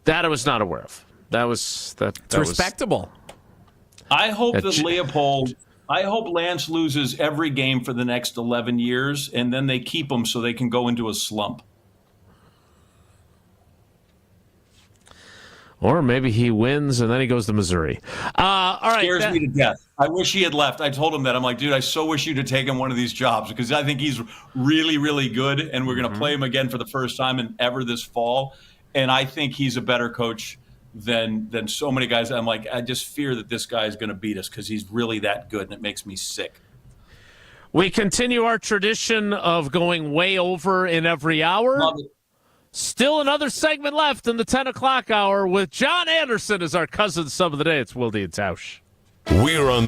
that I was not aware of. It's respectable. I hope I hope Lance loses every game for the next 11 years, and then they keep him so they can go into a slump. Or maybe he wins and then he goes to Missouri. All right. Scares me to death. I wish he had left. I told him that. I'm like, dude, I so wish you'd have taken one of these jobs because I think he's really, really good, and we're going to play him again for the first time in ever this fall. And I think he's a better coach than so many guys. I'm like, I just fear that this guy is going to beat us because he's really that good, and it makes me sick. We continue our tradition of going way over in every hour. Love it. Still another segment left in the 10 o'clock hour with John Anderson as our cousin sub of the day. It's Wilde and Tausch. We're on.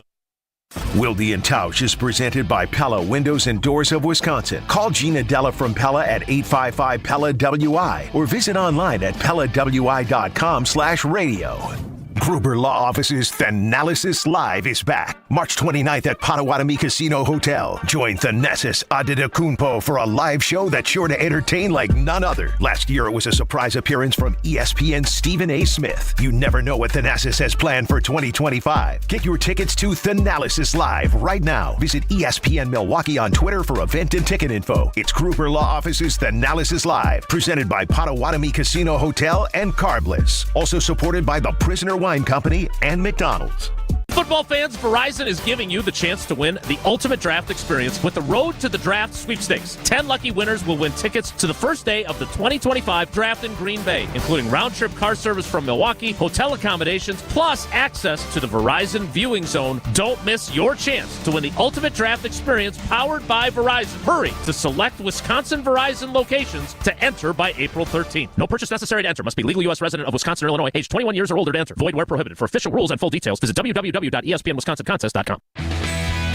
Wilde and Tausch is presented by Pella Windows and Doors of Wisconsin. Call Gina Della from Pella at 855-PELLA-WI or visit online at PellaWI.com/radio. Gruber Law Office's Thanalysis Live is back. March 29th at Potawatomi Casino Hotel. Join Thanasis Adetokounmpo for a live show that's sure to entertain like none other. Last year, it was a surprise appearance from ESPN's Stephen A. Smith. You never know what Thanasis has planned for 2025. Get your tickets to Thanalysis Live right now. Visit ESPN Milwaukee on Twitter for event and ticket info. It's Gruber Law Office's Thanalysis Live, presented by Potawatomi Casino Hotel and Carbliss. Also supported by the Prisoner Wine Company and McDonald's. Football fans, Verizon is giving you the chance to win the ultimate draft experience with the Road to the Draft sweepstakes. 10 lucky winners will win tickets to the first day of the 2025 draft in Green Bay, including round-trip car service from Milwaukee, hotel accommodations, plus access to the Verizon viewing zone. Don't miss your chance to win the ultimate draft experience powered by Verizon. Hurry to select Wisconsin Verizon locations to enter by April 13th. No purchase necessary to enter. Must be legal U.S. resident of Wisconsin or Illinois, age 21 years or older to enter. Void where prohibited. For official rules and full details, visit www.espnwisconsincontest.com.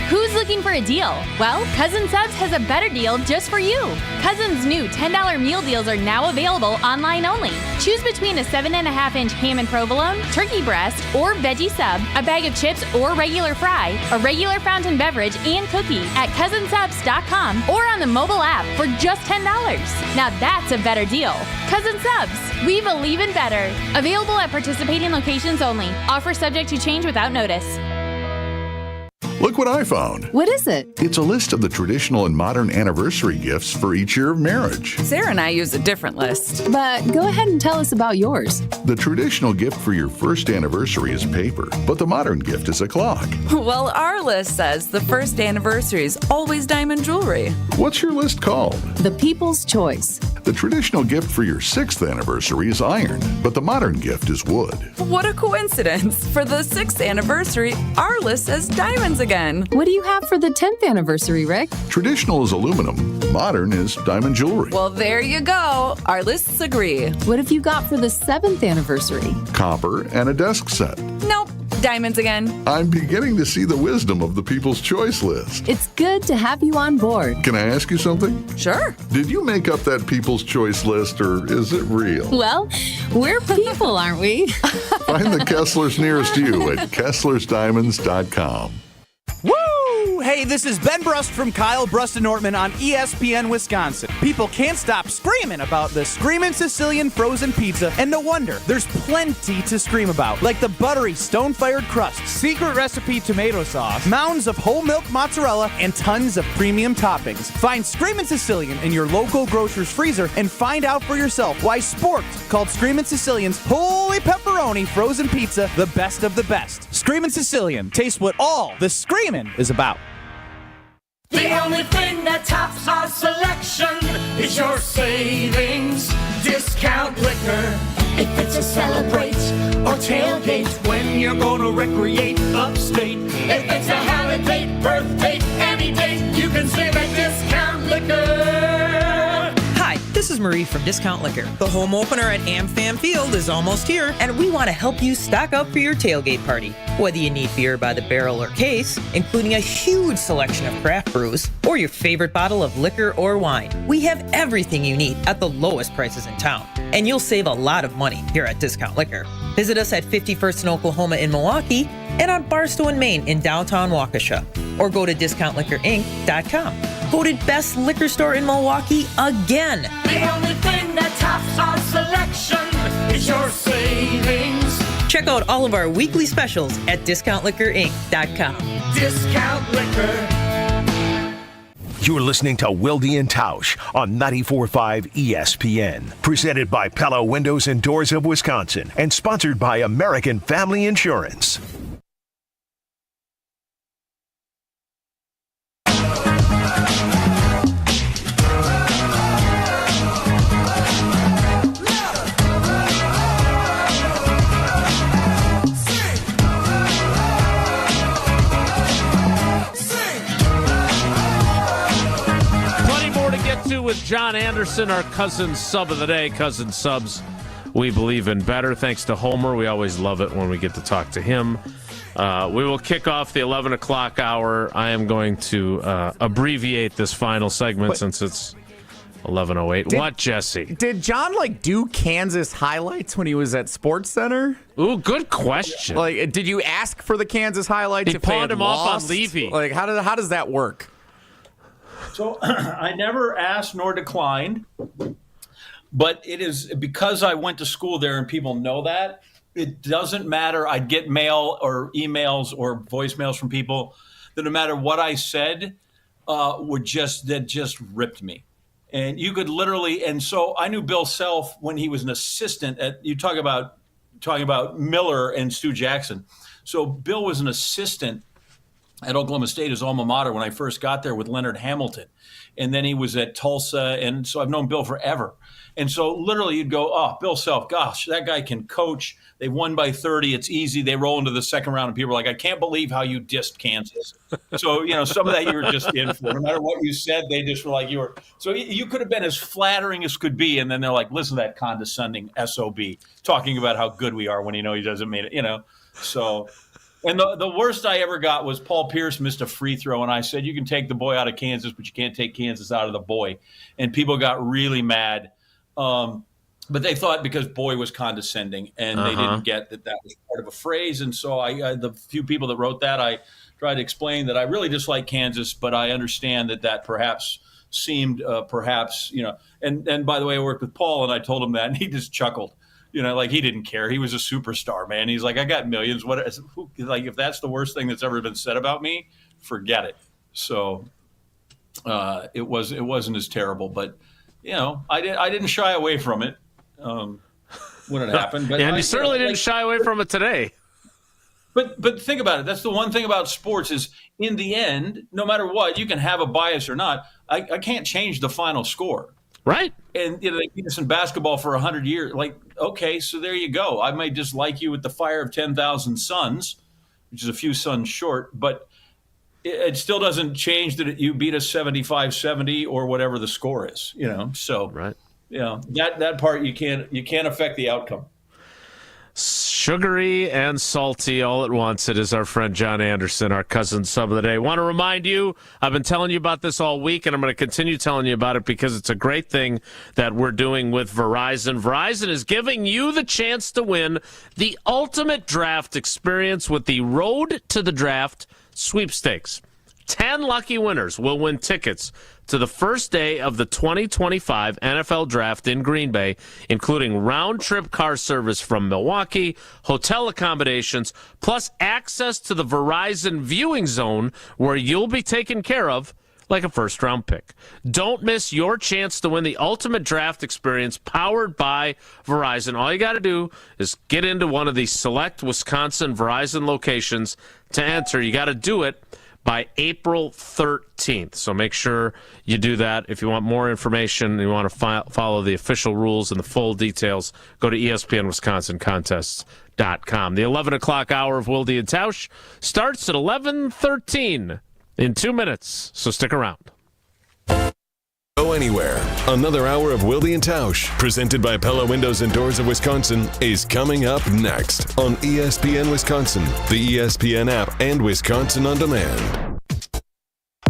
Who's looking for a deal? Well, Cousin Subs has a better deal just for you. Cousin's new $10 meal deals are now available online only. Choose between a 7.5-inch ham and provolone, turkey breast, or veggie sub, a bag of chips or regular fry, a regular fountain beverage, and cookie at cousinsubs.com or on the mobile app for just $10. Now that's a better deal. Cousin Subs, we believe in better. Available at participating locations only. Offer subject to change without notice. Look what I found. What is it? It's a list of the traditional and modern anniversary gifts for each year of marriage. Sarah and I use a different list. But go ahead and tell us about yours. The traditional gift for your first anniversary is paper, but the modern gift is a clock. Well, our list says the first anniversary is always diamond jewelry. What's your list called? The People's Choice. The traditional gift for your 6th anniversary is iron, but the modern gift is wood. What a coincidence. For the 6th anniversary, our list says diamonds again. What do you have for the 10th anniversary, Rick? Traditional is aluminum, modern is diamond jewelry. Well, there you go. Our lists agree. What have you got for the 7th anniversary? Copper and a desk set. Nope. Diamonds again. I'm beginning to see the wisdom of the People's Choice list. It's good to have you on board. Can I ask you something? Sure. Did you make up that People's Choice list, or is it real? Well, we're people, aren't we? Find the Kesslers nearest you at KesslersDiamonds.com. Woo! Hey, this is Ben Brust from Kyle Brust and Nortman on ESPN Wisconsin. People can't stop screaming about the Screamin' Sicilian frozen pizza, and no wonder. There's plenty to scream about, like the buttery stone-fired crust, secret recipe tomato sauce, mounds of whole milk mozzarella, and tons of premium toppings. Find Screamin' Sicilian in your local grocer's freezer and find out for yourself why Sporked called Screamin' Sicilian's Holy Pepperoni frozen pizza the best of the best. Screamin' Sicilian, taste what all the screamin' is about. The only thing that tops our selection is your savings discount liquor. If it's a celebrate or tailgate, when you're gonna recreate upstate. If it's a holiday, birthday, any date, you can save at Discount Liquor. Hi, this is Marie from Discount Liquor. The home opener at AmFam Field is almost here, and we want to help you stock up for your tailgate party. Whether you need beer by the barrel or case, including a huge selection of craft brews, or your favorite bottle of liquor or wine, we have everything you need at the lowest prices in town. And you'll save a lot of money here at Discount Liquor. Visit us at 51st and Oklahoma in Milwaukee and on Barstow and Main in downtown Waukesha. Or go to discountliquorinc.com. Voted best liquor store in Milwaukee again. The only thing that tops our selection is your savings. Check out all of our weekly specials at discountliquorinc.com. Discount Liquor. You're listening to Wilde and Tausch on 94.5 ESPN. Presented by Pella Windows and Doors of Wisconsin and sponsored by American Family Insurance. With John Anderson, our cousin sub of the day. Cousin subs, we believe in better. Thanks to Homer. We always love it when we get to talk to him. We will kick off the 11 o'clock hour. I am going to abbreviate this final segment since it's 11:08. What, Jesse? Did John do Kansas highlights when he was at Sports Center? Ooh, good question. Did you ask for the Kansas highlights? He pawned him off on Levy. How does that work? So I never asked nor declined, but it is because I went to school there and people know that. It doesn't matter. I'd get mail or emails or voicemails from people that no matter what I said, that just ripped me. And you could literally, and so I knew Bill Self when he was an assistant at, you talking about Miller and Stu Jackson. So Bill was an assistant at Oklahoma State, his alma mater, when I first got there with Leonard Hamilton. And then he was at Tulsa. And so I've known Bill forever. And so literally you'd go, oh, Bill Self, gosh, that guy can coach. They won by 30. It's easy. They roll into the second round and people are like, I can't believe how you dissed Kansas. So, some of that you were just in for. No matter what you said, they just were like, you were. So you could have been as flattering as could be. And then they're like, listen to that condescending SOB talking about how good we are when he doesn't mean it, So... And the worst I ever got was Paul Pierce missed a free throw, and I said, you can take the boy out of Kansas, but you can't take Kansas out of the boy. And people got really mad. But they thought because boy was condescending, and they didn't get that was part of a phrase. And so the few people that wrote that, I tried to explain that I really dislike Kansas, but I understand that perhaps seemed and by the way, I worked with Paul, and I told him that, and he just chuckled. He didn't care. He was a superstar, man. He's like, I got millions. If that's the worst thing that's ever been said about me, forget it. So it wasn't as terrible, but I didn't shy away from it when it happened. But and you certainly didn't shy away from it today. But think about it. That's the one thing about sports is, in the end, no matter what, you can have a bias or not. I can't change the final score. Right. And they beat us in basketball for 100 years. Like, okay, so there you go. I may dislike you with the fire of 10,000 suns, which is a few suns short, but it still doesn't change that you beat us 75-70 or whatever the score is. So right. That part you can't affect the outcome. Sugary and salty all at once. It is our friend John Anderson, our cousin sub of the day. Want to remind you, I've been telling you about this all week, and I'm going to continue telling you about it because it's a great thing that we're doing with Verizon. Verizon is giving you the chance to win the ultimate draft experience with the Road to the Draft sweepstakes. 10 lucky winners will win tickets to the first day of the 2025 NFL Draft in Green Bay, including round-trip car service from Milwaukee, hotel accommodations, plus access to the Verizon viewing zone where you'll be taken care of like a first-round pick. Don't miss your chance to win the ultimate draft experience powered by Verizon. All you got to do is get into one of the select Wisconsin Verizon locations to enter. You got to do it by April 13th. So make sure you do that. If you want more information and you want to follow the official rules and the full details, go to ESPNWisconsinContests.com. The 11 o'clock hour of Wilde and Tausch starts at 11:13 in 2 minutes, so stick around. Go anywhere. Another hour of Wilde and Tausch, presented by Pella Windows and Doors of Wisconsin, is coming up next on ESPN Wisconsin, the ESPN app, and Wisconsin On Demand.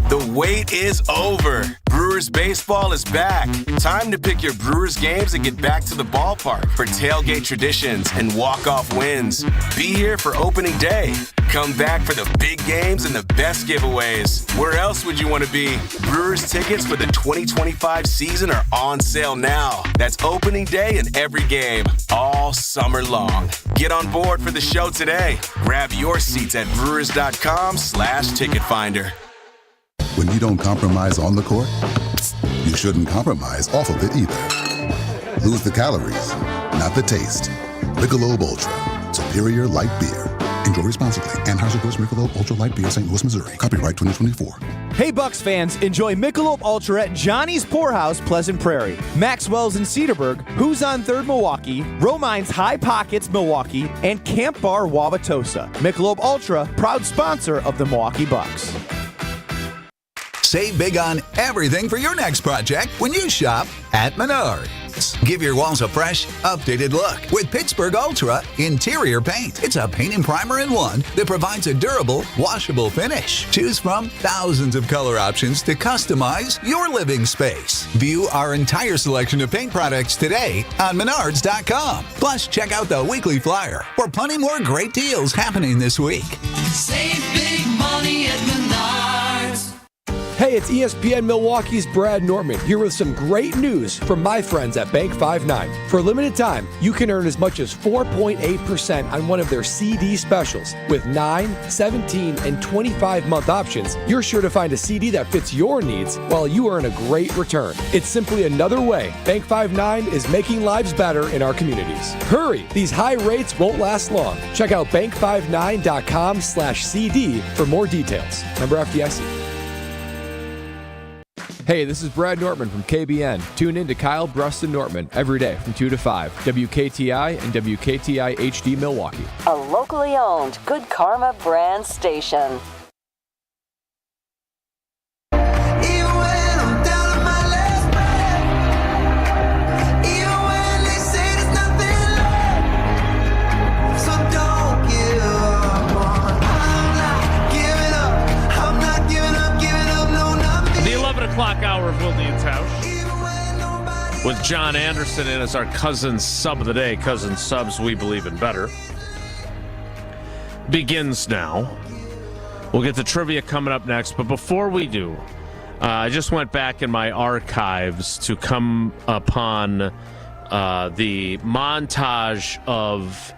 The wait is over. Brewers baseball is back. Time to pick your Brewers games and get back to the ballpark for tailgate traditions and walk-off wins. Be here for opening day. Come back for the big games and the best giveaways. Where else would you want to be? Brewers tickets for the 2025 season are on sale now. That's opening day and every game, all summer long. Get on board for the show today. Grab your seats at brewers.com/ticket finder. When you don't compromise on the court, you shouldn't compromise off of it either. Lose the calories, not the taste. Michelob Ultra, superior light beer. Enjoy responsibly. Anheuser-Busch Michelob Ultra Light Beer, St. Louis, Missouri. Copyright 2024. Hey, Bucks fans, enjoy Michelob Ultra at Johnny's Poorhouse, Pleasant Prairie, Maxwell's in Cedarburg, Who's on 3rd Milwaukee, Romine's High Pockets Milwaukee, and Camp Bar Wauwatosa. Michelob Ultra, proud sponsor of the Milwaukee Bucks. Save big on everything for your next project when you shop at Menards. Give your walls a fresh, updated look with Pittsburgh Ultra Interior Paint. It's a paint and primer in one that provides a durable, washable finish. Choose from thousands of color options to customize your living space. View our entire selection of paint products today on Menards.com. Plus, check out the weekly flyer for plenty more great deals happening this week. Save big money at Menards. Hey, it's ESPN Milwaukee's Brad Nortman here with some great news from my friends at Bank 5-9. For a limited time, you can earn as much as 4.8% on one of their CD specials. With 9, 17, and 25-month options, you're sure to find a CD that fits your needs while you earn a great return. It's simply another way Bank 5-9 is making lives better in our communities. Hurry! These high rates won't last long. Check out bank59.com/CD for more details. Member FDIC. Hey, this is Brad Nortman from KBN. Tune in to Kyle Bruston Nortman every day from 2 to 5. WKTI and WKTI HD Milwaukee. A locally owned Good Karma brand station. O'clock hour of Wilde and Tausch with John Anderson in as our cousin sub of the day. Cousin subs, we believe in better. Begins now. We'll get to trivia coming up next, but before we do, I just went back in my archives to come upon the montage of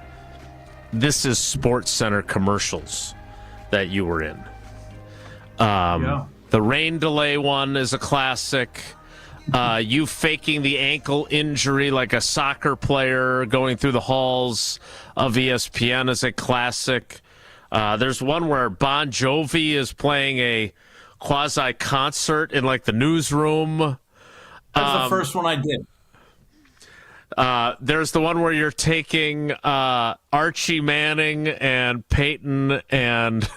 This Is Sports Center commercials that you were in. The rain delay one is a classic. You faking the ankle injury like a soccer player going through the halls of ESPN is a classic. There's one where Bon Jovi is playing a quasi-concert in like the newsroom. That's the first one I did. There's the one where you're taking Archie Manning and Peyton and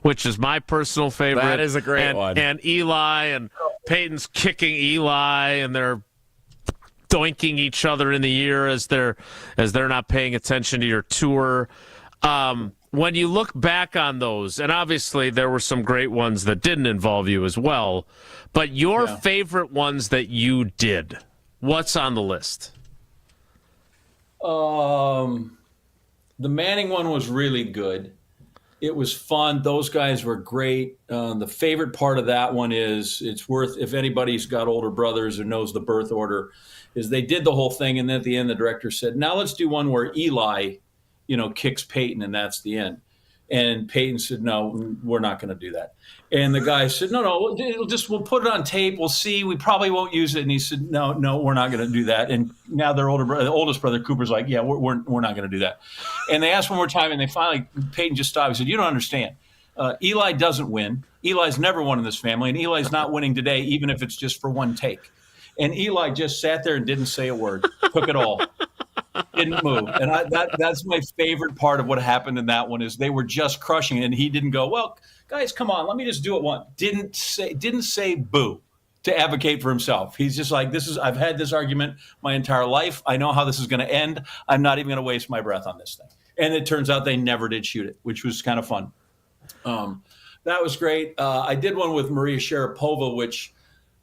which is my personal favorite. That is a great one. And Eli, and Peyton's kicking Eli, and they're doinking each other in the ear as they're not paying attention to your tour. When you look back on those, and obviously there were some great ones that didn't involve you as well, but your favorite ones that you did, what's on the list? The Manning one was really good. It was fun. Those guys were great. The favorite part of that one is it's worth, if anybody's got older brothers or knows the birth order, is they did the whole thing, and then at the end the director said, now let's do one where Eli, kicks Peyton, and that's the end. And Peyton said, no, we're not going to do that. And the guy said, no, we'll put it on tape. We'll see. We probably won't use it. And he said, no, we're not going to do that. And now their the oldest brother, Cooper's like, yeah, we're not going to do that. And they asked one more time, and they finally, Peyton just stopped. He said, you don't understand. Eli doesn't win. Eli's never won in this family, and Eli's not winning today, even if it's just for one take. And Eli just sat there and didn't say a word, took it all. Didn't move. And that's my favorite part of what happened in that one is they were just crushing it. And he didn't go, well, guys, come on, let me just do it once. Didn't say boo to advocate for himself. He's just like, I've had this argument my entire life. I know how this is going to end. I'm not even going to waste my breath on this thing. And it turns out they never did shoot it, which was kind of fun. That was great. I did one with Maria Sharapova, which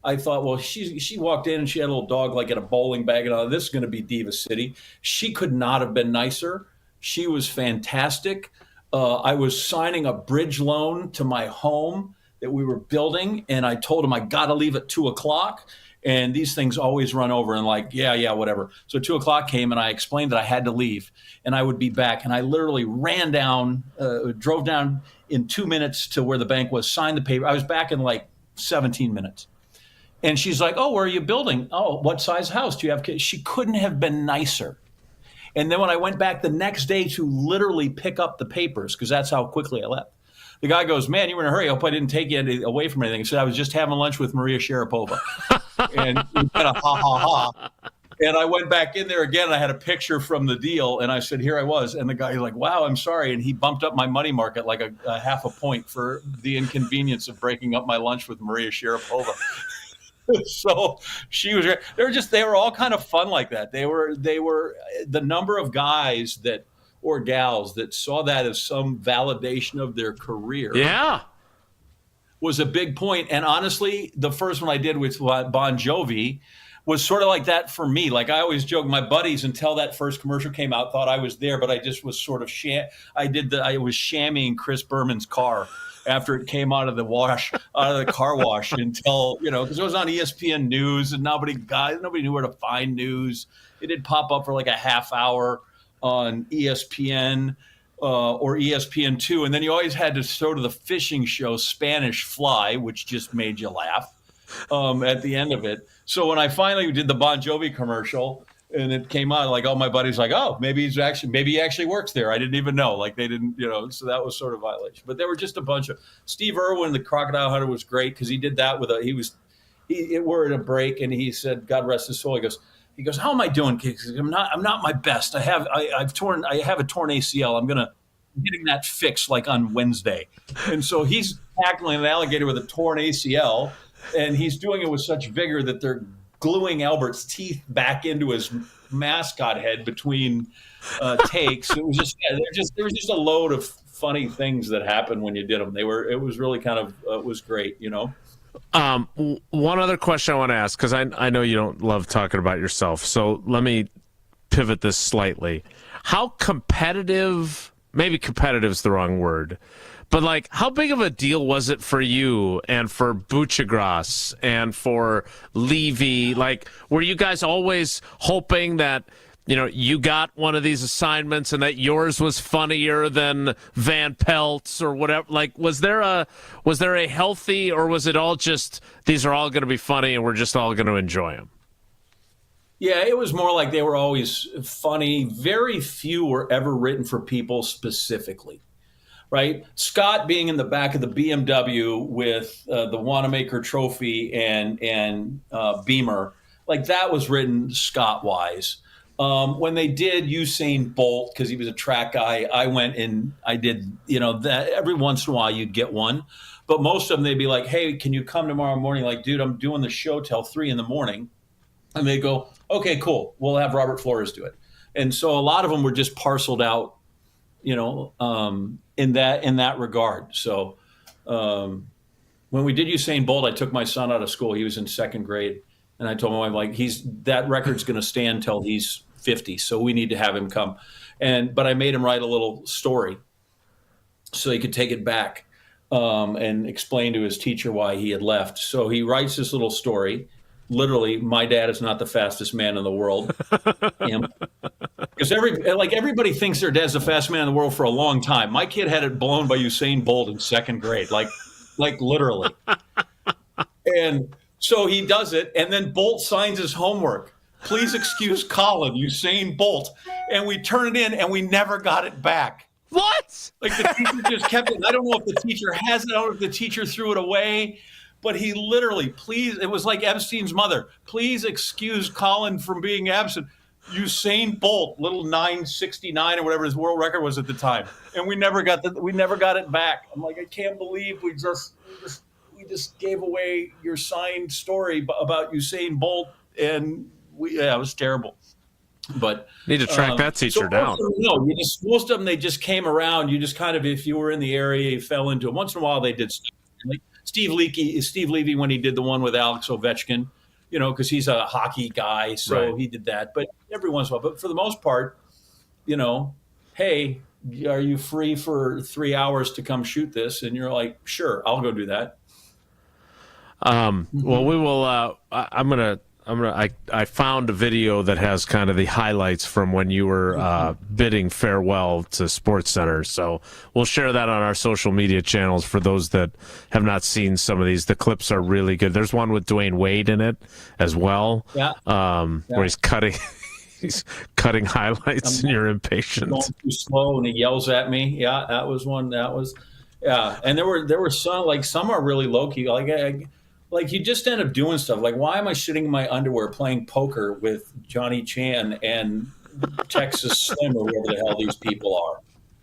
I thought, well, she walked in and she had a little dog like in a bowling bag, and this is going to be Diva City. She could not have been nicer. She was fantastic. I was signing a bridge loan to my home that we were building, and I told him I got to leave at 2:00. And these things always run over, and like, yeah, whatever. So 2:00 came, and I explained that I had to leave, and I would be back. And I literally ran down, drove down in 2 minutes to where the bank was, signed the paper. I was back in like 17 minutes. And she's like, oh, where are you building? Oh, what size house do you have? She couldn't have been nicer. And then when I went back the next day to literally pick up the papers, because that's how quickly I left, the guy goes, man, you were in a hurry. I hope I didn't take you away from anything. He said, I was just having lunch with Maria Sharapova. And we kind of ha. And I went back in there again, and I had a picture from the deal, and I said, here I was. And the guy was like, wow, I'm sorry. And he bumped up my money market like a half a point for the inconvenience of breaking up my lunch with Maria Sharapova. So she was. They were all kind of fun like that. They were the number of guys or gals that saw that as some validation of their career. Yeah, was a big point. And honestly, the first one I did with Bon Jovi was sort of like that for me. Like I always joke, my buddies until that first commercial came out thought I was there, but I just was sort of I was shamming Chris Berman's car after it came out of the car wash until, because it was on ESPN News and nobody knew where to find news. It did pop up for like a half hour on ESPN or ESPN2. And then you always had to go to the fishing show Spanish Fly, which just made you laugh at the end of it. So when I finally did the Bon Jovi commercial, and it came out, like all my buddies like, oh, maybe he actually works there. I didn't even know. Like they didn't, so that was sort of violation. But there were just a bunch of Steve Irwin, the Crocodile Hunter, was great because he did that with we're at a break, and he said, God rest his soul. He goes, how am I doing? I'm not my best. I have a torn ACL. I'm getting that fixed like on Wednesday. And so he's tackling an alligator with a torn ACL, and he's doing it with such vigor that they're gluing Albert's teeth back into his mascot head between takes. It was there was just a load of funny things that happened when you did them. It was really kind of it was great, One other question I want to ask, because I know you don't love talking about yourself, so let me pivot this slightly. How competitive? Maybe competitive is the wrong word. But, like, how big of a deal was it for you and for Buchagras and for Levy? Like, were you guys always hoping that, you got one of these assignments and that yours was funnier than Van Pelt's or whatever? Like, was there a healthy, or was it all just these are all going to be funny and we're just all going to enjoy them? Yeah, it was more like they were always funny. Very few were ever written for people specifically, right? Scott being in the back of the BMW with the Wanamaker Trophy and Beamer, like that was written Scott-wise. When they did Usain Bolt, because he was a track guy, I went and I did, that every once in a while you'd get one. But most of them, they'd be like, hey, can you come tomorrow morning? Like, dude, I'm doing the show till 3 a.m. And they go, okay, cool. We'll have Robert Flores do it. And so a lot of them were just parceled out, in that regard. So when we did Usain Bolt, I took my son out of school. He was in 2nd grade. And I told my wife, like, that record's going to stand till he's 50. So we need to have him come. But I made him write a little story so he could take it back and explain to his teacher why he had left. So he writes this little story. Literally, my dad is not the fastest man in the world. Because everybody thinks their dad's the fastest man in the world for a long time. My kid had it blown by Usain Bolt in 2nd grade, like literally. And so he does it, and then Bolt signs his homework. Please excuse Colin, Usain Bolt. And we turn it in, and we never got it back. What? Like the teacher just kept it. I don't know if the teacher has it. I don't know if the teacher threw it away. But he literally, it was like Epstein's mother. Please excuse Colin from being absent. Usain Bolt, little 969 or whatever his world record was at the time. And we never got it back. I'm like, I can't believe we just gave away your signed story about Usain Bolt. And it was terrible. But need to track that teacher down. Most of them, they just came around. You just kind of, if you were in the area, you fell into it. Once in a while, they did stuff. Like Steve Levy, when he did the one with Alex Ovechkin, because he's a hockey guy, so He did that. But every once in a while, but for the most part, hey, are you free for 3 hours to come shoot this? And you're like, sure, I'll go do that. Well, we will. I found a video that has kind of the highlights from when you were bidding farewell to SportsCenter. So we'll share that on our social media channels for those that have not seen some of these. The clips are really good. There's one with Dwayne Wade in it as well, where he's cutting highlights and you're impatient. Going too slow and he yells at me. Yeah, that was one. And there were some are really low key. Like you just end up doing stuff. Like, why am I sitting in my underwear playing poker with Johnny Chan and Texas Slim or whoever the hell these people are?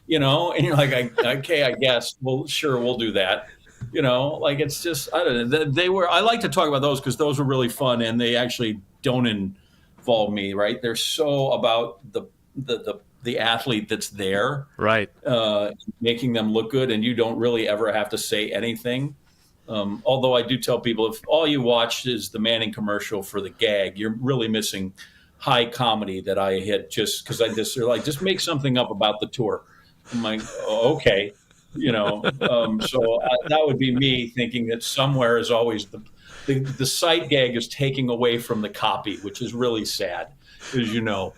And you're like, okay, I guess. Well, sure, we'll do that. It's just, I don't know. I like to talk about those because those were really fun and they actually don't involve me, right? They're so about the athlete that's there, right? Making them look good, and you don't really ever have to say anything. Although I do tell people, if all you watch is the Manning commercial for the gag, you're really missing high comedy that I hit just because they're like, just make something up about the tour. I'm like, oh, okay. So that would be me thinking that somewhere is always the sight gag is taking away from the copy, which is really sad, as you know.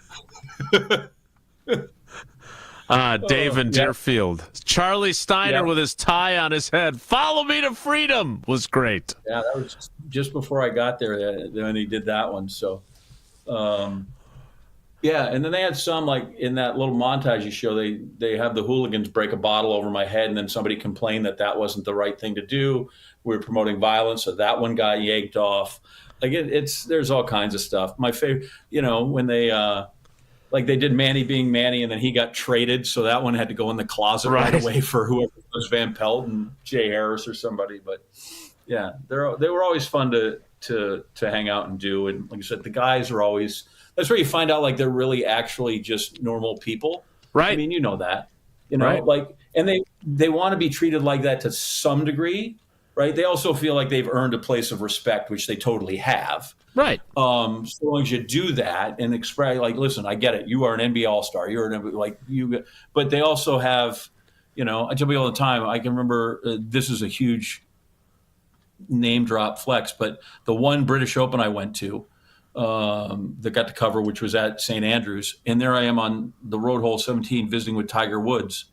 Dave in Deerfield. Charlie Steiner with his tie on his head. Follow me to freedom was great. Yeah, that was just before I got there when he did that one. So, and then they had some, like in that little montage you show, they have the hooligans break a bottle over my head, and then somebody complained that wasn't the right thing to do. We were promoting violence, so that one got yanked off. Like there's all kinds of stuff. My favorite, when they like they did Manny being Manny, and then he got traded, so that one had to go in the closet right away for whoever was Van Pelt and Jay Harris or somebody. But yeah, they were always fun to hang out and do. And like I said, the guys are always, that's where you find out like they're really actually just normal people. Right. I mean, you know that, like, and they want to be treated like that to some degree, right? They also feel like they've earned a place of respect, which they totally have. Right. So long as you do that and express, like, listen, I get it. You are an NBA All-Star. But they also have, I tell people all the time, I can remember, this is a huge name drop flex, but the one British Open I went to, that got the cover, which was at St. Andrews. And there I am on the road hole 17 visiting with Tiger Woods.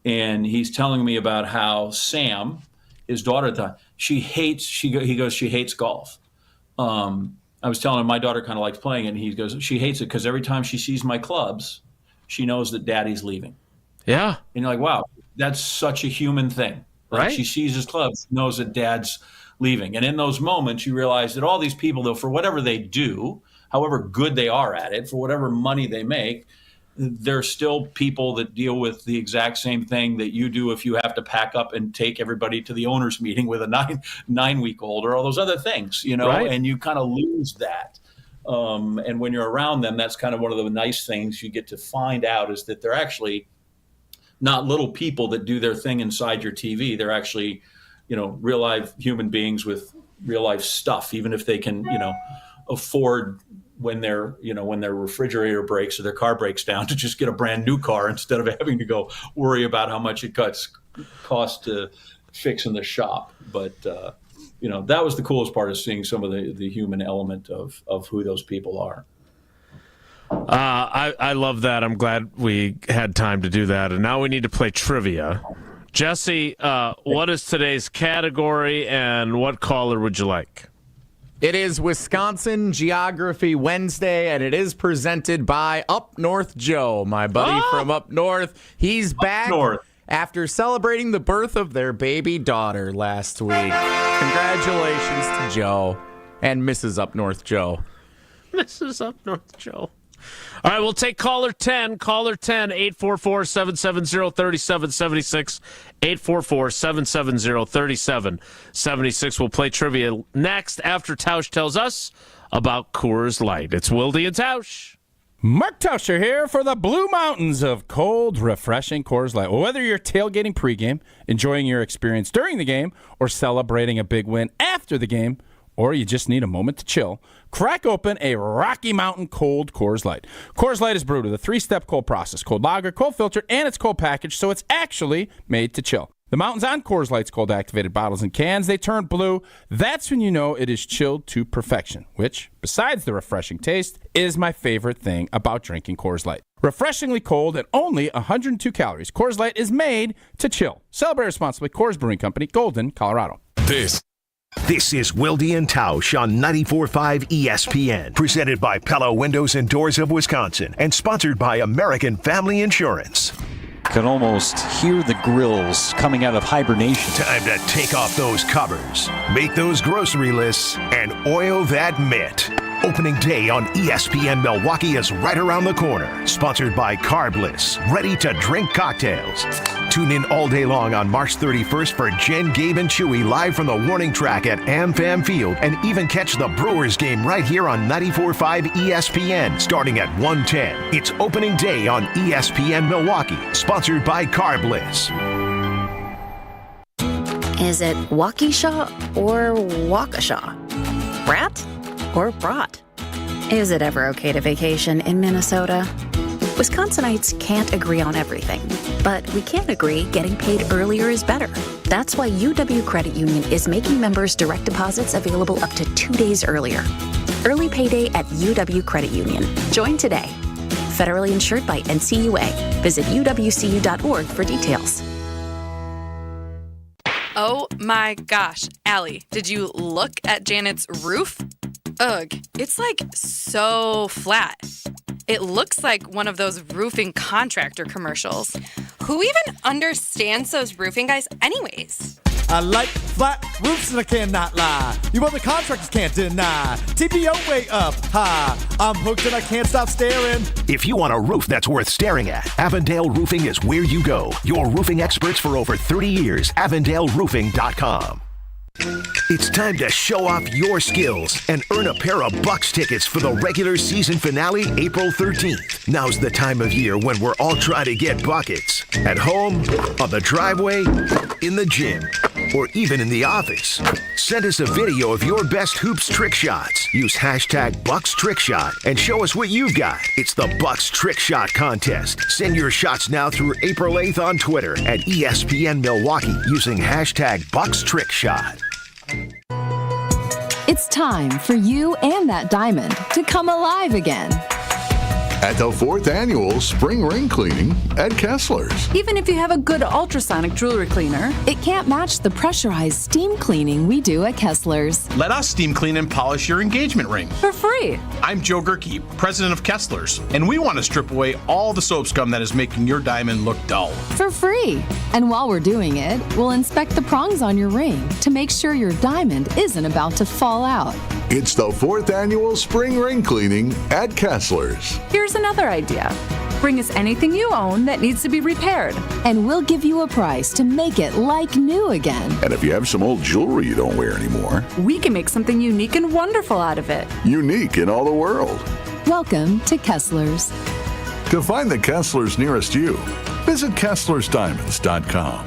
And he's telling me about how Sam, his daughter at the time, she hates golf. I was telling him my daughter kind of likes playing it, and he goes, she hates it because every time she sees my clubs, she knows that daddy's leaving. Yeah. And you're like, wow, that's such a human thing. Like, right? She sees his clubs, knows that dad's leaving. And in those moments, you realize that all these people, though, for whatever they do, however good they are at it, for whatever money they make, they're still people that deal with the exact same thing that you do if you have to pack up and take everybody to the owners meeting with a nine-week-old or all those other things, Right. and you kind of lose that. And when you're around them, that's kind of one of the nice things you get to find out is that they're actually not little people that do their thing inside your TV. They're actually, real life human beings with real life stuff, even if they can, afford when their refrigerator breaks or their car breaks down to just get a brand new car instead of having to go worry about how much it costs to fix in the shop. But, that was the coolest part, of seeing some of the human element of who those people are. I love that. I'm glad we had time to do that. And now we need to play trivia. Jesse, what is today's category and what caller would you like? It is Wisconsin Geography Wednesday, and it is presented by Up North Joe, my buddy from Up North. He's back after celebrating the birth of their baby daughter last week. Congratulations to Joe and Mrs. Up North Joe. Mrs. Up North Joe. All right, we'll take caller 10. Caller 10, 844-770-3776. 844-770-3776. We'll play trivia next after Tausch tells us about Coors Light. It's Wilde and Tausch. Mark Tauscher here for the Blue Mountains of cold, refreshing Coors Light. Well, whether you're tailgating pregame, enjoying your experience during the game, or celebrating a big win after the game, or you just need a moment to chill, crack open a Rocky Mountain cold Coors Light. Coors Light is brewed with a 3-step cold process: cold lager, cold filter, and it's cold packaged, so it's actually made to chill. The mountains on Coors Light's cold activated bottles and cans, they turn blue. That's when you know it is chilled to perfection, which, besides the refreshing taste, is my favorite thing about drinking Coors Light. Refreshingly cold and only 102 calories. Coors Light is made to chill. Celebrate responsibly. Coors Brewing Company, Golden, Colorado. This is Wilde and Tausch on 94.5 ESPN, presented by Pella Windows and Doors of Wisconsin, and sponsored by American Family Insurance. Can almost hear the grills coming out of hibernation. Time to take off those covers, make those grocery lists, and oil that mitt. Opening day on ESPN Milwaukee is right around the corner. Sponsored by Carbliss, ready-to-drink cocktails. Tune in all day long on March 31st for Jen, Gabe, and Chewy live from the warning track at AmFam Field, and even catch the Brewers game right here on 94.5 ESPN starting at 1:10. It's opening day on ESPN Milwaukee, sponsored by Carbliss. Is it Waukesha or Waukesha? Brat or brat? Is it ever okay to vacation in Minnesota? Wisconsinites can't agree on everything, but we can agree getting paid earlier is better. That's why UW Credit Union is making members' direct deposits available up to 2 days earlier. Early payday at UW Credit Union. Join today. Federally insured by NCUA. Visit uwcu.org for details. Oh my gosh, Allie, did you look at Janet's roof? Ugh, it's like so flat. It looks like one of those roofing contractor commercials. Who even understands those roofing guys anyways? I like flat roofs and I cannot lie. You other contractors can't deny. TPO way up high. I'm hooked and I can't stop staring. If you want a roof that's worth staring at, Avondale Roofing is where you go. Your roofing experts for over 30 years. AvondaleRoofing.com. It's time to show off your skills and earn a pair of Bucks tickets for the regular season finale April 13th. Now's the time of year when we're all trying to get buckets. At home, on the driveway, in the gym, or even in the office. Send us a video of your best hoops trick shots. Use hashtag BucksTrickShot and show us what you've got. It's the Bucks Trick Shot Contest. Send your shots now through April 8th on Twitter at ESPN Milwaukee using hashtag BucksTrickShot. It's time for you and that diamond to come alive again. At the 4th annual Spring Ring Cleaning at Kessler's. Even if you have a good ultrasonic jewelry cleaner, it can't match the pressurized steam cleaning we do at Kessler's. Let us steam clean and polish your engagement ring. For free. I'm Joe Gerke, president of Kessler's, and we want to strip away all the soap scum that is making your diamond look dull. For free. And while we're doing it, we'll inspect the prongs on your ring to make sure your diamond isn't about to fall out. It's the 4th annual Spring Ring Cleaning at Kessler's. Here's another idea. Bring us anything you own that needs to be repaired, and we'll give you a price to make it like new again. And if you have some old jewelry you don't wear anymore, We can make something unique and wonderful out of it. unique in all the world. Welcome to Kessler's. To find the Kessler's nearest you, visit KesslersDiamonds.com.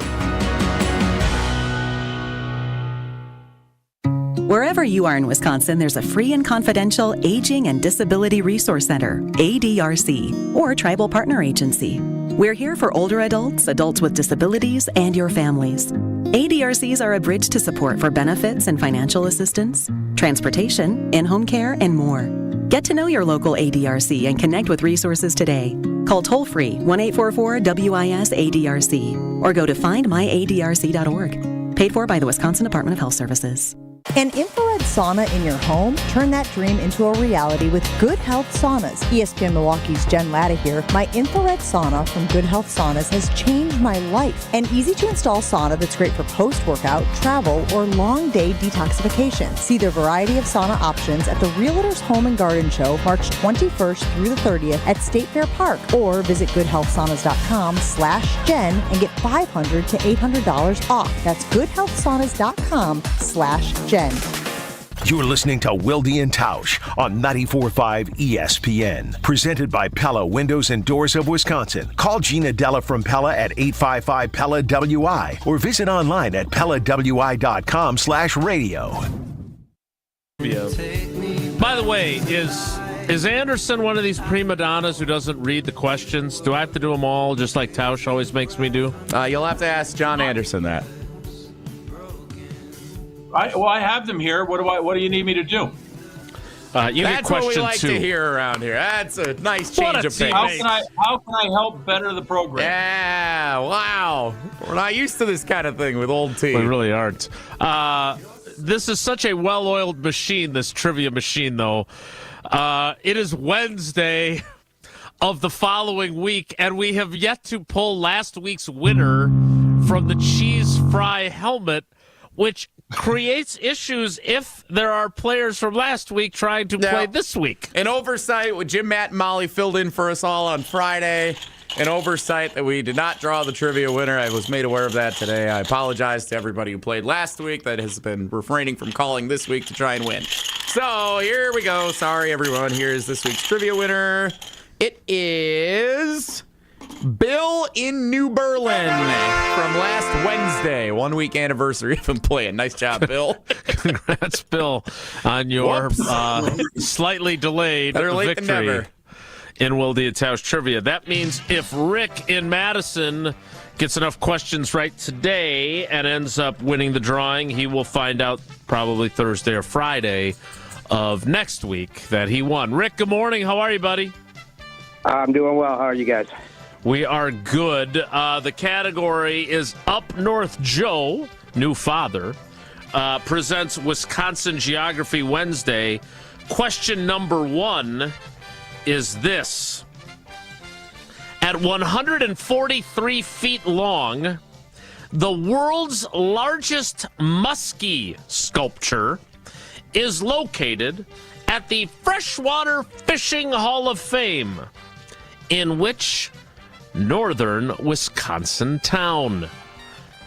Wherever you are in Wisconsin, there's a free and confidential Aging and Disability Resource Center, ADRC, or Tribal Partner Agency. We're here for older adults, adults with disabilities, and your families. ADRCs are a bridge to support for benefits and financial assistance, transportation, in-home care, and more. Get to know your local ADRC and connect with resources today. Call toll-free 1-844-WIS-ADRC or go to findmyadrc.org. Paid for by the Wisconsin Department of Health Services. An infrared sauna in your home? Turn that dream into a reality with Good Health Saunas. ESPN Milwaukee's Jen Latta here. My infrared sauna from Good Health Saunas has changed my life. An easy-to-install sauna that's great for post-workout, travel, or long-day detoxification. See their variety of sauna options at the Realtors Home and Garden Show, March 21st through the 30th at State Fair Park, or visit goodhealthsaunas.com/Jen and get $500 to $800 off. That's goodhealthsaunas.com/Jen. You're listening to Wilde and Tausch on 94.5 ESPN. Presented by Pella Windows and Doors of Wisconsin. Call Gina Della from Pella at 855-PELLA-WI or visit online at PellaWI.com/radio. By the way, is Anderson one of these prima donnas who doesn't read the questions? Do I have to do them all just like Tausch always makes me do? You'll have to ask John Anderson that. I have them here. What do you need me to do? You That's what we like to hear around here. That's a nice change of pace. How can I help better the program? Yeah, wow. We're not used to this kind of thing with old team. We really aren't. This is such a well-oiled machine, this trivia machine, though. It is Wednesday of the following week, and we have yet to pull last week's winner from the cheese fry helmet, which creates issues if there are players from last week trying to play this week. An oversight with Jim, Matt, and Molly filled in for us all on Friday. An oversight that we did not draw the trivia winner. I was made aware of that today. I apologize to everybody who played last week that has been refraining from calling this week to try and win. So here we go. Sorry, everyone. Here's this week's trivia winner. It is Bill in New Berlin from last Wednesday. 1 week anniversary of him playing. Nice job, Bill. Congrats, Bill, on your slightly delayed Better late than victory never. in Wilde and Tausch Trivia. That means if Rick in Madison gets enough questions right today and ends up winning the drawing, he will find out probably Thursday or Friday of next week that he won. Rick, good morning. How are you, buddy? I'm doing well. How are you guys? We are good. The category is Up North Joe, new father, presents Wisconsin Geography Wednesday. Question number 1 is this. At 143 feet long, the world's largest muskie sculpture is located at the Freshwater Fishing Hall of Fame, in which northern Wisconsin town?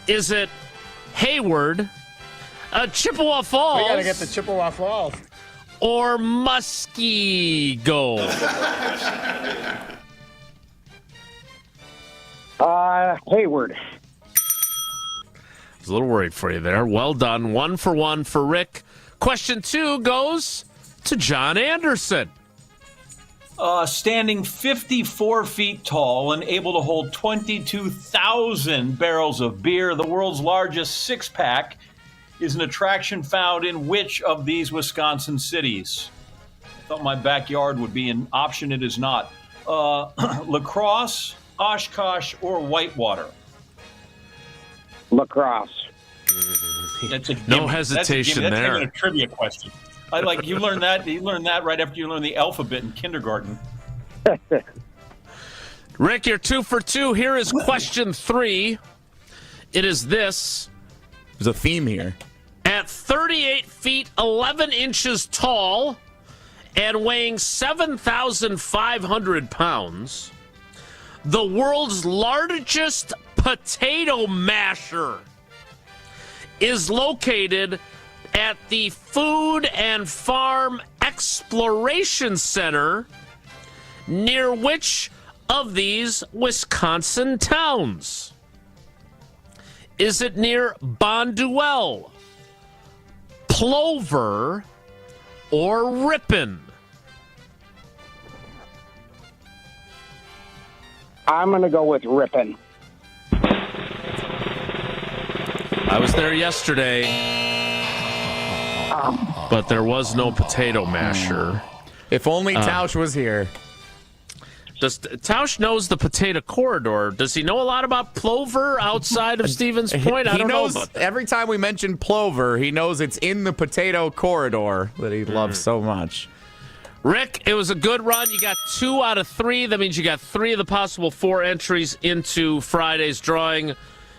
Is it Hayward, Chippewa Falls? We got to get the Chippewa Falls. Or Muskego? Hayward. I was a little worried for you there. Well done. 1 for 1 for Rick. Question 2 goes to John Anderson. Standing 54 feet tall and able to hold 22,000 barrels of beer, the world's largest six-pack is an attraction found in which of these Wisconsin cities? I thought my backyard would be an option. It is not. La Crosse, Oshkosh, or Whitewater? La Crosse. That's a No gimme. hesitation That's there. even a trivia question. I like you learned that. You learned that right after you learned the alphabet in kindergarten. Rick, you're 2 for 2. Here is question 3. It is this. There's a theme here. At 38 feet 11 inches tall and weighing 7,500 pounds, the world's largest potato masher is located at the Food and Farm Exploration Center near which of these Wisconsin towns? Is it near Bonduel, Plover, or Ripon? I'm going to go with Ripon. I was there yesterday, but there was no potato masher. If only Tausch was here. Tausch knows the potato corridor. Does he know a lot about Plover outside of Stevens Point? I don't know. Every time we mention Plover, he knows it's in the potato corridor that he loves so much. Rick, it was a good run. You got 2 out of 3. That means you got 3 of the possible 4 entries into Friday's drawing,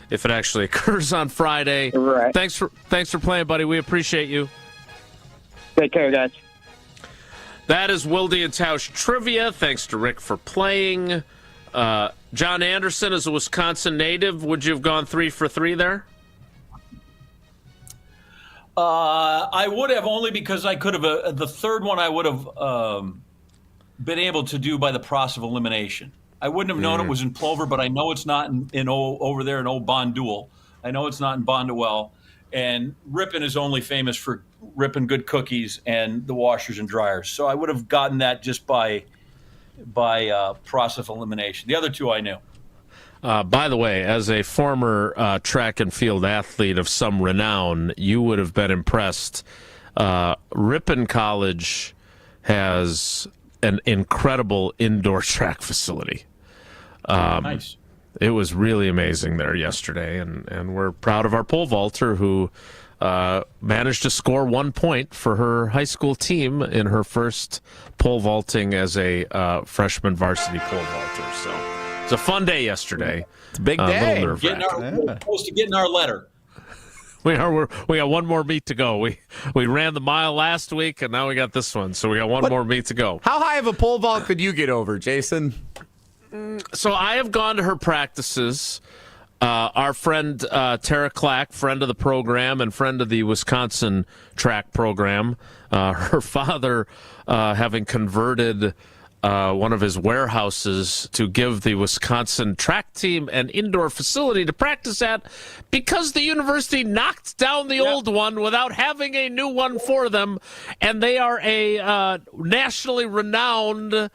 if it actually occurs on Friday. Right. Thanks for playing, buddy. We appreciate you. Take care, guys. That is Wilde and Tausch trivia. Thanks to Rick for playing. John Anderson is a Wisconsin native. Would you have gone 3 for 3 there? I would have, only because I could have. The third one I would have been able to do by the process of elimination. I wouldn't have known it was in Plover, but I know it's not over there in Old Bonduel. I know it's not in Bonduel. And Ripon is only famous for ripping good cookies and the washers and dryers. So I would have gotten that just by process of elimination. The other 2 I knew. By the way, as a former track and field athlete of some renown, you would have been impressed. Ripon College has an incredible indoor track facility. Nice. It was really amazing there yesterday, and we're proud of our pole vaulter who managed to score 1 point for her high school team in her first pole vaulting as a freshman varsity pole vaulter. So it's a fun day yesterday. It's a big day. We're supposed to get in our letter. We got 1 more meet to go. We ran the mile last week, and now we got this one. So we got one more meet to go. How high of a pole vault could you get over, Jason? So I have gone to her practices. Our friend Tara Clack, friend of the program and friend of the Wisconsin track program, her father having converted one of his warehouses to give the Wisconsin track team an indoor facility to practice at because the university knocked down the old one without having a new one for them, and they are a nationally renowned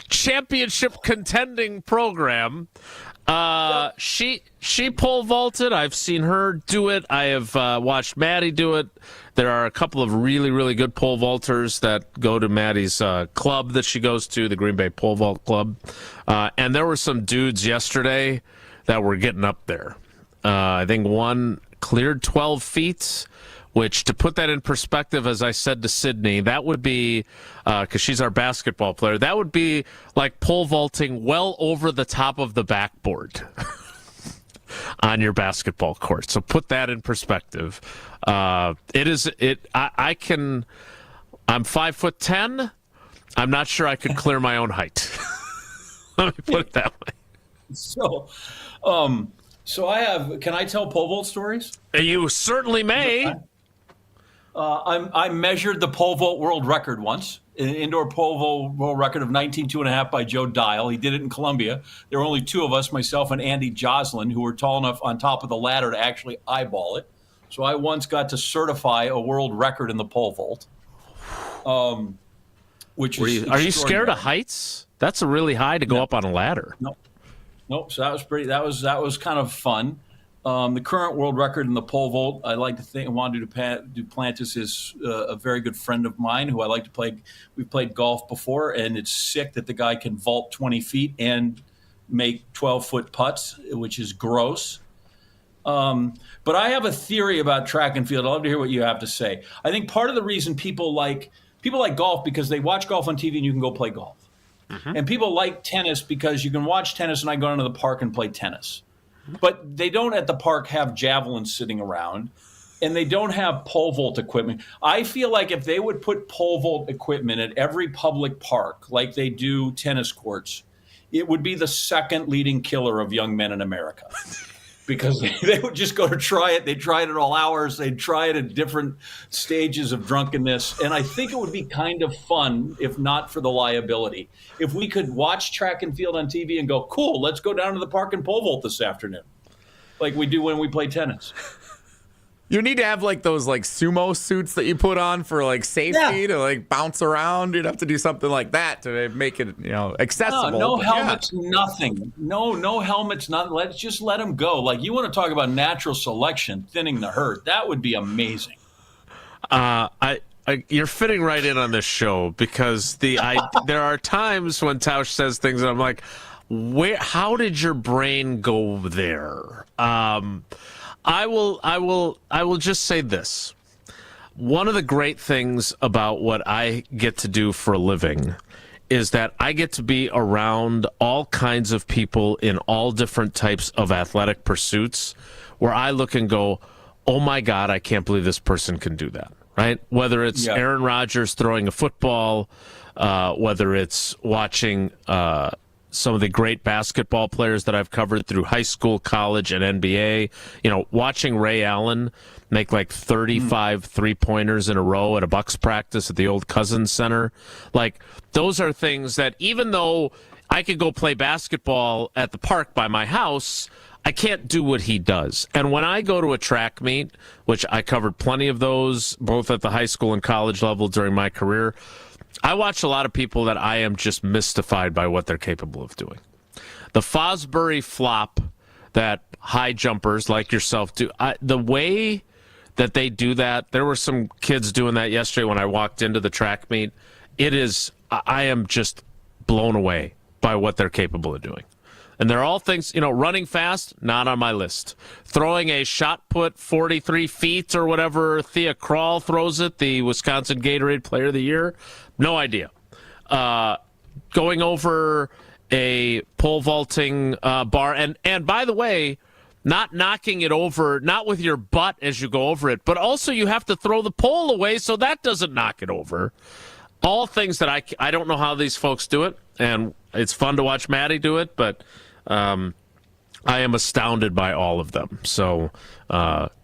championship contending program. She pole vaulted. I've seen her do it. I have watched Maddie do it. There are a couple of really, really good pole vaulters that go to Maddie's club that she goes to, the Green Bay Pole Vault Club. And there were some dudes yesterday that were getting up there. I think one cleared 12 feet, which, to put that in perspective, as I said to Sydney, that would be, because she's our basketball player, that would be like pole vaulting well over the top of the backboard on your basketball court. So put that in perspective. I'm 5'10". I'm not sure I could clear my own height. Let me put it that way. So I have, can I tell pole vault stories? You certainly may. I measured the pole vault world record once, an indoor pole vault world record of 19.2.5 by Joe Dial. He did it in Columbia. There were only 2 of us, myself and Andy Joslin, who were tall enough on top of the ladder to actually eyeball it. So I once got to certify a world record in the pole vault. Which is are you scared of heights? That's a really high to go up on a ladder. Nope. So that was pretty. That was kind of fun. The current world record in the pole vault, I like to think Juan Duplantis is a very good friend of mine who I like to play. We've played golf before, and it's sick that the guy can vault 20 feet and make 12-foot putts, which is gross. But I have a theory about track and field. I'd love to hear what you have to say. I think part of the reason people like golf because they watch golf on TV and you can go play golf. Mm-hmm. And people like tennis because you can watch tennis and I go down to the park and play tennis. But they don't at the park have javelins sitting around, and they don't have pole vault equipment. I feel like if they would put pole vault equipment at every public park like they do tennis courts, it would be the second leading killer of young men in America. Because they would just go to try it. They tried it all hours. They'd try it at different stages of drunkenness. And I think it would be kind of fun, if not for the liability, if we could watch track and field on TV and go, cool, let's go down to the park and pole vault this afternoon, like we do when we play tennis. You need to have like those like sumo suits that you put on for like safety to like bounce around. You'd have to do something like that to make it, accessible. No helmets, nothing. No helmets, nothing. Let's just let them go. Like you want to talk about natural selection, thinning the herd. That would be amazing. You're fitting right in on this show because there are times when Tausch says things and I'm like, how did your brain go there? I will just say this. One of the great things about what I get to do for a living is that I get to be around all kinds of people in all different types of athletic pursuits where I look and go, oh my God, I can't believe this person can do that, right? Whether it's Aaron Rodgers throwing a football, whether it's watching some of the great basketball players that I've covered through high school, college, and NBA. Watching Ray Allen make like 35 three-pointers in a row at a Bucks practice at the old Cousins Center. Like, those are things that even though I could go play basketball at the park by my house, I can't do what he does. And when I go to a track meet, which I covered plenty of those, both at the high school and college level during my career, I watch a lot of people that I am just mystified by what they're capable of doing. The Fosbury flop that high jumpers like yourself do, the way that they do that, there were some kids doing that yesterday when I walked into the track meet. I am just blown away by what they're capable of doing. And they're all things, running fast, not on my list. Throwing a shot put 43 feet or whatever Thea Krall throws it, the Wisconsin Gatorade Player of the Year, no idea. Going over a pole vaulting bar. And by the way, not knocking it over, not with your butt as you go over it, but also you have to throw the pole away so that doesn't knock it over. All things that I don't know how these folks do it, and it's fun to watch Maddie do it, but I am astounded by all of them. So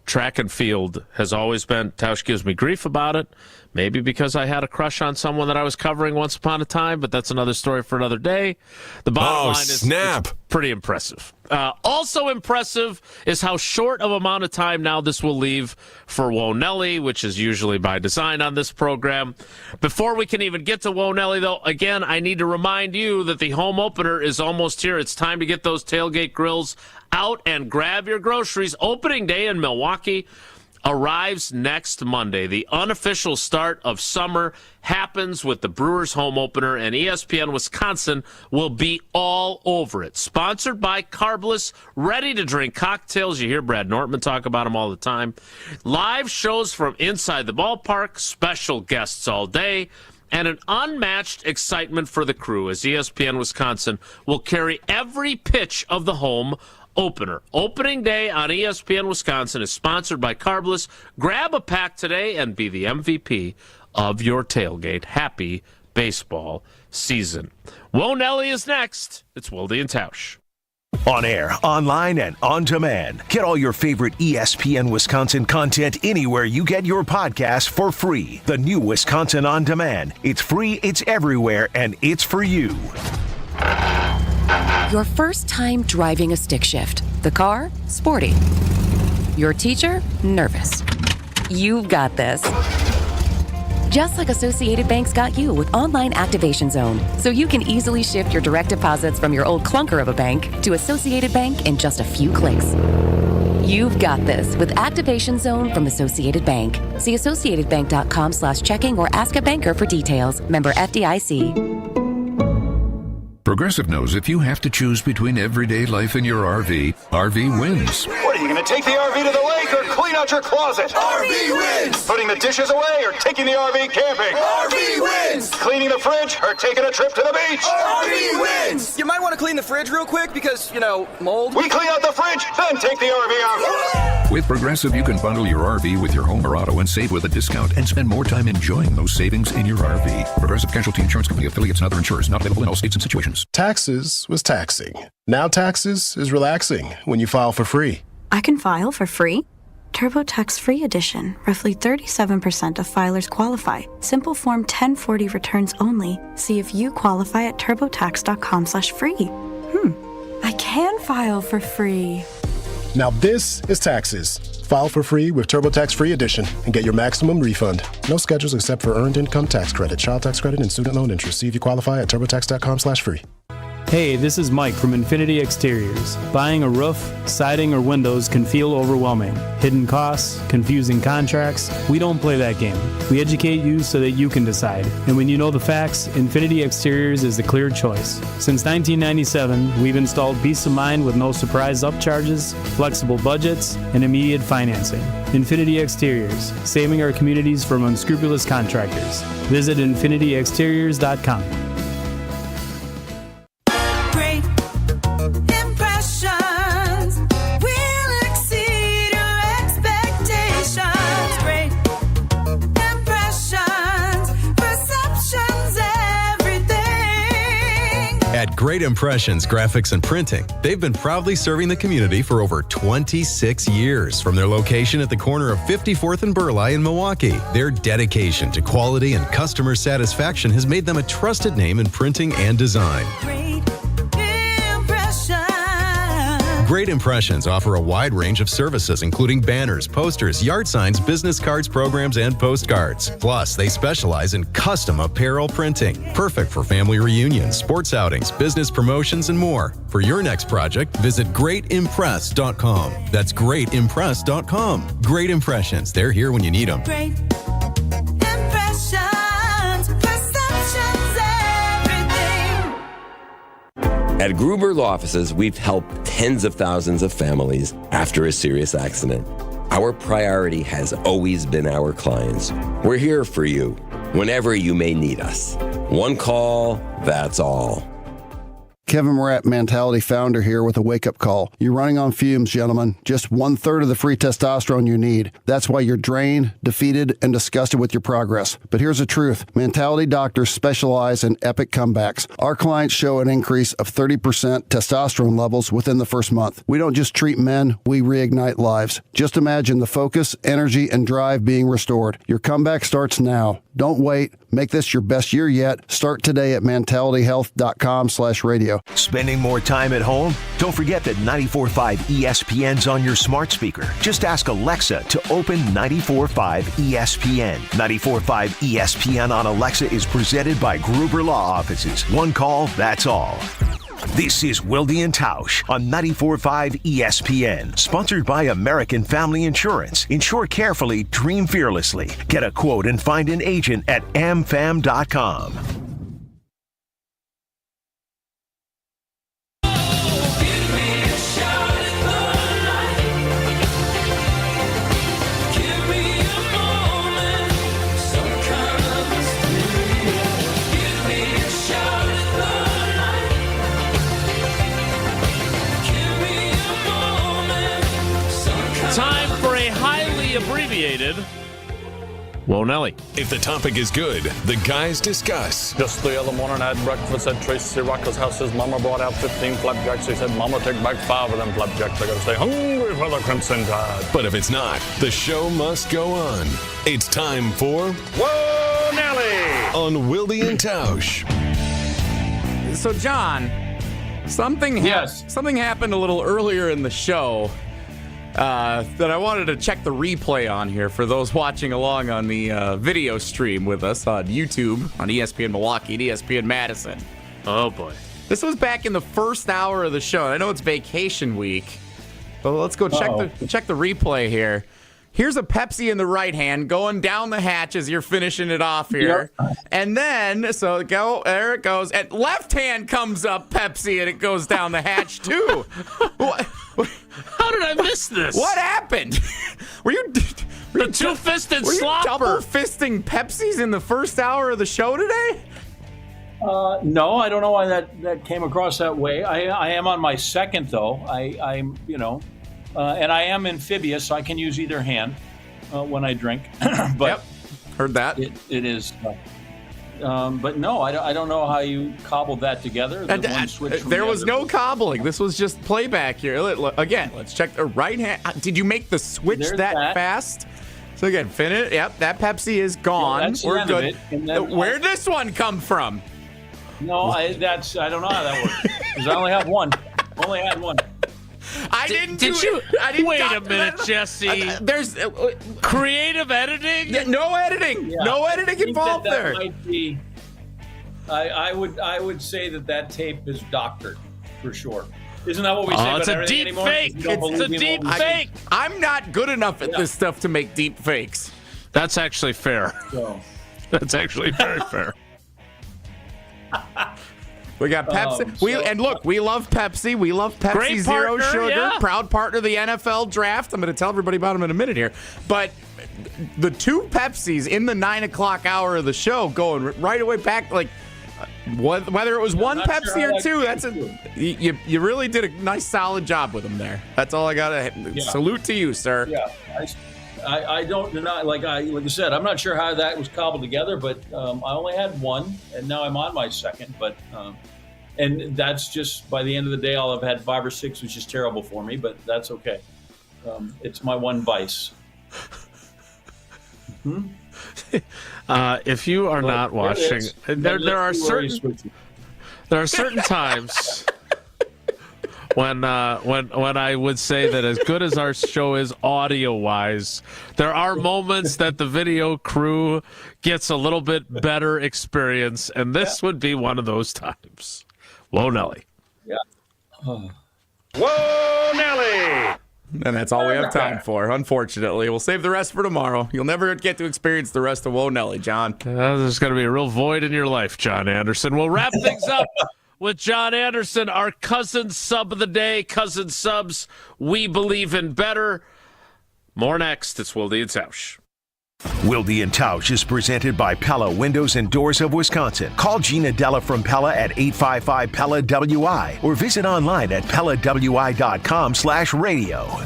track and field has always been, Tausch gives me grief about it, maybe because I had a crush on someone that I was covering once upon a time, but that's another story for another day. The bottom line is it's pretty impressive. Also impressive is how short of amount of time now this will leave for Wonelli, which is usually by design on this program. Before we can even get to Wonelli, though, again, I need to remind you that the home opener is almost here. It's time to get those tailgate grills out and grab your groceries. Opening day in Milwaukee arrives next Monday. The unofficial start of summer happens with the Brewers home opener, and ESPN Wisconsin will be all over it. Sponsored by Carbless, ready-to-drink cocktails. You hear Brad Nortman talk about them all the time. Live shows from inside the ballpark, special guests all day, and an unmatched excitement for the crew as ESPN Wisconsin will carry every pitch of the home opener. Opening day on ESPN Wisconsin is sponsored by Carbless. Grab a pack today and be the MVP of your tailgate. Happy baseball season. Wonelli is next. It's Wilde and Tausch. On air, online, and on demand. Get all your favorite ESPN Wisconsin content anywhere you get your podcast for free. The new Wisconsin On Demand. It's free, it's everywhere, and it's for you. Your first time driving a stick shift. The car, sporty. Your teacher, nervous. You've got this. Just like Associated Bank's got you with Online Activation Zone, so you can easily shift your direct deposits from your old clunker of a bank to Associated Bank in just a few clicks. You've got this with Activation Zone from Associated Bank. See associatedbank.com/checking or ask a banker for details. Member FDIC. Progressive knows if you have to choose between everyday life and your RV, RV wins. What, are you going to take the RV to the lake or clean out your closet? RV wins! Putting the dishes away or taking the RV camping? RV wins! Cleaning the fridge or taking a trip to the beach? RV wins! You might want to clean the fridge real quick because, mold. We clean out the fridge, then take the RV out. With Progressive, you can bundle your RV with your home or auto and save with a discount and spend more time enjoying those savings in your RV. Progressive Casualty Insurance Company, affiliates, and other insurers not available in all states and situations. Taxes was taxing. Now taxes is relaxing when you file for free. I can file for free? TurboTax Free Edition. Roughly 37% of filers qualify. Simple Form 1040 returns only. See if you qualify at turbotax.com/free. I can file for free. Now this is taxes. File for free with TurboTax Free Edition and get your maximum refund. No schedules except for earned income tax credit, child tax credit, and student loan interest. See if you qualify at turbotax.com/free. Hey, this is Mike from Infinity Exteriors. Buying a roof, siding, or windows can feel overwhelming. Hidden costs, confusing contracts. We don't play that game. We educate you so that you can decide. And when you know the facts, Infinity Exteriors is the clear choice. Since 1997, we've installed peace of mind with no surprise upcharges, flexible budgets, and immediate financing. Infinity Exteriors, saving our communities from unscrupulous contractors. Visit infinityexteriors.com. At Great Impressions Graphics and Printing, they've been proudly serving the community for over 26 years. From their location at the corner of 54th and Burleigh in Milwaukee, their dedication to quality and customer satisfaction has made them a trusted name in printing and design. Great Impressions offer a wide range of services, including banners, posters, yard signs, business cards, programs, and postcards. Plus, they specialize in custom apparel printing, perfect for family reunions, sports outings, business promotions, and more. For your next project, visit greatimpress.com. That's greatimpress.com. Great Impressions. They're here when you need them. Great impressions, perceptions, everything. At Gruber Law Offices, we've helped tens of thousands of families after a serious accident. Our priority has always been our clients. We're here for you whenever you may need us. One call, that's all. Kevin Morat, Mentality founder here with a wake-up call. You're running on fumes, gentlemen. Just 1/3 of the free testosterone you need. That's why you're drained, defeated, and disgusted with your progress. But here's the truth. Mentality doctors specialize in epic comebacks. Our clients show an increase of 30% testosterone levels within the first month. We don't just treat men, we reignite lives. Just imagine the focus, energy, and drive being restored. Your comeback starts now. Don't wait. Make this your best year yet. Start today at mentalityhealth.com/radio. Spending more time at home? Don't forget that 94.5 ESPN's on your smart speaker. Just ask Alexa to open 94.5 ESPN. 94.5 ESPN on Alexa is presented by Gruber Law Offices. One call, that's all. This is Wilde and Tausch on 94.5 ESPN, sponsored by American Family Insurance. Insure carefully, dream fearlessly. Get a quote and find an agent at amfam.com. Time for a highly abbreviated Whoa, Nelly. If the topic is good, the guys discuss. Just the other morning I had breakfast at Tracy Rocco's house. His mama brought out 15 flapjacks. He said, Mama, take back 5 of them flapjacks. I gotta stay hungry for the Crimson Tide. But if it's not, the show must go on. It's time for Whoa, Nelly! On Wilde and Tausch. So, John, something happened a little earlier in the show that I wanted to check the replay on here for those watching along on the video stream with us on YouTube, on ESPN Milwaukee, and ESPN Madison. Oh, boy. This was back in the first hour of the show. I know it's vacation week, But let's go check the replay here. Here's a Pepsi in the right hand going down the hatch as you're finishing it off here. Yep. And then, there it goes. And left hand comes up Pepsi and it goes down the hatch too. How did I miss this? What happened? Were you two-fisted slopper? slopper? Double-fisting Pepsis in the first hour of the show today? No, I don't know why that came across that way. I am on my second though. I'm and I am amphibious, so I can use either hand when I drink. But yep, heard that. It is. But no, I don't know how you cobbled that together. There was no cobbling. This was just playback here. Again, let's check the right hand. Did you make the switch that fast? So again, finish. Yep, that Pepsi is gone. Yeah, we're good. Where'd this one come from? No, I don't know how that works. Because I only have one. Only had one. I didn't wait a minute, Jesse. There's creative editing. No editing. Yeah. No editing involved there. Might be, I would say that tape is doctored for sure. Isn't that what we say about everything anymore? It's a deep fake. I'm not good enough at this stuff to make deep fakes. That's actually fair. So. That's actually very fair. We got Pepsi. And look, we love Pepsi. We love Pepsi Great Zero partner, Sugar. yeah. Proud partner of the NFL draft. I'm going to tell everybody about them in a minute here. But the two Pepsis in the 9 o'clock hour of the show going right away back, like whether it was one Pepsi or two, you really did a nice solid job with them there. That's all I got to salute to you, sir. Yeah. I don't deny, like I said, I'm not sure how that was cobbled together, but I only had one, and now I'm on my second. But and that's just by the end of the day, I'll have had 5 or 6, which is terrible for me, but that's okay. It's my one vice. If you are not watching, there are certain times. When I would say that as good as our show is audio-wise, there are moments that the video crew gets a little bit better experience, and this would be one of those times. Whoa, Nelly. Yeah. Whoa, Nelly! And that's all we have time for, unfortunately. We'll save the rest for tomorrow. You'll never get to experience the rest of Whoa, Nelly, John. There's going to be a real void in your life, John Anderson. We'll wrap things up with John Anderson, our cousin sub of the day. Cousin subs, we believe in better. More next. It's Wilde and Tausch. Wilde and Tausch is presented by Pella Windows and Doors of Wisconsin. Call Gina Della from Pella at 855-PELLA-WI or visit online at PellaWI.com/radio.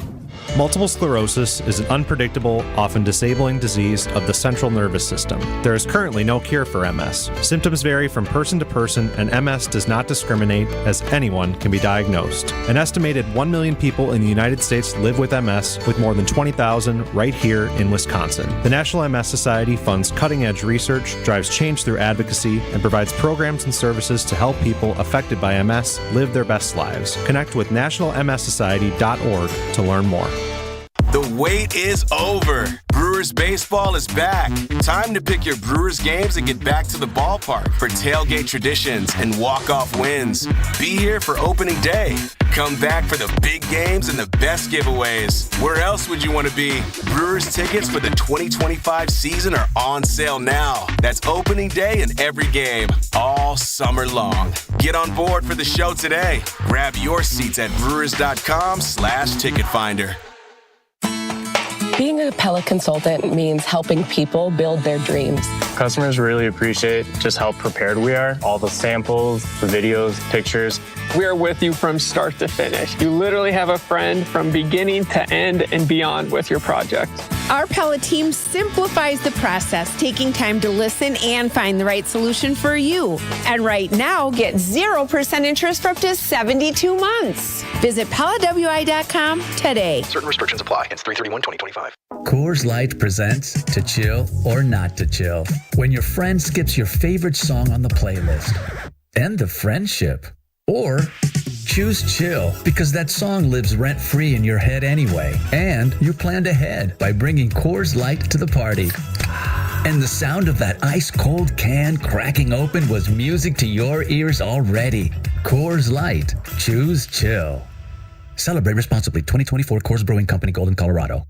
Multiple sclerosis is an unpredictable, often disabling disease of the central nervous system. There is currently no cure for MS. Symptoms vary from person to person, and MS does not discriminate, as anyone can be diagnosed. An estimated 1 million people in the United States live with MS, with more than 20,000 right here in Wisconsin. The National MS Society funds cutting-edge research, drives change through advocacy, and provides programs and services to help people affected by MS live their best lives. Connect with nationalmssociety.org to learn more. The wait is over. Brewers baseball is back. Time to pick your Brewers games and get back to the ballpark for tailgate traditions and walk-off wins. Be here for opening day. Come back for the big games and the best giveaways. Where else would you want to be? Brewers tickets for the 2025 season are on sale now. That's opening day and every game, all summer long. Get on board for the show today. Grab your seats at brewers.com/ticketfinder. Being a Pella consultant means helping people build their dreams. Customers really appreciate just how prepared we are. All the samples, the videos, pictures. We are with you from start to finish. You literally have a friend from beginning to end and beyond with your project. Our Pella team simplifies the process, taking time to listen and find the right solution for you. And right now, get 0% interest for up to 72 months. Visit PellaWI.com today. Certain restrictions apply. It's 3/31/2025. Coors Light presents To Chill or Not to Chill. When your friend skips your favorite song on the playlist. End the friendship. Or choose chill because that song lives rent-free in your head anyway. And you planned ahead by bringing Coors Light to the party. And the sound of that ice-cold can cracking open was music to your ears already. Coors Light. Choose chill. Celebrate responsibly. 2024 Coors Brewing Company, Golden, Colorado.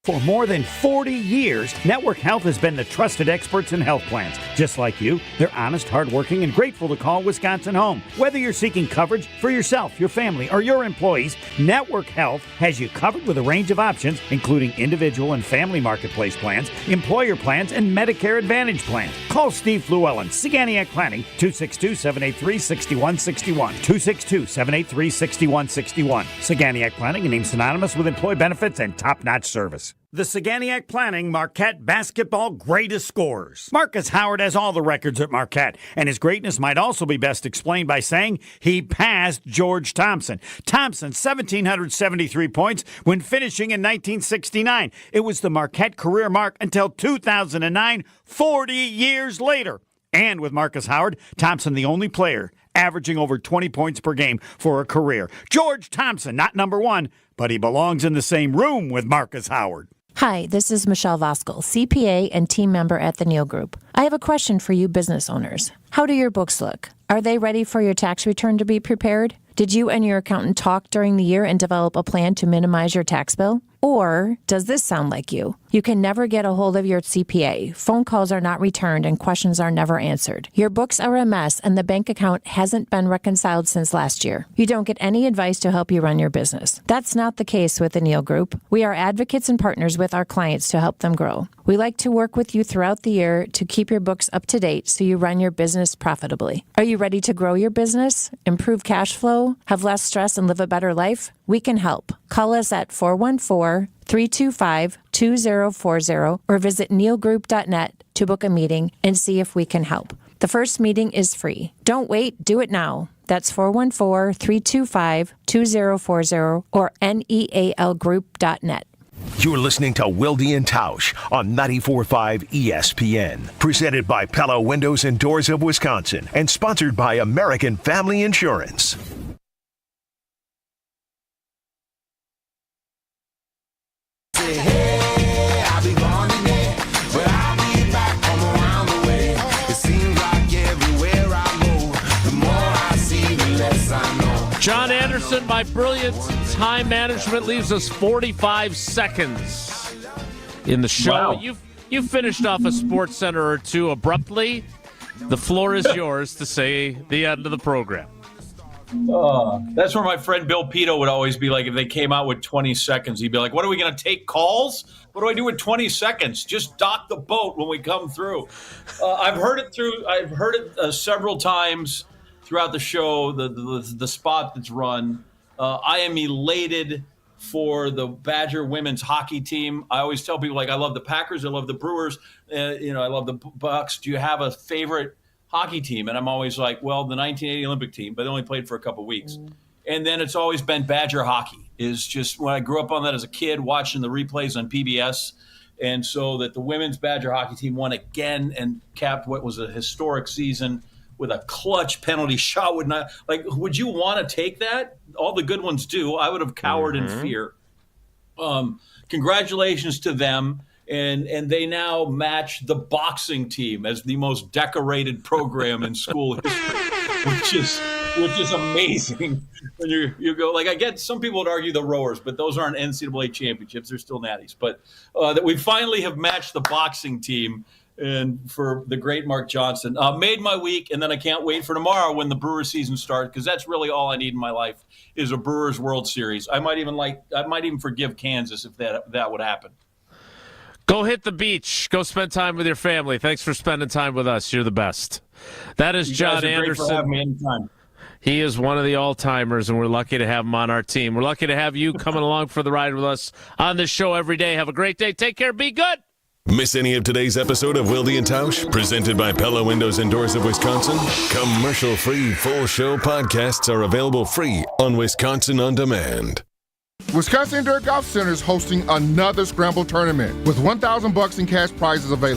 For more than 40 years, Network Health has been the trusted experts in health plans. Just like you, they're honest, hardworking, and grateful to call Wisconsin home. Whether you're seeking coverage for yourself, your family, or your employees, Network Health has you covered with a range of options, including individual and family marketplace plans, employer plans, and Medicare Advantage plans. Call Steve Fluellen, Saganiac Planning, 262-783-6161. 262-783-6161. Saganiac Planning, a name synonymous with employee benefits and top-notch service. The Saganiac Planning Marquette Basketball Greatest Scorers. Marcus Howard has all the records at Marquette, and his greatness might also be best explained by saying he passed George Thompson. Thompson, 1,773 points when finishing in 1969. It was the Marquette career mark until 2009, 40 years later. And with Marcus Howard, Thompson the only player averaging over 20 points per game for a career. George Thompson, not number one, but he belongs in the same room with Marcus Howard. Hi, this is Michelle Voskel, CPA and team member at the Neal Group. I have a question for you business owners. How do your books look? Are they ready for your tax return to be prepared? Did you and your accountant talk during the year and develop a plan to minimize your tax bill? Or does this sound like you? You can never get a hold of your CPA. Phone calls are not returned and questions are never answered. Your books are a mess and the bank account hasn't been reconciled since last year. You don't get any advice to help you run your business. That's not the case with the Neal Group. We are advocates and partners with our clients to help them grow. We like to work with you throughout the year to keep your books up to date so you run your business profitably. Are you ready to grow your business, improve cash flow, have less stress, and live a better life? We can help. Call us at 414-325-2040 or visit nealgroup.net to book a meeting and see if we can help. The first meeting is free. Don't wait, do it now. That's 414-325-2040 or nealgroup.net. You're listening to Wilde and Tausch on 94.5 ESPN. Presented by Pella Windows and Doors of Wisconsin and sponsored by American Family Insurance. John Anderson, my brilliant time management leaves us 45 seconds in the show. Wow. You finished off a Sports Center or two abruptly. The floor is yours to say the end of the program. That's where my friend Bill Pito would always be like, if they came out with 20 seconds, he'd be like, what are we going to take calls? What do I do with 20 seconds? Just dock the boat when we come through. I've heard it several times throughout the show, the spot that's run. I am elated for the Badger women's hockey team. I always tell people, like, I love the Packers, I love the Brewers, I love the Bucks. Do you have a favorite hockey team? And I'm always like, well, the 1980 Olympic team, but they only played for a couple weeks. And then it's always been Badger hockey. Is just when I grew up on that as a kid, watching the replays on PBS. And so that the women's Badger hockey team won again and capped what was a historic season with a clutch penalty shot. Would you want to take that? All the good ones do. I would have cowered in fear. Congratulations to them. And they now match the boxing team as the most decorated program in school history, which is amazing. When you go, like, I get some people would argue the rowers, but those aren't NCAA championships. They're still natties. But that we finally have matched the boxing team. And for the great Mark Johnson, made my week, and then I can't wait for tomorrow when the Brewers season starts, because that's really all I need in my life is a Brewers World Series. I might even forgive Kansas if that would happen. Go hit the beach. Go spend time with your family. Thanks for spending time with us. You're the best. That is John Anderson. Great for having me anytime. He is one of the all-timers, and we're lucky to have him on our team. We're lucky to have you coming along for the ride with us on this show every day. Have a great day. Take care. Be good. Miss any of today's episode of Wilde and Tausch, presented by Pella Windows and Doors of Wisconsin? Commercial-free full show podcasts are available free on Wisconsin On Demand. Wisconsin Indoor Golf Center is hosting another Scramble tournament with $1,000 in cash prizes available.